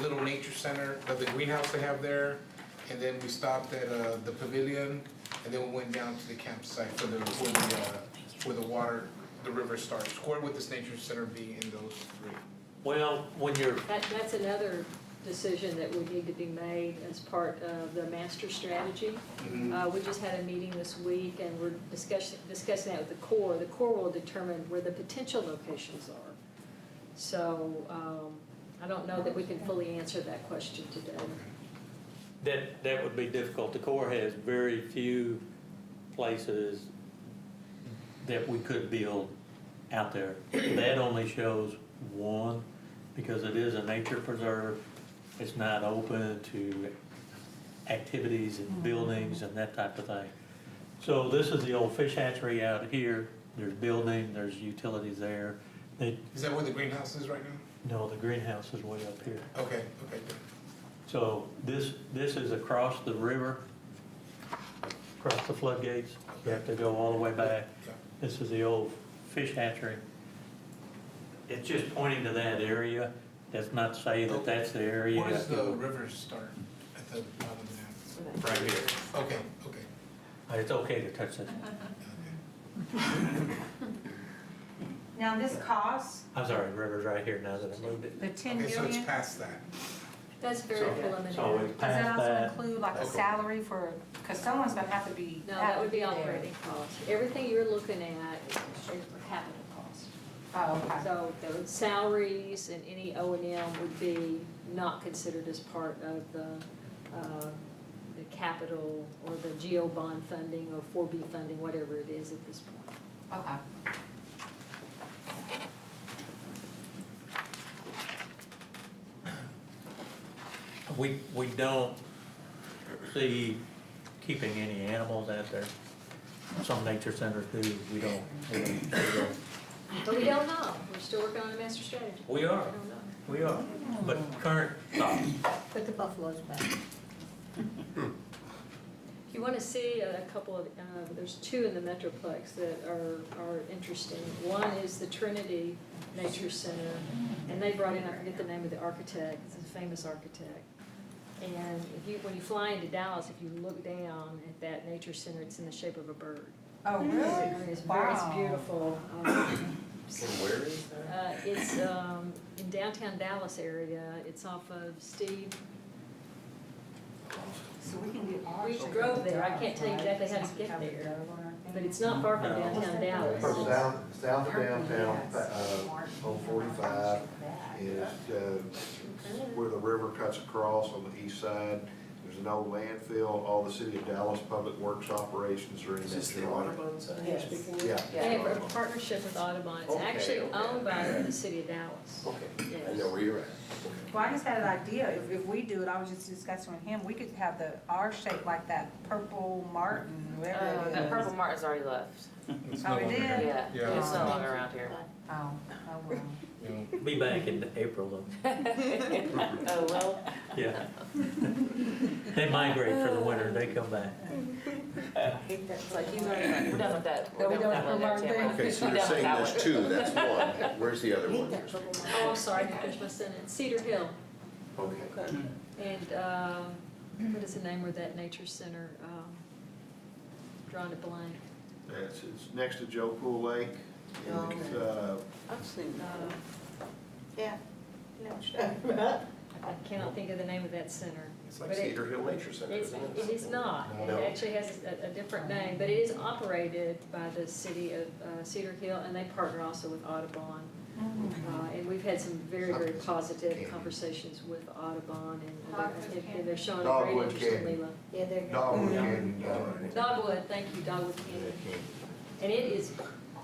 Speaker 2: little nature center, the greenhouse they have there, and then we stopped at the pavilion, and then we went down to the campsite for where the water, the river starts. Where would this nature center be in those 3?
Speaker 4: Well, when you're,
Speaker 5: That's another decision that would need to be made as part of the master strategy. We just had a meeting this week and we're discussing that with the Corps. The Corps will determine where the potential locations are. So I don't know that we can fully answer that question today.
Speaker 4: that would be difficult. The Corps has very few places that we could build out there. That only shows one because it is a nature preserve. It's not open to activities and buildings and that type of thing. So this is the old fish hatchery out here. There's building, there's utilities there.
Speaker 2: Is that where the greenhouse is right now?
Speaker 4: No, the greenhouse is way up here.
Speaker 2: Okay, good.
Speaker 4: So this is across the river, across the floodgates. You have to go all the way back.
Speaker 2: Yeah.
Speaker 4: This is the old fish hatchery. It's just pointing to that area. That's not to say that that's the area.
Speaker 2: Where does the river start at the bottom of the dam?
Speaker 4: Right here.
Speaker 2: Okay.
Speaker 4: It's okay to touch that.
Speaker 10: Now, this cost,
Speaker 4: I'm sorry, the river's right here now that I moved it.
Speaker 10: the 10
Speaker 2: Okay, so it's
Speaker 10: million,
Speaker 2: past that.
Speaker 5: That's very
Speaker 4: So
Speaker 5: preliminary.
Speaker 4: it's
Speaker 10: does that
Speaker 4: past
Speaker 10: also
Speaker 4: that.
Speaker 10: include like a
Speaker 2: Okay.
Speaker 10: salary for, because someone's gonna have to be.
Speaker 5: No, that would be
Speaker 10: have to there.
Speaker 5: operating costs. Everything you're looking at is capital costs.
Speaker 10: Oh, okay.
Speaker 5: So the salaries and any O&M would be not considered as part of the capital or the GO bond funding or 4B funding, whatever it is at this point.
Speaker 10: Okay.
Speaker 4: We don't see keeping any animals out there. Some nature centers do, we don't.
Speaker 5: But we don't know, we're still working on a master strategy.
Speaker 4: We are,
Speaker 5: We don't know.
Speaker 4: we are, but current thoughts.
Speaker 3: Put the buffaloes back.
Speaker 5: If you want to see a couple of, there's two in the Metroplex that are interesting. One is the Trinity Nature Center, and they brought in, I forget the name of the architect, it's a famous architect. And when you fly into Dallas, if you look down at that nature center, it's in the shape of a bird.
Speaker 10: Oh, really?
Speaker 5: It's
Speaker 10: Wow.
Speaker 5: beautiful.
Speaker 11: And where is that?
Speaker 5: It's in downtown Dallas area, it's off of Steve.
Speaker 10: So we can get ours.
Speaker 5: We drove there, I can't tell you exactly how to get there, but it's not far from downtown Dallas.
Speaker 13: From south of downtown, on 45 is where the river cuts across on the east side. There's an old landfill, all the city of Dallas Public Works operations are in
Speaker 7: Is
Speaker 13: that.
Speaker 7: this the Audubon sign you're speaking of?
Speaker 13: Yeah.
Speaker 5: They have a partnership with Audubon, it's
Speaker 7: Okay,
Speaker 5: actually
Speaker 7: okay.
Speaker 5: owned by the city of Dallas.
Speaker 7: Okay, I
Speaker 5: Yes.
Speaker 7: know where you're at.
Speaker 10: Well, I just had an idea, if we do it, I was just discussing with him, we could have the R shape like that purple Martin, whatever it is.
Speaker 1: That purple Martin's already left.
Speaker 2: It's
Speaker 10: Oh,
Speaker 2: no
Speaker 10: it
Speaker 2: longer
Speaker 10: did?
Speaker 2: here.
Speaker 1: Yeah, it's no longer around here.
Speaker 10: Oh, well.
Speaker 4: Be back in April though.
Speaker 1: Oh, well,
Speaker 4: Yeah. They migrate for the winter, they come back.
Speaker 1: it's like he's already, we're done with that.
Speaker 10: Yeah, we
Speaker 1: We're done with that one.
Speaker 10: done.
Speaker 11: Okay, so
Speaker 1: We're
Speaker 11: you're
Speaker 1: done with
Speaker 11: saying
Speaker 1: that
Speaker 11: there's
Speaker 1: one.
Speaker 11: two, that's one. Where's the other one?
Speaker 5: Oh, I'm sorry, I didn't finish my sentence, Cedar Hill,
Speaker 11: Okay.
Speaker 5: and, what is the name of that nature center, drawing a blank?
Speaker 13: It's next to Joe Pool Lake.
Speaker 9: Oh.
Speaker 13: It's,
Speaker 9: I've seen that.
Speaker 3: Yeah.
Speaker 5: I cannot think of the name of that center.
Speaker 7: It's like
Speaker 5: But it-
Speaker 7: Cedar Hill Nature Center,
Speaker 5: It's,
Speaker 7: isn't
Speaker 5: it is not,
Speaker 7: No.
Speaker 5: it actually has a different name, but it is operated by the city of Cedar Hill, and they partner also with Audubon. And we've had some very, very positive conversations with Audubon, and they're showing a great
Speaker 13: Dogwood
Speaker 5: interest in
Speaker 13: Canyon.
Speaker 5: Leland.
Speaker 3: Yeah, they're.
Speaker 13: Dogwood Canyon.
Speaker 5: Dogwood, thank you, Dogwood Canyon, and it is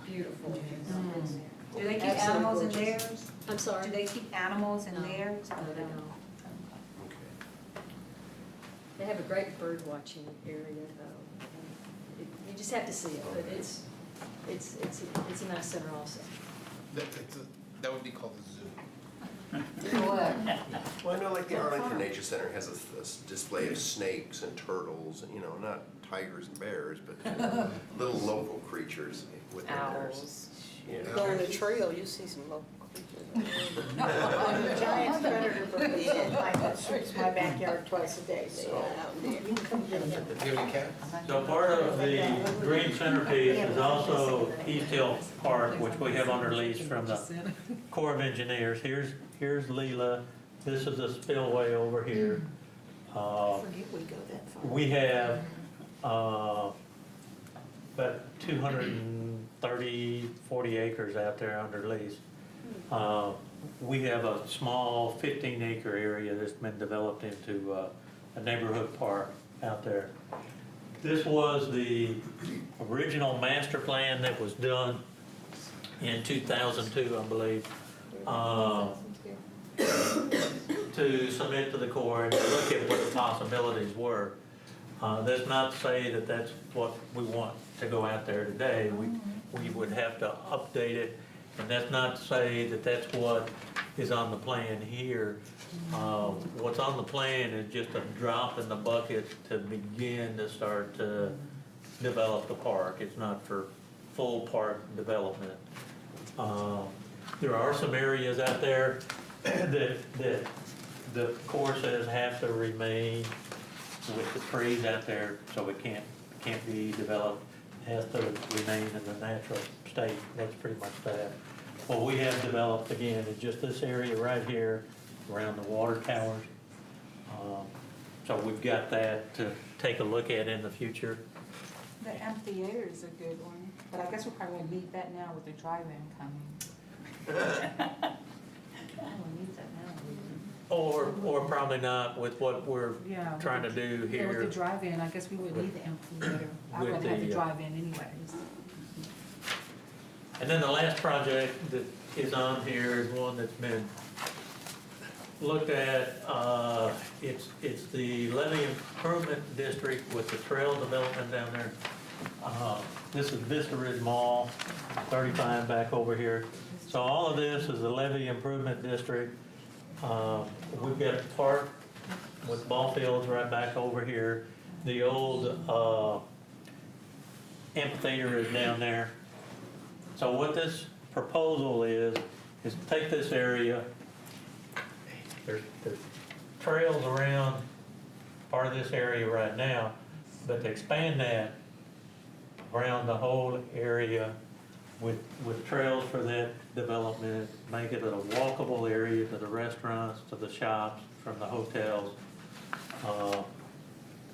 Speaker 5: beautiful.
Speaker 10: Do they keep
Speaker 5: Absolutely
Speaker 10: animals in
Speaker 5: gorgeous.
Speaker 10: theirs?
Speaker 5: I'm sorry?
Speaker 10: Do they keep animals in
Speaker 5: No.
Speaker 10: theirs?
Speaker 5: No, they don't.
Speaker 11: Okay.
Speaker 5: They have a great bird watching area though. You just have to see it, but it's a nice center also.
Speaker 2: That would be called a zoo.
Speaker 7: Well, I know like the Arlington Nature Center has a display of snakes and turtles, and, you know, not tigers and bears, but little local creatures within theirs.
Speaker 1: Owls.
Speaker 9: Go on the trail, you see some local creatures.
Speaker 3: Giant predator bird, yeah, like that sweeps my backyard twice a day, so.
Speaker 9: Out there.
Speaker 3: You can come get them.
Speaker 2: Do you have any cats?
Speaker 4: So part of the green centerpiece is also East Hill Park, which we have under lease from the Corps of Engineers. Here's Leela, this is a spillway over here.
Speaker 3: Forget we go that far.
Speaker 4: We have about 40 acres out there under lease. We have a small 15-acre area that's been developed into a neighborhood park out there. This was the original master plan that was done in 2002, I believe, to submit to the Corps and to look at what the possibilities were. That's not to say that that's what we want to go out there today. We would have to update it, and that's not to say that that's what is on the plan here. What's on the plan is just a drop in the bucket to begin to start to develop the park. It's not for full park development. There are some areas out there that the Corps says have to remain with the trees out there, so it can't be developed. It has to remain in the natural state. That's pretty much that. What we have developed, again, is just this area right here around the water towers. So we've got that to take a look at in the future.
Speaker 10: The amphitheater is a good one, but I guess we probably won't need that now with the drive-in coming. We'll need that now.
Speaker 4: Or probably not with what we're
Speaker 10: Yeah, with
Speaker 4: trying to do
Speaker 10: Yeah, with
Speaker 4: here.
Speaker 10: the drive-in, I guess we would need the amphitheater. I
Speaker 4: with
Speaker 10: would have the
Speaker 4: the,
Speaker 10: drive-in anyways.
Speaker 4: And then the last project that is on here is one that's been looked at, it's the levee improvement district with the trail development down there. This is Vista Ridge Mall, 35 back over here. So all of this is the levee improvement district. We've got a park with ball fields right back over here. The old amphitheater is down there. So what this proposal is take this area, there's trails around part of this area right now, but to expand that around the whole area with trails for that development, make it a walkable area to the restaurants, to the shops, from the hotels.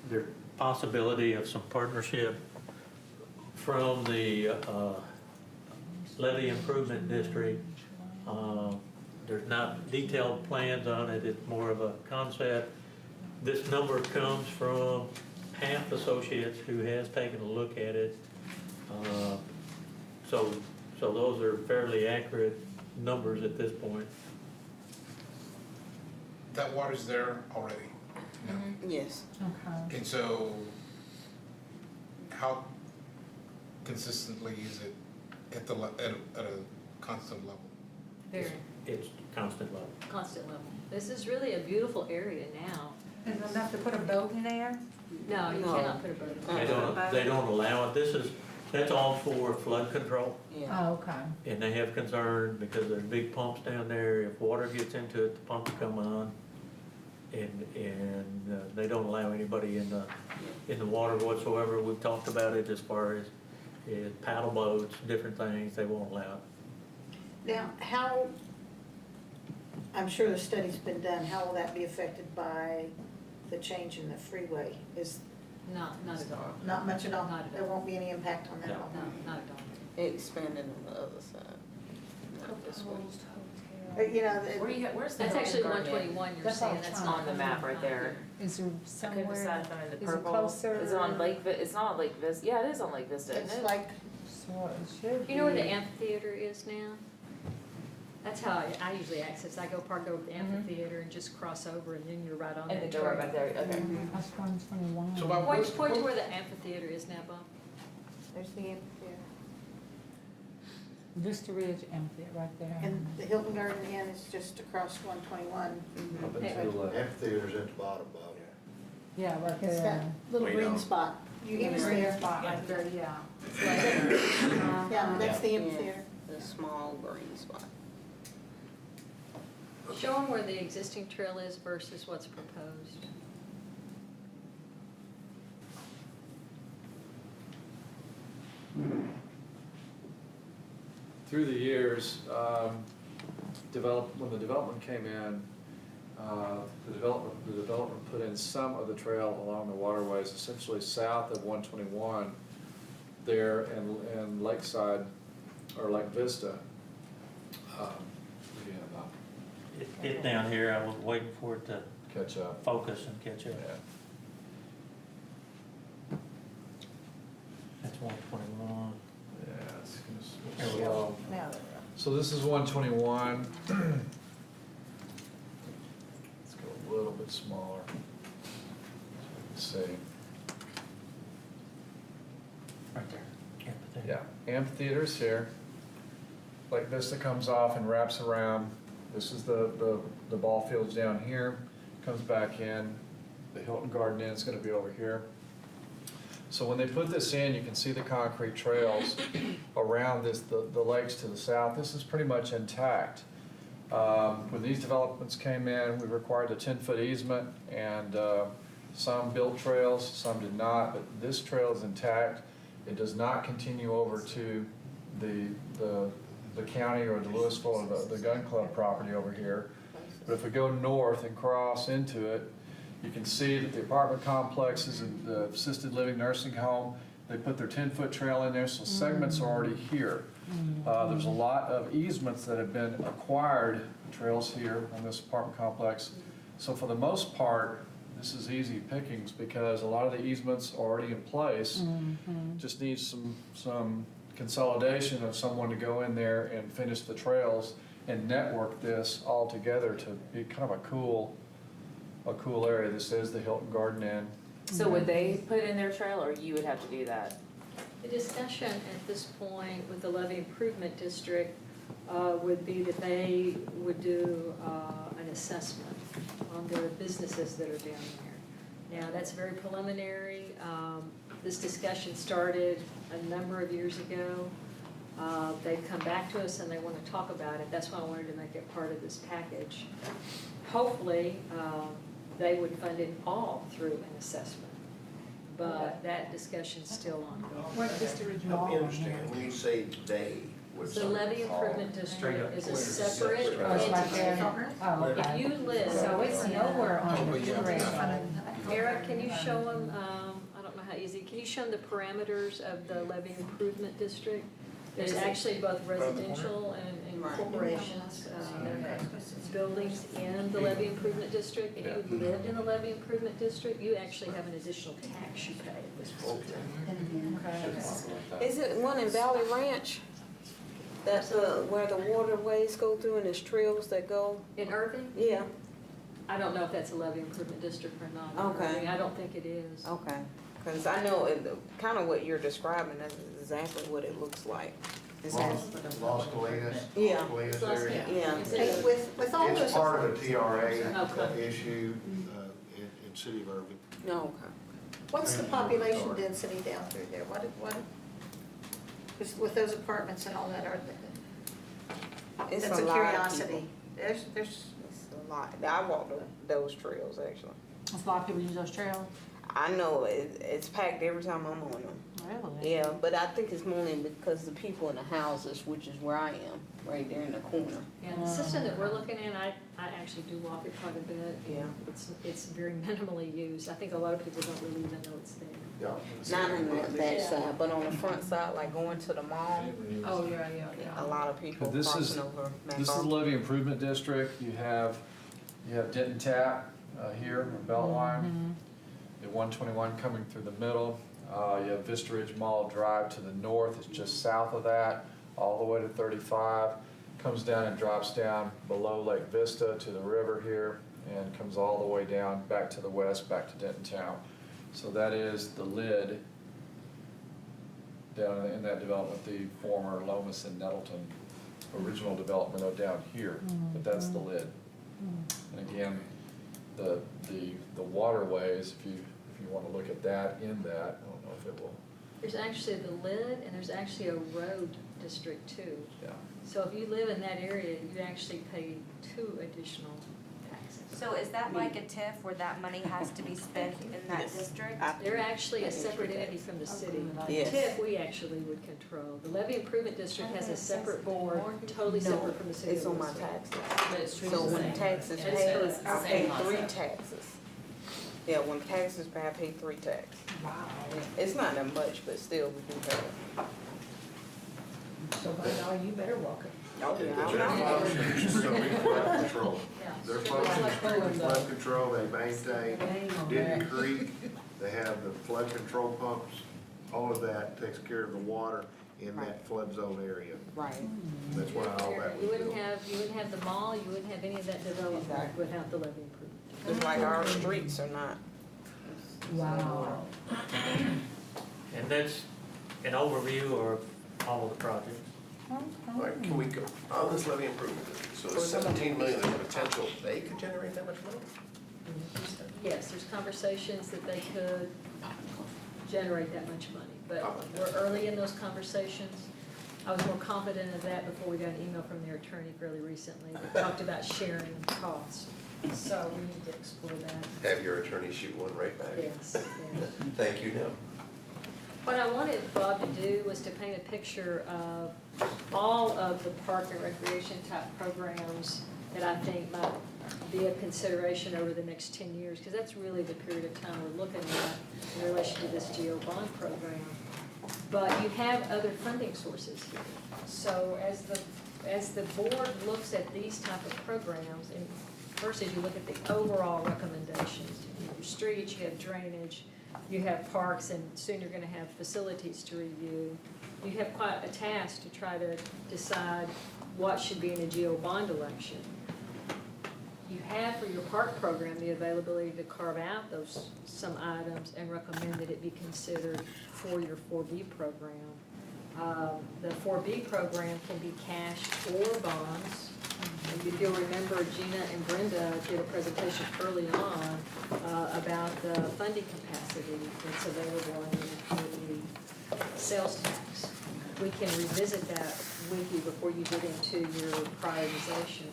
Speaker 4: There's possibility of some partnership from the levee improvement district. There's not detailed plans on it, it's more of a concept. This number comes from Half Associates, who has taken a look at it. So those are fairly accurate numbers at this point.
Speaker 2: That water's there already.
Speaker 9: Yes.
Speaker 10: Okay.
Speaker 2: And so, how consistently is it at a constant level?
Speaker 5: Very
Speaker 4: It's constant level.
Speaker 5: constant level. This is really a beautiful area now.
Speaker 3: Is it enough to put a boat in there?
Speaker 5: No, you
Speaker 9: No.
Speaker 5: cannot put a boat in.
Speaker 4: They don't allow it. That's all for flood control.
Speaker 9: Yeah.
Speaker 10: Oh, okay.
Speaker 4: And they have concern because there's big pumps down there. If water gets into it, the pumps come on. And they don't allow anybody in the water whatsoever. We've talked about it as far as paddle boats, different things, they won't allow it.
Speaker 3: Now, how, I'm sure the study's been done, how will that be affected by the change in the freeway? Is
Speaker 5: Not at all.
Speaker 3: not much at all?
Speaker 5: Not at
Speaker 3: There
Speaker 5: all.
Speaker 3: won't be any impact on that at
Speaker 4: No.
Speaker 3: all?
Speaker 5: No, not at all.
Speaker 9: It expanded on the other side. Not this way.
Speaker 3: You know,
Speaker 1: Where's the
Speaker 5: That's
Speaker 1: Hilton
Speaker 5: actually
Speaker 1: Garden?
Speaker 5: 121 you're
Speaker 10: That's
Speaker 5: saying,
Speaker 10: all
Speaker 5: that's
Speaker 10: China.
Speaker 5: not
Speaker 1: On the map right there.
Speaker 10: Is there
Speaker 1: I couldn't
Speaker 10: somewhere,
Speaker 1: decide if I'm in the
Speaker 10: is it
Speaker 1: purple.
Speaker 10: closer?
Speaker 1: Is it on Lake, it's not on Lake Vista, yeah, it is on Lake Vista, isn't
Speaker 3: it's
Speaker 1: it?
Speaker 3: like,
Speaker 10: so it should
Speaker 5: You know where the
Speaker 10: be-
Speaker 5: amphitheater is now? That's how I usually access. I go park over the amphitheater and just cross over, and then you're right on
Speaker 1: And the
Speaker 5: that
Speaker 1: door
Speaker 5: trail.
Speaker 1: back there, okay.
Speaker 10: That's 121.
Speaker 2: So Bob,
Speaker 5: Point to where the amphitheater is now, Bob.
Speaker 3: there's the amphitheater.
Speaker 10: Vista Ridge Amphitheater, right there.
Speaker 3: And the Hilton Garden Inn is just across 121.
Speaker 13: Amphitheater's at the bottom, Bob.
Speaker 10: Yeah, right
Speaker 3: It's that
Speaker 10: there.
Speaker 3: little
Speaker 7: Way
Speaker 3: green
Speaker 7: down.
Speaker 3: spot. You
Speaker 10: In
Speaker 3: get
Speaker 10: the
Speaker 3: us
Speaker 10: green
Speaker 3: there.
Speaker 10: spot right there, yeah.
Speaker 3: Yeah, that's the
Speaker 9: Yeah.
Speaker 3: amphitheater.
Speaker 9: The small green spot.
Speaker 5: Show them where the existing trail is versus what's proposed.
Speaker 14: Through the years, when the development came in, the development put in some of the trail along the waterways, essentially south of 121, there in Lakeside, or Lake Vista. Yeah, about
Speaker 4: It down here, I was waiting for it to
Speaker 14: catch up.
Speaker 4: focus and catch up.
Speaker 14: Yeah.
Speaker 4: That's 121.
Speaker 14: Yeah, it's
Speaker 4: There
Speaker 14: gonna
Speaker 4: we go.
Speaker 14: slow.
Speaker 3: Now,
Speaker 14: So this is 121. Let's go a little bit smaller. So we can see.
Speaker 4: Right there. Amphitheater.
Speaker 14: Yeah, amphitheater's here. Lake Vista comes off and wraps around. This is the ball fields down here, comes back in. The Hilton Garden Inn's gonna be over here. So when they put this in, you can see the concrete trails around this, the lakes to the south. This is pretty much intact. When these developments came in, we required a 10-foot easement, and some built trails, some did not, but this trail is intact. It does not continue over to the county or the Lewisville or the gun club property over here. But if we go north and cross into it, you can see that the apartment complexes and the assisted living nursing home, they put their 10-foot trail in there, so segments are already here. There's a lot of easements that have been acquired, trails here on this apartment complex. So for the most part, this is easy pickings because a lot of the easements are already in place. Just needs some consolidation of someone to go in there and finish the trails and network this all together to be kind of a cool area. This is the Hilton Garden Inn.
Speaker 1: So would they put in their trail, or you would have to do that?
Speaker 5: The discussion at this point with the levy improvement district would be that they would do an assessment on their businesses that are down there. Now, that's very preliminary. This discussion started a number of years ago. They've come back to us and they want to talk about it. That's why I wanted to make it part of this package. Hopefully, they would fund it all through an assessment. But that discussion's still ongoing.
Speaker 3: What district you
Speaker 11: Help me
Speaker 3: all in
Speaker 11: understand,
Speaker 3: here?
Speaker 11: when you say they, what's
Speaker 5: The levy improvement district is a separate
Speaker 3: Oh, it's like
Speaker 5: entity.
Speaker 3: there. Oh,
Speaker 5: If
Speaker 3: okay.
Speaker 5: you live.
Speaker 10: So it's nowhere on the trail.
Speaker 5: Eric, can you show them, I don't know how easy, can you show them the parameters of the levy improvement district? There's actually both residential and
Speaker 9: Right.
Speaker 5: corporations, buildings in the levy improvement district. If you lived in the levy improvement district, you actually have an additional tax you pay at this point.
Speaker 9: Is it one in Valley Ranch? That's where the waterways go through and there's trails that go?
Speaker 5: In Irving,
Speaker 9: Yeah,
Speaker 5: I don't know if that's a levy improvement district or not.
Speaker 9: Okay.
Speaker 5: I mean, I don't think it is.
Speaker 9: okay. Because I know kind of what you're describing, that's exactly what it looks like. Is that-
Speaker 13: Los Colinas.
Speaker 9: Yeah.
Speaker 13: Colinas
Speaker 5: Los
Speaker 13: area.
Speaker 9: Yeah.
Speaker 5: Is
Speaker 3: Hey,
Speaker 5: it-
Speaker 3: with all
Speaker 13: It's
Speaker 3: those,
Speaker 13: part of the TRA
Speaker 5: Okay.
Speaker 13: issue in City of Irving.
Speaker 9: No, okay.
Speaker 3: what's the population density down through there? What, because with those apartments and all that,
Speaker 9: It's
Speaker 3: that's a
Speaker 9: a lot of
Speaker 3: curiosity.
Speaker 9: people.
Speaker 3: There's,
Speaker 9: It's a lot. I walked those trails actually.
Speaker 10: A lot of people use those trails.
Speaker 9: I know it's packed every time I'm on them.
Speaker 10: Really?
Speaker 9: Yeah, but I think it's mainly because the people in the houses, which is where I am, right there in the corner.
Speaker 5: Yeah, the system that we're looking at, I actually do walk it quite a bit.
Speaker 9: Yeah.
Speaker 5: It's very minimally used. I think a lot of people don't really even know it's there.
Speaker 9: Not on the back side, but on the front side, like going to the mall,
Speaker 5: Oh, yeah.
Speaker 9: a lot of people
Speaker 14: This is-
Speaker 9: crossing over.
Speaker 14: This is the levy improvement district. You have Denton Tap here, Beltline. The 121 coming through the middle. You have Vista Ridge Mall Drive to the north, it's just south of that, all the way to 35. Comes down and drops down below Lake Vista to the river here, and comes all the way down back to the west, back to Denton Town. So that is the lid down in that development, the former Lomas and Nettleton original development of down here, but that's the lid. And again, the waterways, if you want to look at that in that, I don't know if it will,
Speaker 5: There's actually the lid and there's actually a road district too.
Speaker 14: yeah.
Speaker 5: So if you live in that area, you actually pay 2 additional taxes.
Speaker 8: So is that like a TIF where that money has to be spent in that
Speaker 9: Yes.
Speaker 8: district?
Speaker 5: They're actually a separate entity from the city.
Speaker 9: Yes.
Speaker 5: TIF, we actually would control. The levy improvement district has a separate board, totally separate from the city.
Speaker 9: It's
Speaker 5: of
Speaker 9: on my
Speaker 5: Louisville.
Speaker 9: taxes.
Speaker 1: But it's
Speaker 9: So
Speaker 1: treated the
Speaker 9: when
Speaker 1: same.
Speaker 9: taxes
Speaker 5: It's
Speaker 9: paid,
Speaker 5: the
Speaker 9: I
Speaker 1: same
Speaker 9: pay 3
Speaker 1: concept.
Speaker 9: taxes. Yeah, when taxes pay, I pay 3 taxes.
Speaker 3: wow.
Speaker 9: It's not that much, but still, we do pay it.
Speaker 3: So by now, you better walk it.
Speaker 9: Oh, yeah,
Speaker 13: Their
Speaker 9: I'm not-
Speaker 13: function is to be flood control. Their function is to be flood control, they maintain Denton Creek, they have the flood control pumps, all of that takes care of the water in that flood zone area.
Speaker 9: Right.
Speaker 13: That's why all that
Speaker 5: You
Speaker 13: was
Speaker 5: wouldn't
Speaker 13: built.
Speaker 5: have the mall, you wouldn't have any of that development
Speaker 9: Exactly.
Speaker 5: without the levy improvement.
Speaker 9: Just like our streets are not.
Speaker 10: Wow.
Speaker 4: And that's an overview of all of the projects.
Speaker 11: All right, can we go, on this levy improvement district, so there's 17 million, there's potential, they could generate that much money?
Speaker 5: Yes, there's conversations that they could generate that much money, but we're early in those conversations. I was more confident of that before we got an email from their attorney fairly recently that talked about sharing costs. So we need to explore that.
Speaker 11: Have your attorney shoot one right back?
Speaker 5: Yes, yes.
Speaker 11: Thank you, no.
Speaker 5: What I wanted Bob to do was to paint a picture of all of the park and recreation type programs that I think might be a consideration over the next 10 years, because that's really the period of time we're looking at in relation to this GO bond program. But you have other funding sources here. So as the board looks at these type of programs, and first as you look at the overall recommendations, you have your streets, you have drainage, you have parks, and soon you're gonna have facilities to review. You have quite a task to try to decide what should be in a GO bond election. You have for your park program the availability to carve out some items and recommend that it be considered for your 4B program. The 4B program can be cash or bonds. And if you'll remember, Gina and Brenda did a presentation early on about the funding capacity that's available in the sales tax. We can revisit that with you before you get into your prioritization.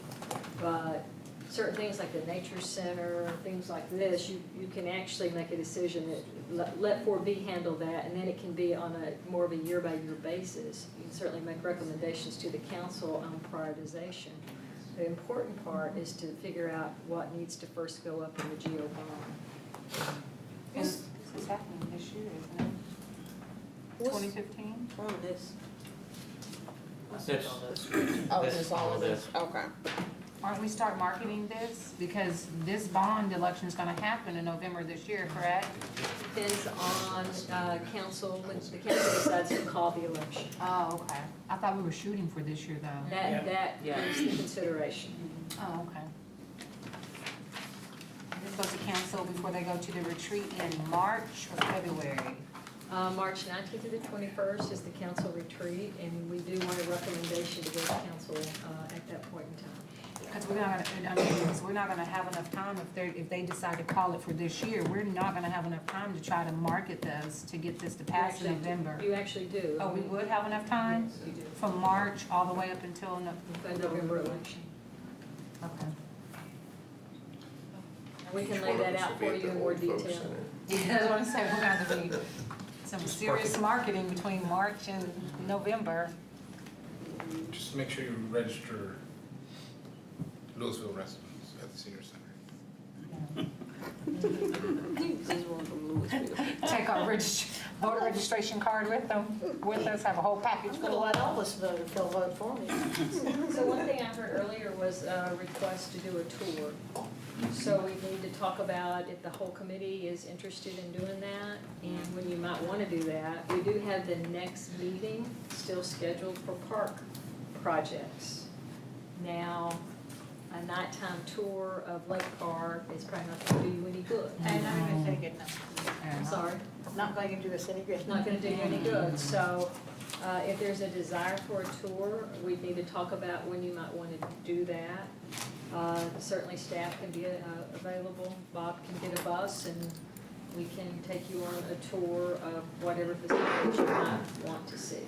Speaker 5: But certain things like the nature center, things like this, you can actually make a decision that let 4B handle that, and then it can be on a more of a year-by-year basis. You can certainly make recommendations to the council on prioritization. The important part is to figure out what needs to first go up in the GO bond.
Speaker 10: This is happening this year, isn't it? 2015?
Speaker 9: On this.
Speaker 4: This-
Speaker 9: Oh,
Speaker 4: this-
Speaker 9: this all of this, okay.
Speaker 10: Aren't we start marketing this? Because this bond election is gonna happen in November this year, correct?
Speaker 5: Depends on council, when the council decides to call the election.
Speaker 10: Oh, okay. I thought we were shooting for this year, though.
Speaker 5: That
Speaker 1: Yeah.
Speaker 5: is the consideration.
Speaker 10: Oh, okay. This goes to council before they go to the retreat in March or February?
Speaker 5: March 19th to the 21st is the council retreat, and we do want a recommendation to go to council at that point in time.
Speaker 10: Because we're not gonna, we're not gonna have enough time if they decide to call it for this year. We're not gonna have enough time to try to market this, to get this to pass in November.
Speaker 5: You actually do.
Speaker 10: Oh, we would have enough time?
Speaker 5: Yes, you do.
Speaker 10: From March all the way up until
Speaker 5: The November election.
Speaker 10: Okay.
Speaker 5: And we can lay that out for you in more detail.
Speaker 10: Yeah, that's what I'm saying, we're gonna have to be some serious marketing between March and November.
Speaker 2: Just make sure you register Lewisville residents at the senior center.
Speaker 9: This one from Lewisville.
Speaker 10: Take our voter registration card with us, have a whole package
Speaker 3: I'm
Speaker 10: full
Speaker 3: gonna
Speaker 10: of
Speaker 3: let all us vote if they'll vote for me.
Speaker 5: So one thing I heard earlier was a request to do a tour. So we need to talk about if the whole committee is interested in doing that and when you might want to do that. We do have the next meeting still scheduled for park projects. Now, a nighttime tour of Lake Park is probably not going to do you any good.
Speaker 3: And I'm gonna say good night.
Speaker 5: I'm sorry.
Speaker 3: Not going to do us any good.
Speaker 5: It's not gonna do you any good, so, if there's a desire for a tour, we need to talk about when you might wanna do that. Certainly staff can be, available, Bob can get a bus, and we can take you on a tour of whatever facilities you might want to see.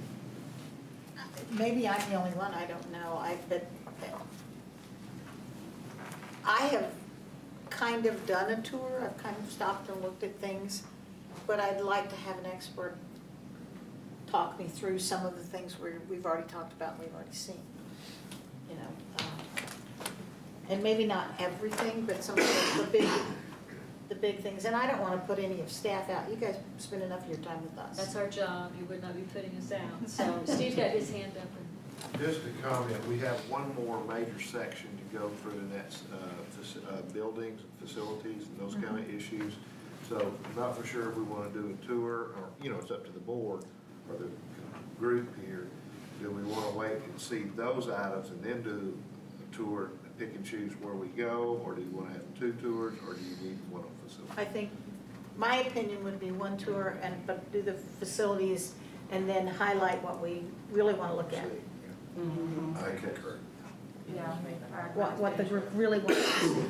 Speaker 3: Maybe I'm the only one, I don't know, but I have kind of done a tour, I've kind of stopped and looked at things, but I'd like to have an expert talk me through some of the things we've already talked about and we've already seen, you know. And maybe not everything, but some of the big things, and I don't wanna put any of staff out, you guys spend enough of your time with us.
Speaker 5: That's our job, you would not be putting us out, so Steve's got his hand up.
Speaker 13: Just a comment, we have one more major section to go through, and that's buildings, facilities, and those kind of issues. So I'm not for sure if we want to do a tour, or, you know, it's up to the board or the group here. Do we want to wait and see those items and then do a tour, pick and choose where we go? Or do you want to have 2 tours, or do you need one on facilities?
Speaker 3: I think, my opinion would be one tour, but do the facilities and then highlight what we really wanna look at.
Speaker 11: I concur.
Speaker 10: Yeah.
Speaker 3: What the group really wants to see.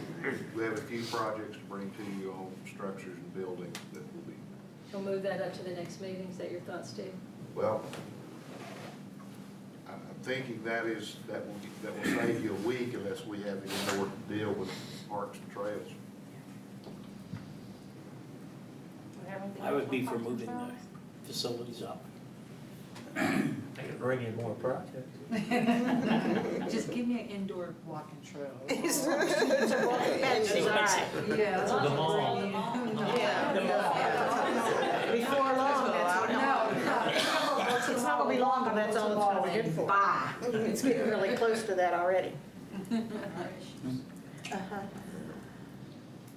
Speaker 13: We have a few projects to bring to you on structures and buildings that will be,
Speaker 5: We'll move that up to the next meeting, is that your thoughts, Steve?
Speaker 13: well, I'm thinking that will save you a week unless we have any more to deal with parks and trails.
Speaker 6: I would be for moving the facilities up.
Speaker 4: They could bring in more projects.
Speaker 10: Just give me an indoor walking trail.
Speaker 3: It's all right.
Speaker 10: Yeah.
Speaker 4: The mall.
Speaker 3: Before long, that's
Speaker 10: No,
Speaker 3: it's not gonna be long, but that's all it's gonna be good for. Bye. It's getting really close to that already. Uh-huh.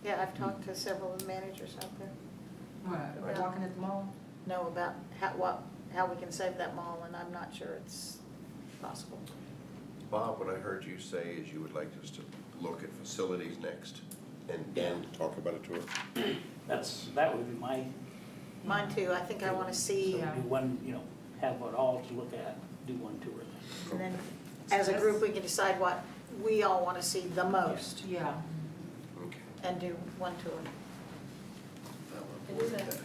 Speaker 3: Yeah, I've talked to several of the managers out there.
Speaker 10: What, walking at the mall?
Speaker 3: Know about how we can save that mall, and I'm not sure it's possible.
Speaker 11: Bob, what I heard you say is you would like us to look at facilities next and then talk about a tour?
Speaker 6: That would be my,
Speaker 3: Mine too, I think I wanna see,
Speaker 6: do one, have it all to look at, do one tour.
Speaker 3: and then as a group, we can decide what we all wanna see the most
Speaker 10: Yeah.
Speaker 11: Okay.
Speaker 3: and do one tour.
Speaker 5: It is a-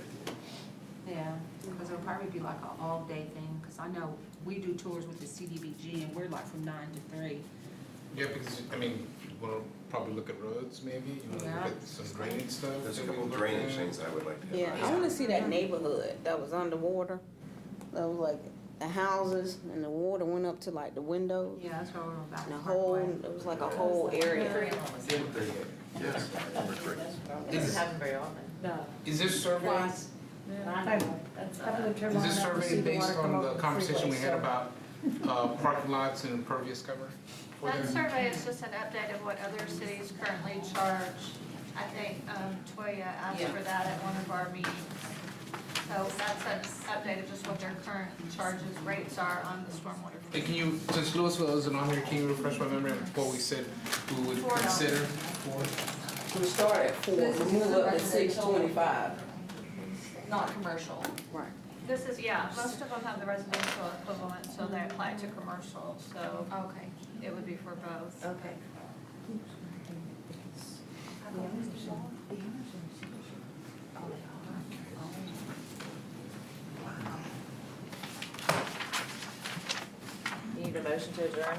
Speaker 10: Yeah, because it'll probably be like an all-day thing, because I know we do tours with the CDBG and we're like from 9 to 3.
Speaker 2: Yeah, because, you wanna probably look at roads maybe, you wanna
Speaker 10: Yeah.
Speaker 2: look at some drainage stuff.
Speaker 11: There's a
Speaker 2: that we
Speaker 11: couple
Speaker 2: look
Speaker 11: drainage
Speaker 2: at.
Speaker 11: things I would like to
Speaker 9: Yeah,
Speaker 11: have.
Speaker 9: I wanna see that neighborhood that was underwater. That was like the houses and the water went up to like the windows.
Speaker 10: Yeah, that's what we're about.
Speaker 9: And the whole, it was like a whole area.
Speaker 11: Yes, I remember correctly.
Speaker 1: Doesn't happen very often.
Speaker 5: No.
Speaker 2: Is this survey, is this survey based on the conversation we had about, parking lots and impervious cover?
Speaker 15: That survey is just an update of what other cities currently charge. I think Toya asked for that at one of our meetings. So that's an update of just what their current charges, rates are on the stormwater.
Speaker 2: Hey, can you, since Louisville isn't on here, can you refresh my memory of what we said we would
Speaker 15: $4.
Speaker 2: consider?
Speaker 9: We start at 4, we move up to 625.
Speaker 15: Not commercial.
Speaker 9: Right.
Speaker 15: This is, most of them have the residential equivalent, so they apply to commercial, so
Speaker 10: Okay.
Speaker 15: it would be for both.
Speaker 8: Okay.
Speaker 1: You need a motion to adjourn?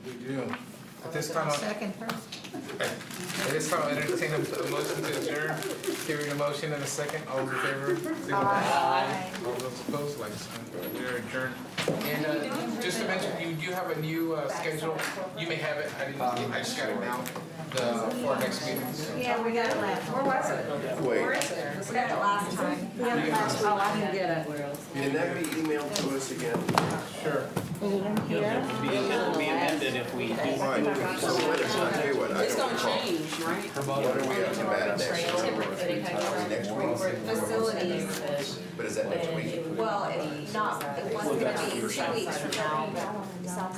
Speaker 2: We do. At this time,
Speaker 3: Second first.
Speaker 2: at this time, I entertain a motion to adjourn. Hearing a motion in a second, all those in favor? Aye. All those opposed, like sign. We are adjourned. And, just to mention, you do have a new, schedule. You may have it, I just got it now, for our next meeting.
Speaker 3: Yeah, we got it last.
Speaker 8: Where was it?
Speaker 11: Wait,
Speaker 8: We got it last time.
Speaker 5: Oh, I didn't get it.
Speaker 11: can that be emailed to us again?
Speaker 2: Sure.
Speaker 6: It'll be amended if we do.
Speaker 11: Fine, so what is, I'll tell you what, I
Speaker 9: It's
Speaker 11: don't
Speaker 9: gonna
Speaker 11: recall.
Speaker 9: change, right?
Speaker 11: What do we have to add next week?
Speaker 8: Facilities,
Speaker 11: But is that next week?
Speaker 8: well, it wasn't gonna be 2 weeks from now, but it sounds like